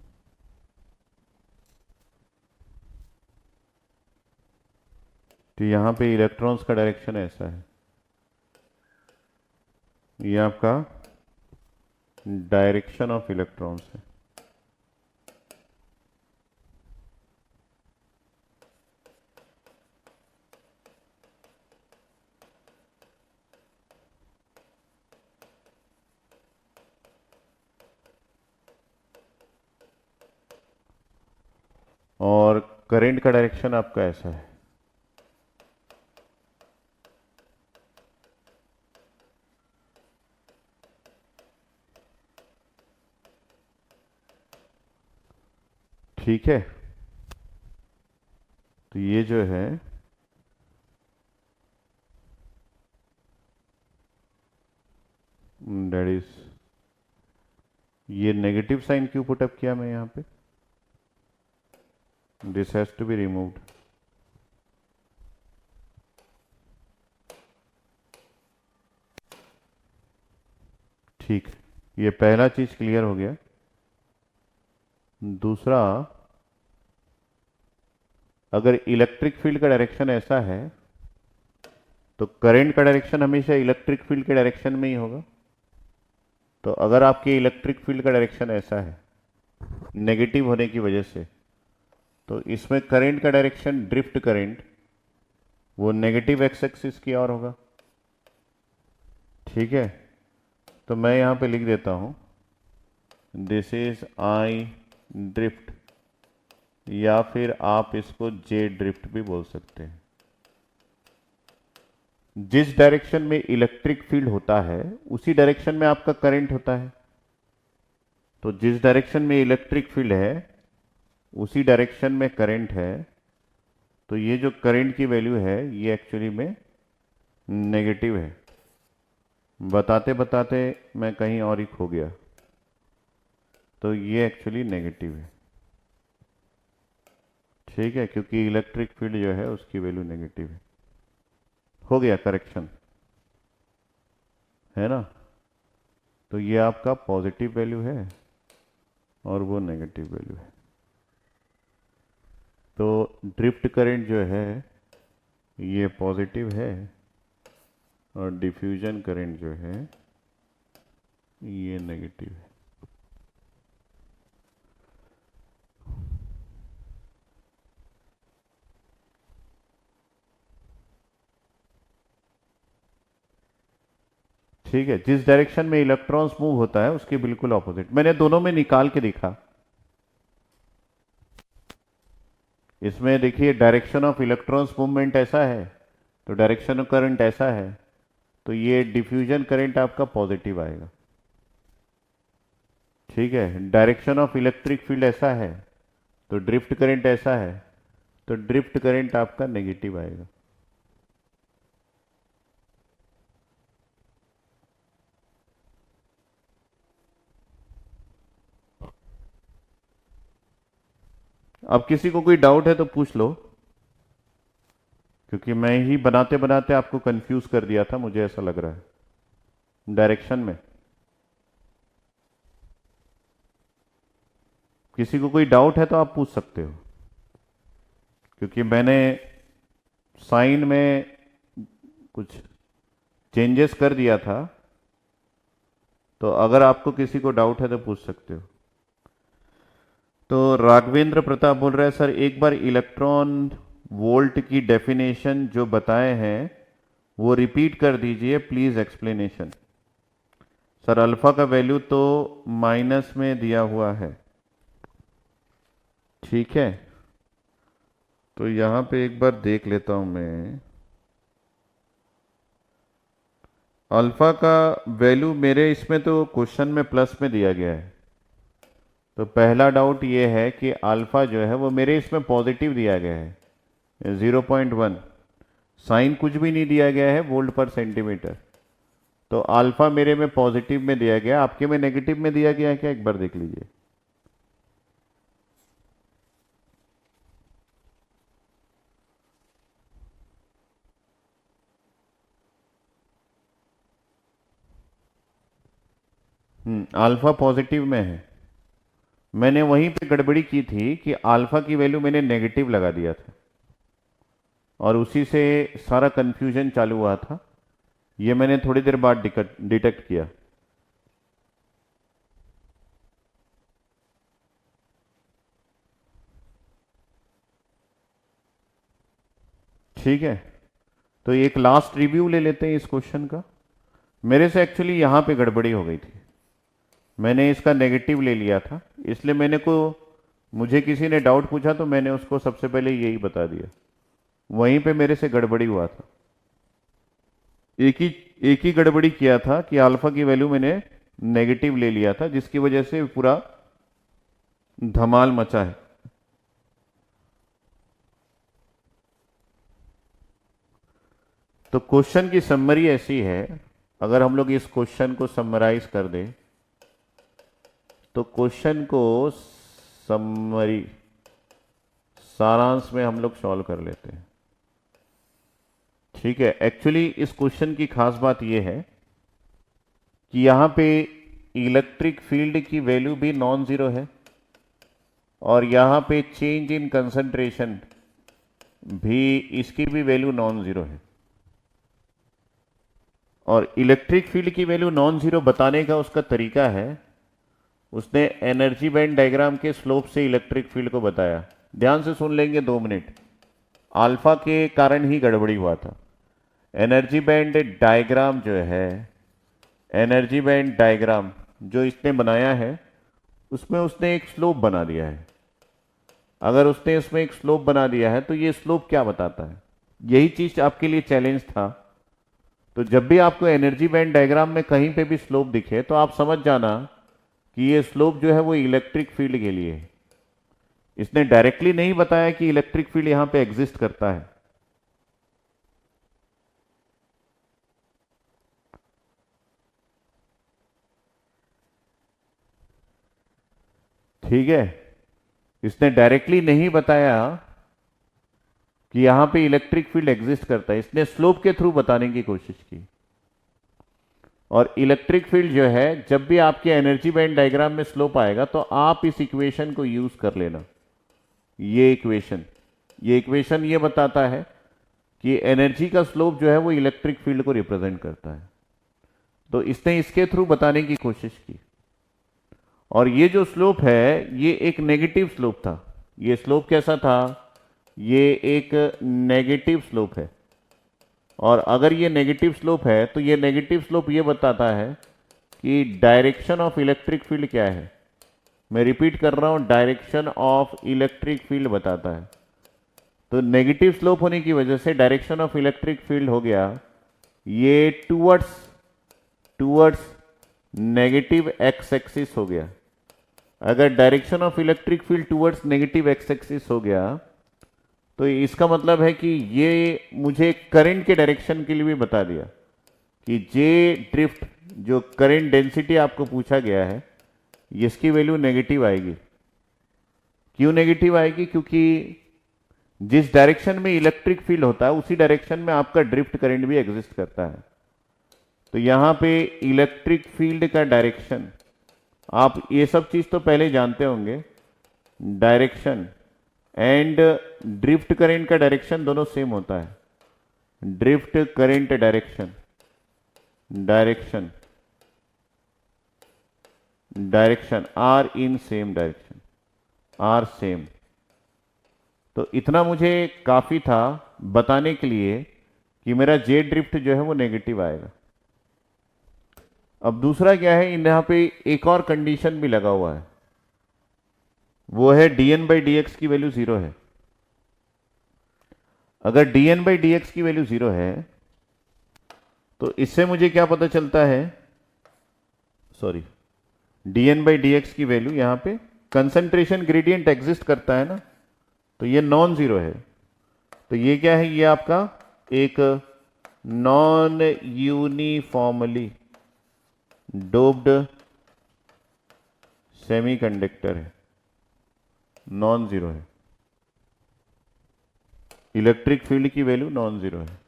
Speaker 1: तो यहाँ पे इलेक्ट्रॉन्स का डायरेक्शन ऐसा है, ये आपका डायरेक्शन ऑफ इलेक्ट्रॉन्स है। और करंट का डायरेक्शन आपका ऐसा है। ठीक है, तो ये जो है दैट इज, ये नेगेटिव साइन क्यों पुटअप किया मैं यहाँ पे? This has to be removed. ठीक, ये पहला चीज क्लियर हो गया। दूसरा, अगर इलेक्ट्रिक फील्ड का डायरेक्शन ऐसा है तो करंट का डायरेक्शन हमेशा इलेक्ट्रिक फील्ड के डायरेक्शन में ही होगा। तो अगर आपके इलेक्ट्रिक फील्ड का डायरेक्शन ऐसा है नेगेटिव होने की वजह से, तो इसमें करंट का डायरेक्शन ड्रिफ्ट करंट वो नेगेटिव एक्स एक्सिस की ओर होगा। ठीक है, तो मैं यहां पे लिख देता हूं दिस इज आई ड्रिफ्ट, या फिर आप इसको जे ड्रिफ्ट भी बोल सकते हैं। जिस डायरेक्शन में इलेक्ट्रिक फील्ड होता है उसी डायरेक्शन में आपका करंट होता है। तो जिस डायरेक्शन में इलेक्ट्रिक फील्ड है उसी डायरेक्शन में करंट है, तो ये जो करंट की वैल्यू है ये एक्चुअली में नेगेटिव है। बताते बताते मैं कहीं और ही खो गया, तो ये एक्चुअली नेगेटिव है। ठीक है, क्योंकि इलेक्ट्रिक फील्ड जो है उसकी वैल्यू नेगेटिव है। हो गया करेक्शन, है ना। तो ये आपका पॉजिटिव वैल्यू है और वो नेगेटिव वैल्यू है। तो ड्रिफ्ट करंट जो है ये पॉजिटिव है और डिफ्यूजन करंट जो है ये नेगेटिव है। ठीक है, जिस डायरेक्शन में इलेक्ट्रॉन्स मूव होता है उसके बिल्कुल ऑपोजिट। मैंने दोनों में निकाल के दिखा। इसमें देखिए डायरेक्शन ऑफ इलेक्ट्रॉन्स मूवमेंट ऐसा है तो डायरेक्शन ऑफ करंट ऐसा है, तो ये डिफ्यूजन करंट आपका पॉजिटिव आएगा। ठीक है, डायरेक्शन ऑफ इलेक्ट्रिक फील्ड ऐसा है तो ड्रिफ्ट करंट ऐसा है, तो ड्रिफ्ट करंट आपका नेगेटिव आएगा। अब किसी को कोई डाउट है तो पूछ लो, क्योंकि मैं ही बनाते बनाते आपको कंफ्यूज कर दिया था, मुझे ऐसा लग रहा है डायरेक्शन में। किसी को कोई डाउट है तो आप पूछ सकते हो, क्योंकि मैंने साइन में कुछ चेंजेस कर दिया था, तो अगर आपको किसी को डाउट है तो पूछ सकते हो। तो राघवेंद्र प्रताप बोल रहा है सर एक बार इलेक्ट्रॉन वोल्ट की डेफिनेशन जो बताए हैं वो रिपीट कर दीजिए प्लीज एक्सप्लेनेशन। सर अल्फा का वैल्यू तो माइनस में दिया हुआ है। ठीक है, तो यहां पे एक बार देख लेता हूं मैं। अल्फा का वैल्यू मेरे इसमें तो क्वेश्चन में प्लस में दिया गया है, तो पहला डाउट ये है कि अल्फा जो है वो मेरे इसमें पॉजिटिव दिया गया है 0.1, साइन कुछ भी नहीं दिया गया है वोल्ट पर सेंटीमीटर, तो अल्फा मेरे में पॉजिटिव में दिया गया, आपके में नेगेटिव में दिया गया है क्या, एक बार देख लीजिए। अल्फा पॉजिटिव में है। मैंने वहीं पे गड़बड़ी की थी कि अल्फा की वैल्यू मैंने नेगेटिव लगा दिया था और उसी से सारा कंफ्यूजन चालू हुआ था। ये मैंने थोड़ी देर बाद डिटेक्ट किया। ठीक है, तो एक लास्ट रिव्यू ले लेते हैं इस क्वेश्चन का। मेरे से एक्चुअली यहां पे गड़बड़ी हो गई थी, मैंने इसका नेगेटिव ले लिया था, इसलिए मुझे किसी ने डाउट पूछा तो मैंने उसको सबसे पहले यही बता दिया, वहीं पे मेरे से गड़बड़ी हुआ था। एक ही गड़बड़ी किया था कि अल्फा की वैल्यू मैंने नेगेटिव ले लिया था, जिसकी वजह से पूरा धमाल मचा है। तो क्वेश्चन की समरी ऐसी है, अगर हम लोग इस क्वेश्चन को समराइज कर दें तो क्वेश्चन को समरी सारांश में हम लोग सॉल्व कर लेते हैं। ठीक है, एक्चुअली इस क्वेश्चन की खास बात यह है कि यहां पे इलेक्ट्रिक फील्ड की वैल्यू भी नॉन जीरो है और यहां पे चेंज इन कंसंट्रेशन भी, इसकी भी वैल्यू नॉन जीरो है। और इलेक्ट्रिक फील्ड की वैल्यू नॉन जीरो बताने का उसका तरीका है, उसने एनर्जी बैंड डायग्राम के स्लोप से इलेक्ट्रिक फील्ड को बताया। ध्यान से सुन लेंगे 2 मिनट, अल्फा के कारण ही गड़बड़ी हुआ था। एनर्जी बैंड डायग्राम जो है, एनर्जी बैंड डायग्राम जो इसने बनाया है उसमें उसने एक स्लोप बना दिया है। अगर उसने इसमें एक स्लोप बना दिया है तो ये स्लोप क्या बताता है, यही चीज आपके लिए चैलेंज था। तो जब भी आपको एनर्जी बैंड डायग्राम में कहीं पे भी स्लोप दिखे तो आप समझ जाना कि ये स्लोप जो है वो इलेक्ट्रिक फील्ड के लिए है। इसने डायरेक्टली नहीं बताया कि इलेक्ट्रिक फील्ड यहां पे एग्जिस्ट करता है। ठीक है, इसने डायरेक्टली नहीं बताया कि यहां पे इलेक्ट्रिक फील्ड एग्जिस्ट करता है, इसने स्लोप के थ्रू बताने की कोशिश की। और इलेक्ट्रिक फील्ड जो है, जब भी आपके एनर्जी बैंड डायग्राम में स्लोप आएगा तो आप इस इक्वेशन को यूज कर लेना। ये इक्वेशन ये बताता है कि एनर्जी का स्लोप जो है वो इलेक्ट्रिक फील्ड को रिप्रेजेंट करता है। तो इसने इसके थ्रू बताने की कोशिश की, और ये जो स्लोप है ये एक नेगेटिव स्लोप था। ये स्लोप कैसा था? ये एक नेगेटिव स्लोप है। और अगर ये नेगेटिव स्लोप है तो ये नेगेटिव स्लोप ये बताता है कि डायरेक्शन ऑफ इलेक्ट्रिक फील्ड क्या है। मैं रिपीट कर रहा हूं, डायरेक्शन ऑफ इलेक्ट्रिक फील्ड बताता है। तो नेगेटिव स्लोप होने की वजह से डायरेक्शन ऑफ इलेक्ट्रिक फील्ड हो गया ये टूवर्ड्स नेगेटिव एक्स एक्सिस हो गया। अगर direction of electric field towards negative x axis हो गया तो इसका मतलब है कि ये मुझे करंट के डायरेक्शन के लिए भी बता दिया कि जे ड्रिफ्ट, जो करंट डेंसिटी आपको पूछा गया है, इसकी वैल्यू नेगेटिव आएगी। क्यों नेगेटिव आएगी? क्योंकि जिस डायरेक्शन में इलेक्ट्रिक फील्ड होता है उसी डायरेक्शन में आपका ड्रिफ्ट करंट भी एग्जिस्ट करता है। तो यहां पे इलेक्ट्रिक फील्ड का डायरेक्शन, आप ये सब चीज तो पहले जानते होंगे, डायरेक्शन एंड ड्रिफ्ट करंट का डायरेक्शन दोनों सेम होता है। Drift current direction are in same direction, are same. तो इतना मुझे काफी था बताने के लिए कि मेरा जे ड्रिफ्ट जो है वो नेगेटिव आएगा। अब दूसरा क्या है, यहां पे एक और कंडीशन भी लगा हुआ है, वो है dn बाई डी एक्स की वैल्यू 0 है। अगर dn बाई डी एक्स की वैल्यू 0 है तो इससे मुझे क्या पता चलता है, sorry, dn by D x की वैल्यू, यहां पे कंसंट्रेशन ग्रेडियंट एग्जिस्ट करता है ना, तो ये नॉन जीरो है। तो ये क्या है? ये आपका एक नॉन यूनिफॉर्मली डोप्ड सेमीकंडक्टर है, नॉन जीरो है। इलेक्ट्रिक फील्ड की वैल्यू नॉन जीरो है,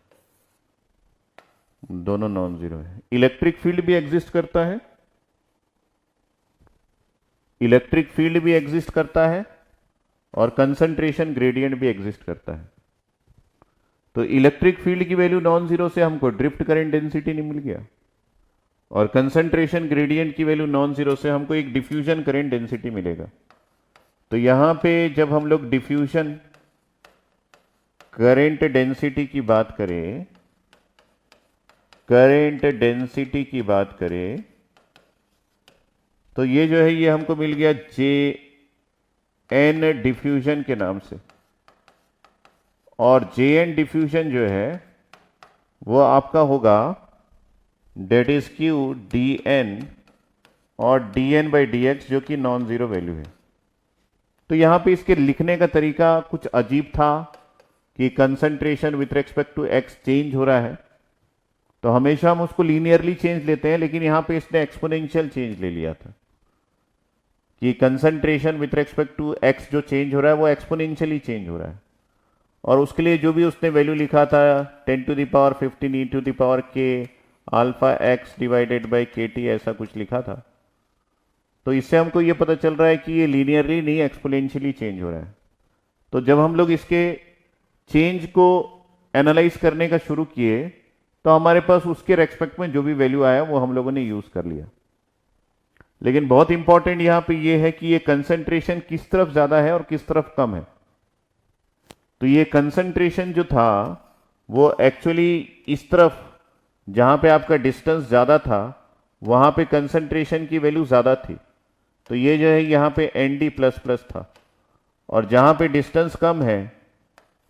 Speaker 1: दोनों नॉन जीरो है। इलेक्ट्रिक फील्ड भी एग्जिस्ट करता है, इलेक्ट्रिक फील्ड भी एग्जिस्ट करता है और कंसंट्रेशन ग्रेडियंट भी एग्जिस्ट करता है। तो इलेक्ट्रिक फील्ड की वैल्यू नॉन जीरो से हमको ड्रिफ्ट करंट डेंसिटी नहीं मिल गया, और कंसंट्रेशन ग्रेडियंट की वैल्यू नॉन जीरो से हमको एक डिफ्यूजन करंट डेंसिटी मिलेगा। तो यहां पे जब हम लोग डिफ्यूजन करंट डेंसिटी की बात करें, तो ये जो है ये हमको मिल गया जे एन डिफ्यूजन के नाम से। और जे एन डिफ्यूजन जो है वो आपका होगा that is Q D N और D N by D X, जो कि नॉन जीरो वैल्यू है। तो यहां पे इसके लिखने का तरीका कुछ अजीब था कि concentration with respect to x change हो रहा है, तो हमेशा हम उसको लीनियरली चेंज लेते हैं, लेकिन यहां पे इसने एक्सपोनेंशियल चेंज ले लिया था कि concentration with respect to x जो चेंज हो रहा है वो एक्सपोनेंशियली चेंज हो रहा है। और उसके लिए जो भी उसने वैल्यू लिखा था 10 to the power 15 e to the power k alpha x divided by k T, ऐसा कुछ लिखा था। तो इससे हमको ये पता चल रहा है कि ये लीनियरली नहीं एक्सपोनेंशियली चेंज हो रहा है। तो जब हम लोग इसके चेंज को एनालाइज करने का शुरू किए तो हमारे पास उसके रेस्पेक्ट में जो भी वैल्यू आया वो हम लोगों ने यूज कर लिया। लेकिन बहुत इंपॉर्टेंट यहां पे ये है कि ये कंसंट्रेशन किस तरफ ज्यादा है और किस तरफ कम है। तो ये कंसंट्रेशन जो था वो एक्चुअली इस तरफ, जहां पे आपका डिस्टेंस ज्यादा था वहां पे कंसंट्रेशन की वैल्यू ज्यादा थी, तो ये जो है यहां पे एन डी प्लस प्लस था। और जहां पे डिस्टेंस कम है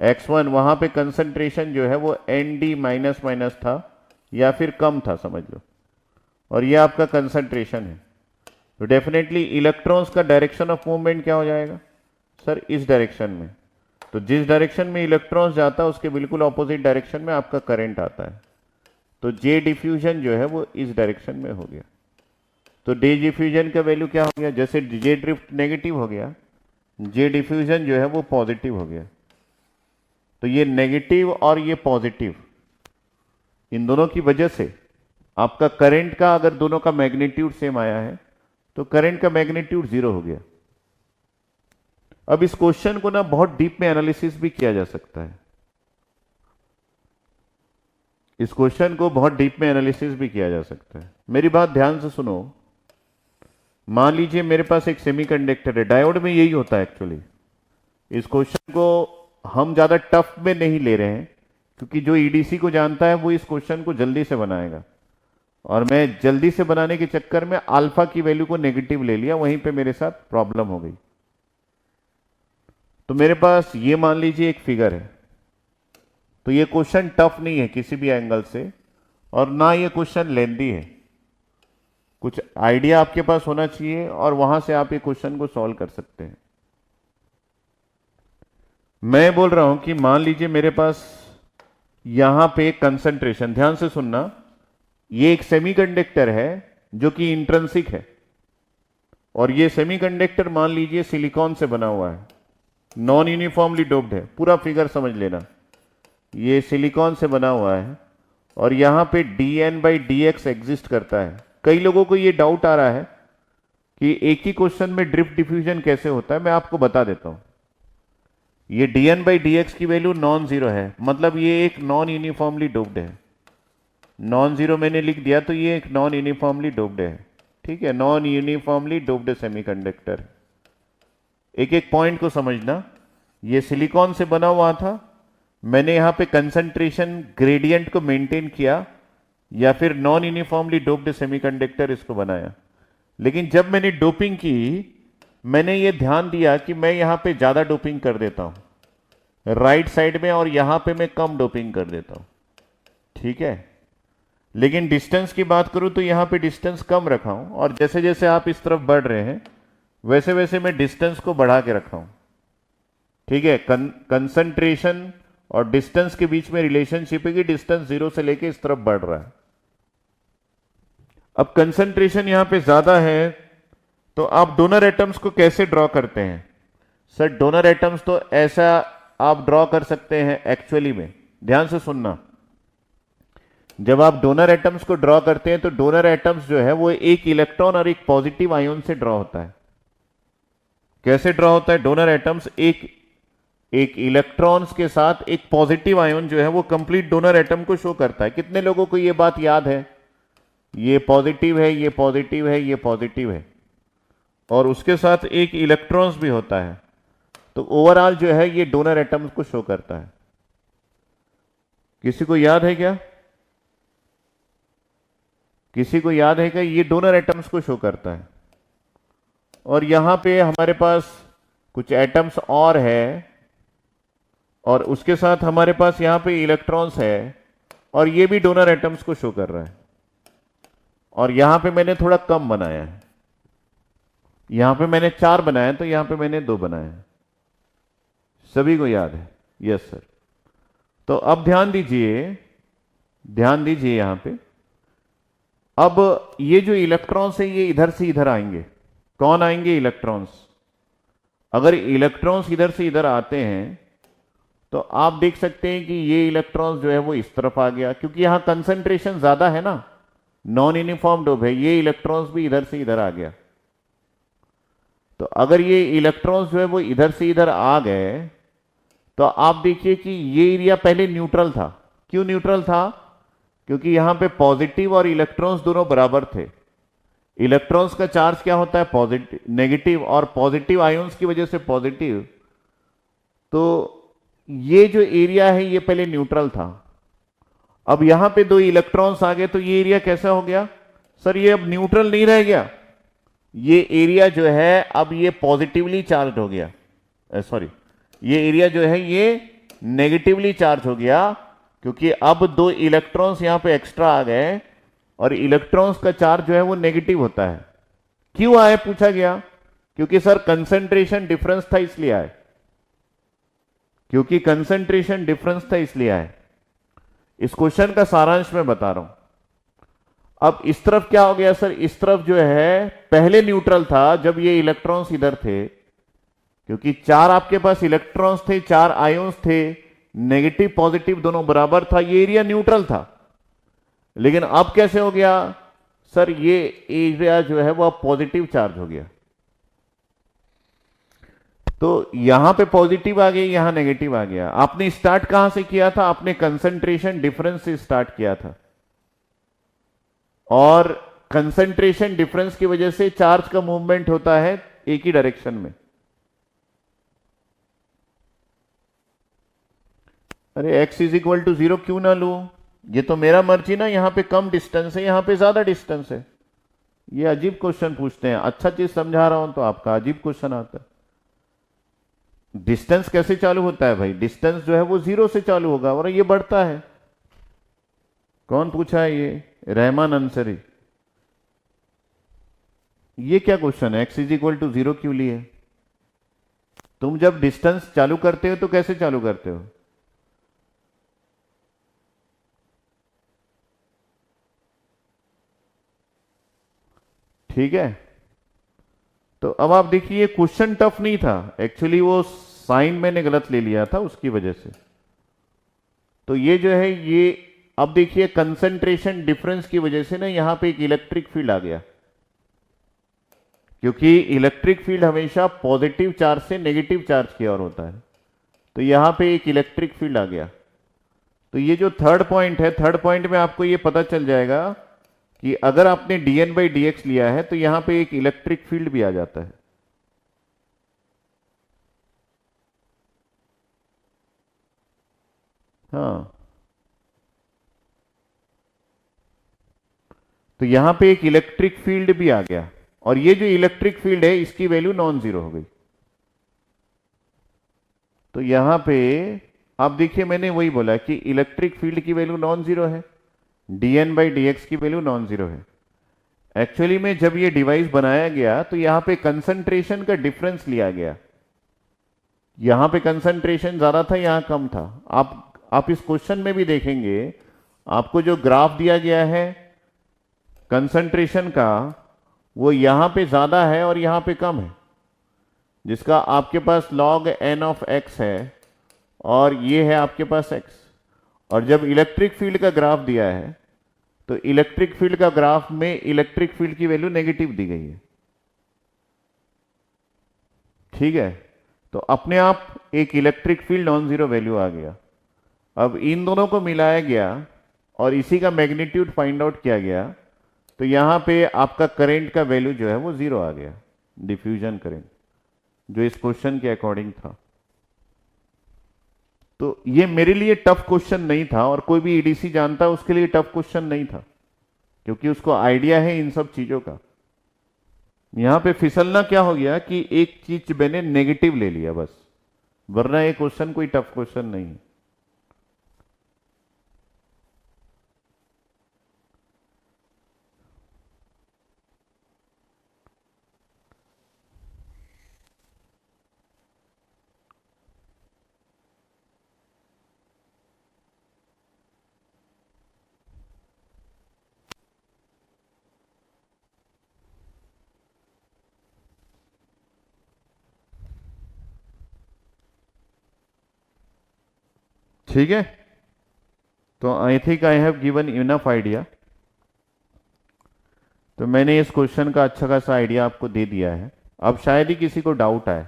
Speaker 1: x1, वहां पे कंसंट्रेशन जो है वो एन डी माइनस माइनस था या फिर कम था, समझ लो। और ये आपका कंसंट्रेशन है। तो डेफिनेटली इलेक्ट्रॉन्स का डायरेक्शन ऑफ मूवमेंट क्या हो जाएगा सर? इस डायरेक्शन में। तो जिस डायरेक्शन में इलेक्ट्रॉन्स जाता है उसके बिल्कुल ऑपोजिट डायरेक्शन में आपका करंट आता है। तो जे डिफ्यूजन जो है वो इस डायरेक्शन में हो गया। तो जे डिफ्यूजन का वैल्यू क्या हो गया? जैसे जे ड्रिफ्ट नेगेटिव हो गया, जे डिफ्यूजन जो है वो पॉजिटिव हो गया। तो ये नेगेटिव और ये पॉजिटिव, इन दोनों की वजह से आपका करंट का, अगर दोनों का मैग्नीट्यूड सेम आया है तो करंट का मैग्नीट्यूड 0 हो गया। अब इस क्वेश्चन को ना बहुत डीप में एनालिसिस भी किया जा सकता है। इस क्वेश्चन को बहुत डीप में एनालिसिस भी किया जा सकता है। मेरी बात ध्यान से सुनो। मान लीजिए मेरे पास एक सेमीकंडक्टर है, डायोड में यही होता है एक्चुअली। इस क्वेश्चन को हम ज्यादा टफ में नहीं ले रहे हैं, क्योंकि जो ईडीसी को जानता है वो इस क्वेश्चन को जल्दी से बनाएगा, और मैं जल्दी से बनाने के चक्कर में अल्फा की वैल्यू को नेगेटिव ले लिया, वहीं पे मेरे साथ प्रॉब्लम हो गई। तो मेरे पास ये मान लीजिए एक फिगर है। तो ये क्वेश्चन टफ नहीं है किसी भी एंगल से, और ना ये क्वेश्चन लेंदी है। कुछ आइडिया आपके पास होना चाहिए और वहां से आप ये क्वेश्चन को सॉल्व कर सकते हैं। मैं बोल रहा हूं कि मान लीजिए मेरे पास यहां पे कंसंट्रेशन, ध्यान से सुनना, ये एक सेमीकंडक्टर है जो कि इंट्रिंसिक है, और ये सेमीकंडक्टर मान लीजिए सिलिकॉन से बना हुआ है, नॉन यूनिफॉर्मली डोप्ड है। पूरा फिगर समझ लेना, ये सिलिकॉन से बना हुआ है, और यहां पे dN/dx एग्जिस्ट करता है। कई लोगों को ये डाउट आ रहा है कि एक ही क्वेश्चन में ड्रिफ्ट डिफ्यूजन कैसे होता है। मैं आपको बता देता हूं। ये dN/dx की वैल्यू नॉन जीरो है, मतलब ये एक नॉन यूनिफॉर्मली डोप्ड है। नॉन जीरो मैंने लिख दिया तो ये एक नॉन यूनिफॉर्मली डोप्ड है, ठीक है, नॉन यूनिफॉर्मली डोप्ड सेमीकंडक्टर। एक एक पॉइंट को समझना। ये सिलिकॉन से बना हुआ था, मैंने यहां पे कंसंट्रेशन ग्रेडियंट को मेंटेन किया, या फिर नॉन यूनिफॉर्मली डोप्ड सेमीकंडक्टर इसको बनाया। लेकिन जब मैंने डोपिंग की, मैंने ये ध्यान दिया कि मैं यहां पे ज्यादा डोपिंग कर देता हूं राइट साइड में, और यहां पे मैं कम डोपिंग कर देता हूं, ठीक है। लेकिन डिस्टेंस की बात करूं तो यहां पे डिस्टेंस कम रखा हूं, और जैसे जैसे आप इस तरफ बढ़ रहे हैं वैसे वैसे मैं डिस्टेंस को बढ़ा के रखा हूं, ठीक है। कंसंट्रेशन और डिस्टेंस के बीच में रिलेशनशिप है कि डिस्टेंस जीरो से लेके इस तरफ बढ़ रहा है। अब कंसंट्रेशन यहां पे ज्यादा है, तो आप डोनर एटम्स को कैसे ड्रॉ करते हैं? सर डोनर एटम्स तो ऐसा आप ड्रॉ कर सकते हैं एक्चुअली में, ध्यान से सुनना। जब आप डोनर एटम्स को ड्रॉ करते हैं तो डोनर एटम्स जो है वो एक इलेक्ट्रॉन और एक पॉजिटिव आयन से ड्रॉ होता है। कैसे ड्रॉ होता है? डोनर एटम्स एक इलेक्ट्रॉन्स के साथ एक पॉजिटिव आयन जो है वो कंप्लीट डोनर एटम को शो करता है। कितने लोगों को ये बात याद है? ये पॉजिटिव है, ये पॉजिटिव है, ये पॉजिटिव है, और उसके साथ एक इलेक्ट्रॉन्स भी होता है। तो ओवरऑल जो है ये डोनर एटम्स को शो करता है। किसी को याद है क्या? किसी को याद है क्या? ये डोनर एटम्स को शो करता है। और यहां पे हमारे पास कुछ एटम्स और है, और उसके साथ हमारे पास यहां पे इलेक्ट्रॉन्स है, और ये भी डोनर एटम्स को शो कर रहा है। और यहां पे मैंने थोड़ा कम बनाया है, यहां पे मैंने 4 बनाया तो यहां पे मैंने 2 बनाया है। सभी को याद है? Yes sir. तो अब ध्यान दीजिए, ध्यान दीजिए यहां पे। अब ये जो इलेक्ट्रॉन्स है ये इधर से इधर आएंगे। कौन आएंगे? इलेक्ट्रॉन्स। अगर इलेक्ट्रॉन्स इधर से इधर आते हैं तो आप देख सकते हैं कि ये इलेक्ट्रॉन्स जो है वो इस तरफ आ गया, क्योंकि यहां कंसंट्रेशन ज्यादा है ना, नॉन यूनिफॉर्म डोप है। ये इलेक्ट्रॉन्स भी इधर से इधर आ गया। तो अगर ये इलेक्ट्रॉन्स जो है वो इधर से इधर आ गए तो आप देखिए कि ये एरिया पहले न्यूट्रल था। क्यों न्यूट्रल था? क्योंकि यहां पे पॉजिटिव और इलेक्ट्रॉन्स दोनों बराबर थे। इलेक्ट्रॉन्स का चार्ज क्या होता है? पॉजिटिव, नेगेटिव, और पॉजिटिव आयंस की वजह से पॉजिटिव। तो ये जो एरिया है ये पहले न्यूट्रल था। अब यहां पे 2 इलेक्ट्रॉन्स आ गए तो ये एरिया कैसा हो गया? सर ये अब न्यूट्रल नहीं रह गया, ये एरिया जो है अब ये पॉजिटिवली चार्ज हो गया। सॉरी, ये एरिया जो है ये नेगेटिवली चार्ज हो गया, क्योंकि अब 2 इलेक्ट्रॉन्स यहां पे एक्स्ट्रा आ गए, और इलेक्ट्रॉन्स का चार्ज जो है वो नेगेटिव होता है। क्यों आए पूछा गया? क्योंकि सर कंसंट्रेशन डिफरेंस था इसलिए आए। क्योंकि कंसंट्रेशन डिफरेंस था इसलिए आए। इस क्वेश्चन का सारांश मैं बता रहा हूं। अब इस तरफ क्या हो गया सर? इस तरफ जो है पहले न्यूट्रल था जब ये इलेक्ट्रॉन्स इधर थे, क्योंकि 4 आपके पास इलेक्ट्रॉन्स थे, 4 आयंस थे, नेगेटिव पॉजिटिव दोनों बराबर था, ये एरिया न्यूट्रल था। लेकिन अब कैसे हो गया? सर ये एरिया जो है वो पॉजिटिव चार्ज हो गया। तो यहां पे पॉजिटिव आ गया, यहां नेगेटिव आ गया। आपने स्टार्ट कहां से किया था? आपने कंसंट्रेशन डिफरेंस से स्टार्ट किया था, और कंसंट्रेशन डिफरेंस की वजह से चार्ज का मूवमेंट होता है एक ही डायरेक्शन में। अरे x इज इक्वल टू 0 क्यों ना लूं? ये तो मेरा मर्जी ना, यहां पे कम डिस्टेंस है, यहां पे ज्यादा डिस्टेंस है। ये अजीब क्वेश्चन पूछते हैं। अच्छा चीज समझा रहा हूं तो आपका अजीब क्वेश्चन आता है। डिस्टेंस कैसे चालू होता है भाई? डिस्टेंस जो है वो 0 से चालू होगा और ये बढ़ता है। कौन पूछा है ये? रहमान अंसरी। ये क्या क्वेश्चन है? x इज इक्वल टू 0 क्यों लिए? तुम जब डिस्टेंस चालू करते हो तो कैसे चालू करते हो? ठीक है, तो अब आप देखिए, ये क्वेश्चन टफ नहीं था एक्चुअली, वो साइन मैंने गलत ले लिया था उसकी वजह से। तो ये जो है ये, अब देखिए कंसंट्रेशन डिफरेंस की वजह से ना यहां पे एक इलेक्ट्रिक फील्ड आ गया, क्योंकि इलेक्ट्रिक फील्ड हमेशा पॉजिटिव चार्ज से नेगेटिव चार्ज की ओर होता है। तो यहां पे एक इलेक्ट्रिक फील्ड आ गया। तो ये जो थर्ड पॉइंट है, थर्ड पॉइंट में आपको ये पता चल जाएगा कि अगर आपने dN/dx लिया है तो यहां पे एक इलेक्ट्रिक फील्ड भी आ जाता है। हाँ, तो यहां पे एक इलेक्ट्रिक फील्ड भी आ गया, और ये जो इलेक्ट्रिक फील्ड है इसकी वैल्यू नॉन जीरो हो गई। तो यहां पे आप देखिए, मैंने वही बोला कि इलेक्ट्रिक फील्ड की वैल्यू नॉन जीरो है, dN/dx की वैल्यू नॉन जीरो है। एक्चुअली में जब ये डिवाइस बनाया गया तो यहां पे कंसंट्रेशन का डिफरेंस लिया गया। यहां पे कंसंट्रेशन ज्यादा था, यहां कम था। आप इस क्वेश्चन में भी देखेंगे, आपको जो ग्राफ दिया गया है कंसंट्रेशन का, वो यहां पे ज्यादा है और यहां पे कम है, जिसका आपके पास log n ऑफ x है और ये है आपके पास x। और जब इलेक्ट्रिक फील्ड का ग्राफ दिया है तो इलेक्ट्रिक फील्ड का ग्राफ में इलेक्ट्रिक फील्ड की वैल्यू नेगेटिव दी गई है। ठीक है, तो अपने आप एक electric field non zero value आ गया। अब इन दोनों को मिलाया गया और इसी का मैग्नीट्यूड फाइंड आउट किया गया, तो यहां पे आपका करंट का वैल्यू जो है वो जीरो आ गया, डिफ्यूजन करंट, जो इस क्वेश्चन के अकॉर्डिंग था। तो ये मेरे लिए टफ क्वेश्चन नहीं था, और कोई भी ईडीसी जानता है उसके लिए टफ क्वेश्चन नहीं था, क्योंकि उसको आइडिया है इन सब चीजों का। यहां पे फिसलना क्या हो गया कि एक चीज मैंने नेगेटिव ले लिया बस, वरना ये क्वेश्चन कोई टफ क्वेश्चन नहीं है। ठीक है, तो I think I have given enough idea. तो मैंने इस क्वेश्चन का अच्छा खासा आइडिया आपको दे दिया है। अब शायद ही किसी को डाउट आए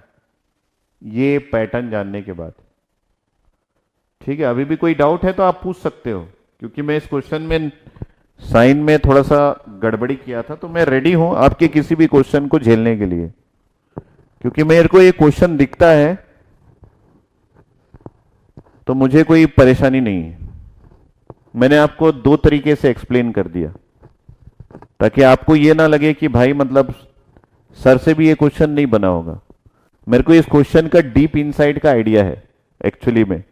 Speaker 1: ये पैटर्न जानने के बाद। ठीक है, अभी भी कोई डाउट है तो आप पूछ सकते हो, क्योंकि मैं इस क्वेश्चन में साइन में थोड़ा सा गड़बड़ी किया था, तो मैं रेडी हूं आपके किसी भी क्वेश्चन को झेलने के लिए, क्योंकि मेरे को ये क्वेश्चन दिखता है तो मुझे कोई परेशानी नहीं है। मैंने आपको दो तरीके से एक्सप्लेन कर दिया, ताकि आपको ये ना लगे कि भाई मतलब सर से भी ये क्वेश्चन नहीं बना होगा। मेरे को इस क्वेश्चन का डीप इनसाइड का आइडिया है एक्चुअली में,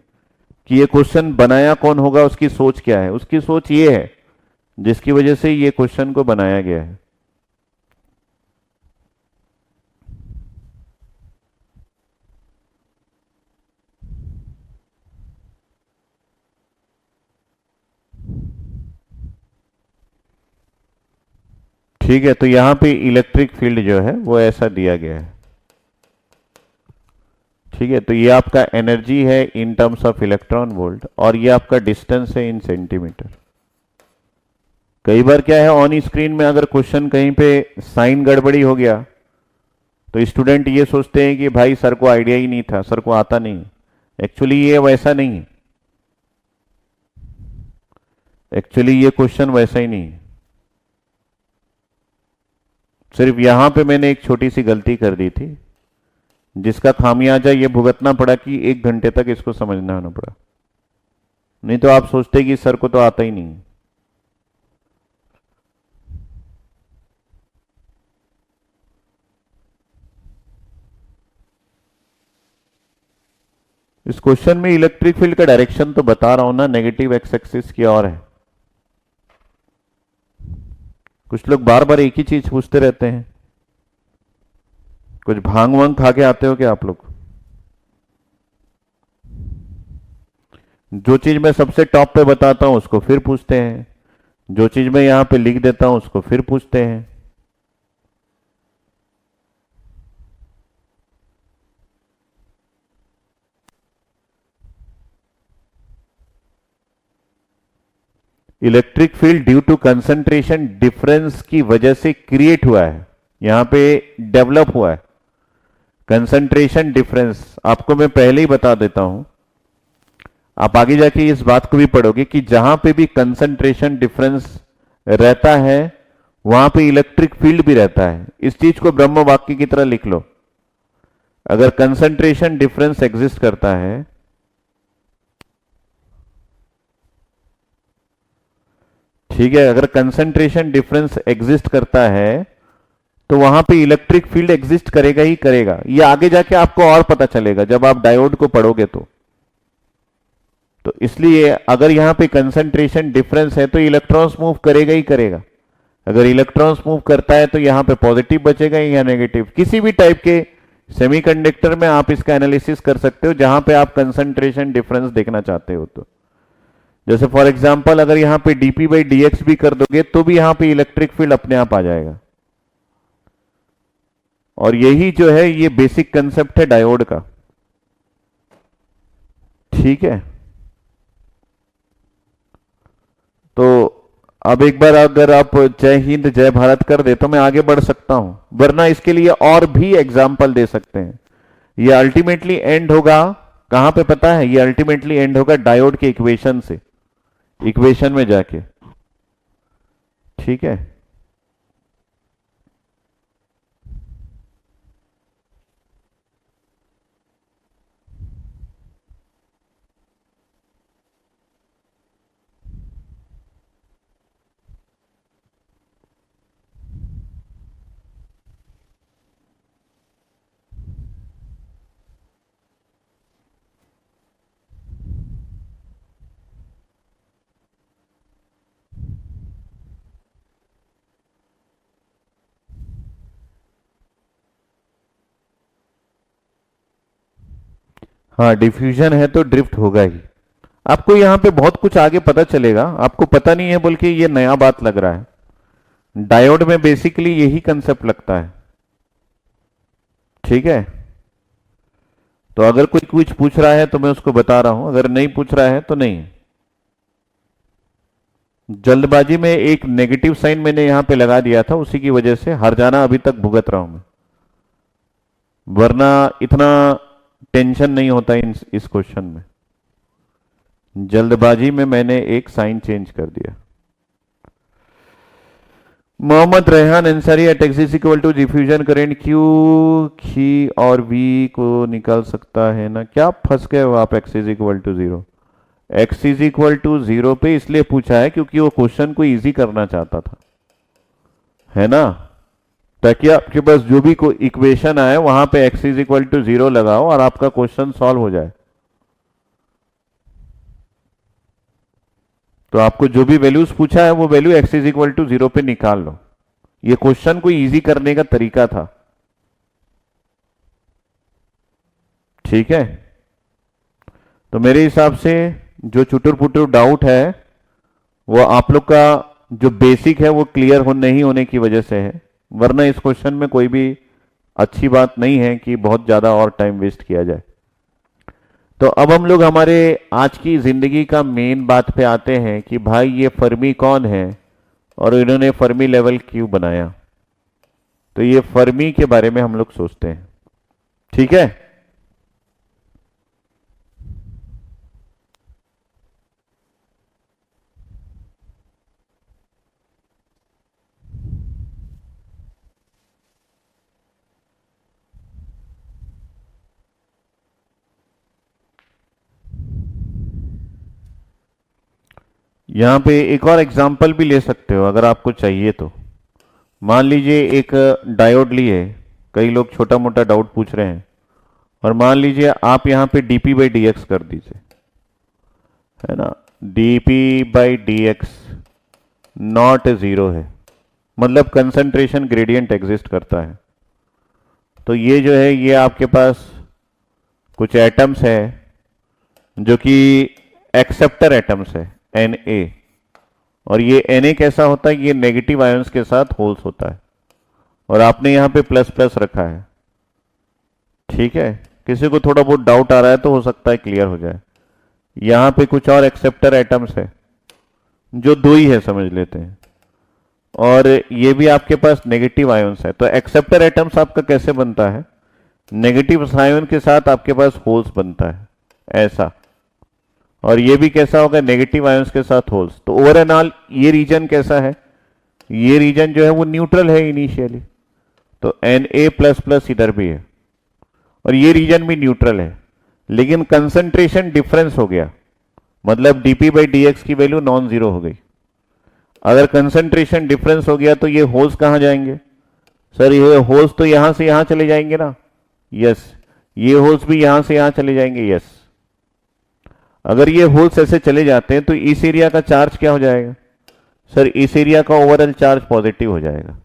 Speaker 1: कि ये क्वेश्चन बनाया कौन होगा, उसकी सोच क्या है। उसकी सोच ये है जिसकी वजह से ये क्वेश्चन को बनाया गया है। ठीक है, तो यहां पे इलेक्ट्रिक फील्ड जो है वो ऐसा दिया गया है। ठीक है, तो ये आपका एनर्जी है in terms of electron volt, और ये आपका डिस्टेंस है इन सेंटीमीटर। कई बार क्या है, ऑन स्क्रीन में अगर क्वेश्चन कहीं पे साइन गड़बड़ी हो गया तो स्टूडेंट ये सोचते हैं कि भाई सर को आइडिया ही नहीं था, सर को आता नहीं। एक्चुअली ये वैसा नहीं है, एक्चुअली ये क्वेश्चन वैसा ही नहीं है। सिर्फ यहां पे मैंने एक छोटी सी गलती कर दी थी, जिसका खामियाजा ये भुगतना पड़ा कि 1 घंटे तक इसको समझना आना पड़ा। नहीं तो आप सोचते कि सर को तो आता ही नहीं। इस क्वेश्चन में इलेक्ट्रिक फील्ड का डायरेक्शन तो बता रहा हूं ना, नेगेटिव एक्स एक्सिस की ओर है। कुछ लोग बार बार एक ही चीज पूछते रहते हैं। कुछ भांग वांग खा के आते हो क्या आप लोग? जो चीज मैं सबसे टॉप पे बताता हूं उसको फिर पूछते हैं, जो चीज मैं यहां पे लिख देता हूं उसको फिर पूछते हैं। Electric field due to concentration difference की वजह से क्रिएट हुआ है, यहां पे डेवलप हुआ है। कंसंट्रेशन डिफरेंस आपको मैं पहले ही बता देता हूं, आप आगे जाके इस बात को भी पढ़ोगे कि जहां पे भी कंसंट्रेशन डिफरेंस रहता है वहां पे इलेक्ट्रिक फील्ड भी रहता है। इस चीज को ब्रह्म वाक्य की तरह लिख लो। अगर कंसंट्रेशन डिफरेंस एग्जिस्ट करता है, ठीक है, अगर कंसंट्रेशन डिफरेंस एग्जिस्ट करता है तो वहां पे इलेक्ट्रिक फील्ड एग्जिस्ट करेगा ही करेगा। ये आगे जाके आपको और पता चलेगा जब आप डायोड को पढ़ोगे तो इसलिए अगर यहां पे कंसंट्रेशन डिफरेंस है तो इलेक्ट्रॉन्स मूव करेगा ही करेगा। अगर इलेक्ट्रॉन्स मूव करता है तो यहां पे पॉजिटिव बचेगा या नेगेटिव। किसी भी टाइप के सेमीकंडक्टर में आप इसका एनालिसिस कर सकते हो जहां पे आप कंसंट्रेशन डिफरेंस देखना चाहते हो। तो जैसे फॉर एग्जांपल अगर यहां पे dp बाई dx भी कर दोगे तो भी यहां पे इलेक्ट्रिक फील्ड अपने आप आ जाएगा। और यही जो है ये बेसिक कंसेप्ट है डायोड का, ठीक है। तो अब एक बार अगर आप जय हिंद जय भारत कर दे तो मैं आगे बढ़ सकता हूं, वरना इसके लिए और भी एग्जाम्पल दे सकते हैं। ये अल्टीमेटली एंड होगा कहां पे पता है? ये अल्टीमेटली एंड होगा डायोड के इक्वेशन से, इक्वेशन में जाके, ठीक है। हाँ, डिफ्यूजन है तो ड्रिफ्ट होगा ही। आपको यहां पे बहुत कुछ आगे पता चलेगा, आपको पता नहीं है बोल के ये नया बात लग रहा है। डायोड में बेसिकली यही कंसेप्ट लगता है, ठीक है। तो अगर कोई कुछ पूछ रहा है तो मैं उसको बता रहा हूं, अगर नहीं पूछ रहा है तो नहीं। जल्दबाजी में एक नेगेटिव साइन मैंने यहां पे लगा दिया था, उसी की वजह से हर जाना अभी तक भुगत रहा हूं मैं, वरना इतना टेंशन नहीं होता इस क्वेश्चन में। जल्दबाजी में मैंने एक साइन चेंज कर दिया। Mohammad Rehan Ansari at x is equal to diffusion current q खी और वी को निकाल सकता है ना? क्या फंस गए हो आप? X is equal to 0, x is equal to 0 पे इसलिए पूछा है क्योंकि वो क्वेश्चन को इजी करना चाहता था, है ना, ताकि आपके पास जो भी कोई इक्वेशन आए वहां पे एक्स इज इक्वल टू 0 लगाओ और आपका क्वेश्चन सॉल्व हो जाए। तो आपको जो भी वैल्यूज पूछा है वो value x is equal to 0 पे निकाल लो। ये क्वेश्चन को इजी करने का तरीका था, ठीक है। तो मेरे हिसाब से जो चुटुर पुटुर डाउट है वो आप लोग का जो बेसिक है वो क्लियर नहीं होने की वजह से है, वरना इस क्वेश्चन में कोई भी अच्छी बात नहीं है कि बहुत ज्यादा और टाइम वेस्ट किया जाए। तो अब हम लोग हमारे आज की जिंदगी का मेन बात पे आते हैं कि भाई ये फर्मी कौन है और इन्होंने फर्मी लेवल क्यों बनाया। तो ये फर्मी के बारे में हम लोग सोचते हैं। ठीक है, यहां पे एक और एग्जांपल भी ले सकते हो अगर आपको चाहिए तो। मान लीजिए एक डायोड लिए, कई लोग छोटा मोटा डाउट पूछ रहे हैं, और मान लीजिए आप यहां पे dp बाई डी एक्स कर दीजिए, है ना, dp by D x not zero है, मतलब कंसंट्रेशन ग्रेडियंट एग्जिस्ट करता है। तो ये जो है ये आपके पास कुछ एटम्स है जो कि एक्सेप्टर एटम्स है Na, और ये Na कैसा होता है, ये नेगेटिव आयंस के साथ होल्स होता है, और आपने यहां पे प्लस प्लस रखा है। ठीक है, किसी को थोड़ा बहुत डाउट आ रहा है तो हो सकता है क्लियर हो जाए। यहां पे कुछ और एक्सेप्टर एटम्स है जो दो ही है समझ लेते हैं, और ये भी आपके पास नेगेटिव आयंस है। तो एक्सेप्टर एटम्स आपका कैसे बनता है, नेगेटिव आयन के साथ आपके पास होल्स बनता है ऐसा, और ये भी कैसा होगा, नेगेटिव आयंस के साथ होल्स। तो ओवरऑल ये रीजन कैसा है, ये रीजन जो है वो न्यूट्रल है इनिशियली, तो Na प्लस प्लस इधर भी है, और ये रीजन भी न्यूट्रल है, लेकिन कंसंट्रेशन डिफरेंस हो गया, मतलब dp बाई डी एक्स की वैल्यू नॉन जीरो हो गई। अगर कंसंट्रेशन डिफरेंस हो गया तो ये होल्स कहां जाएंगे, सर ये होल्स तो यहां से यहां चले जाएंगे ना, यस, ये होल्स भी यहां से यहां चले जाएंगे, यस। अगर ये होल्स ऐसे चले जाते हैं तो इस एरिया का चार्ज क्या हो जाएगा, सर इस एरिया का ओवरऑल चार्ज पॉजिटिव हो जाएगा,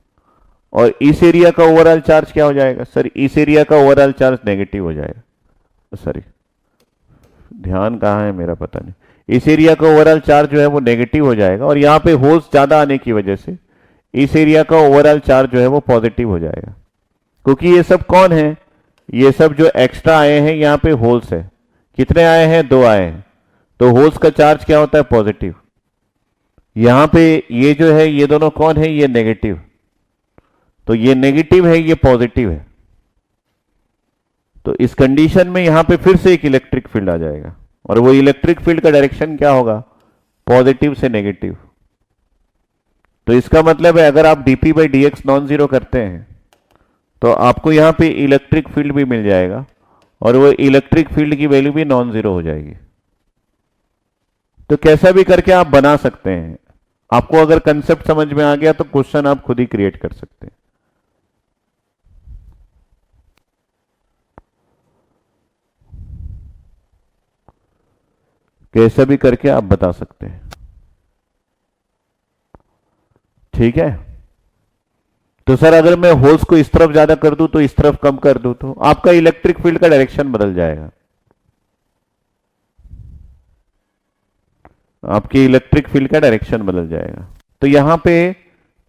Speaker 1: और इस एरिया का ओवरऑल चार्ज क्या हो जाएगा, सर इस एरिया का ओवरऑल चार्ज नेगेटिव हो जाएगा। सॉरी, ध्यान कहाँ है मेरा पता नहीं, इस एरिया का ओवरऑल चार्ज जो है वो नेगेटिव हो जाएगा, और यहां पे होल्स ज्यादा आने की वजह से इस एरिया का ओवरऑल चार्ज जो है वो पॉजिटिव हो जाएगा। क्योंकि ये सब कौन है, ये सब जो एक्स्ट्रा आए हैं यहां पे होल्स है, कितने आए हैं, दो आए हैं, तो होल्स का चार्ज क्या होता है, पॉजिटिव। यहां पे ये जो है ये दोनों कौन है, ये नेगेटिव, तो ये नेगेटिव है ये पॉजिटिव है, तो इस कंडीशन में यहां पे फिर से एक इलेक्ट्रिक फील्ड आ जाएगा, और वो इलेक्ट्रिक फील्ड का डायरेक्शन क्या होगा, पॉजिटिव से नेगेटिव। तो इसका मतलब है अगर आप dp by D x non zero करते हैं तो आपको यहां पे इलेक्ट्रिक फील्ड भी मिल जाएगा, और वो इलेक्ट्रिक फील्ड की वैल्यू भी नॉन जीरो हो जाएगी। तो कैसा भी करके आप बना सकते हैं, आपको अगर कंसेप्ट समझ में आ गया तो क्वेश्चन आप खुद ही क्रिएट कर सकते हैं। कैसा भी करके आप बता सकते हैं। ठीक है, तो सर अगर मैं होल्स को इस तरफ ज्यादा कर दूं तो इस तरफ कम कर दूं तो आपका इलेक्ट्रिक फील्ड का डायरेक्शन बदल जाएगा, आपकी इलेक्ट्रिक फील्ड का डायरेक्शन बदल जाएगा। तो यहां पे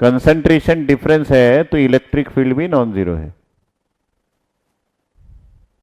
Speaker 1: कंसंट्रेशन डिफरेंस है तो इलेक्ट्रिक फील्ड भी नॉन जीरो है।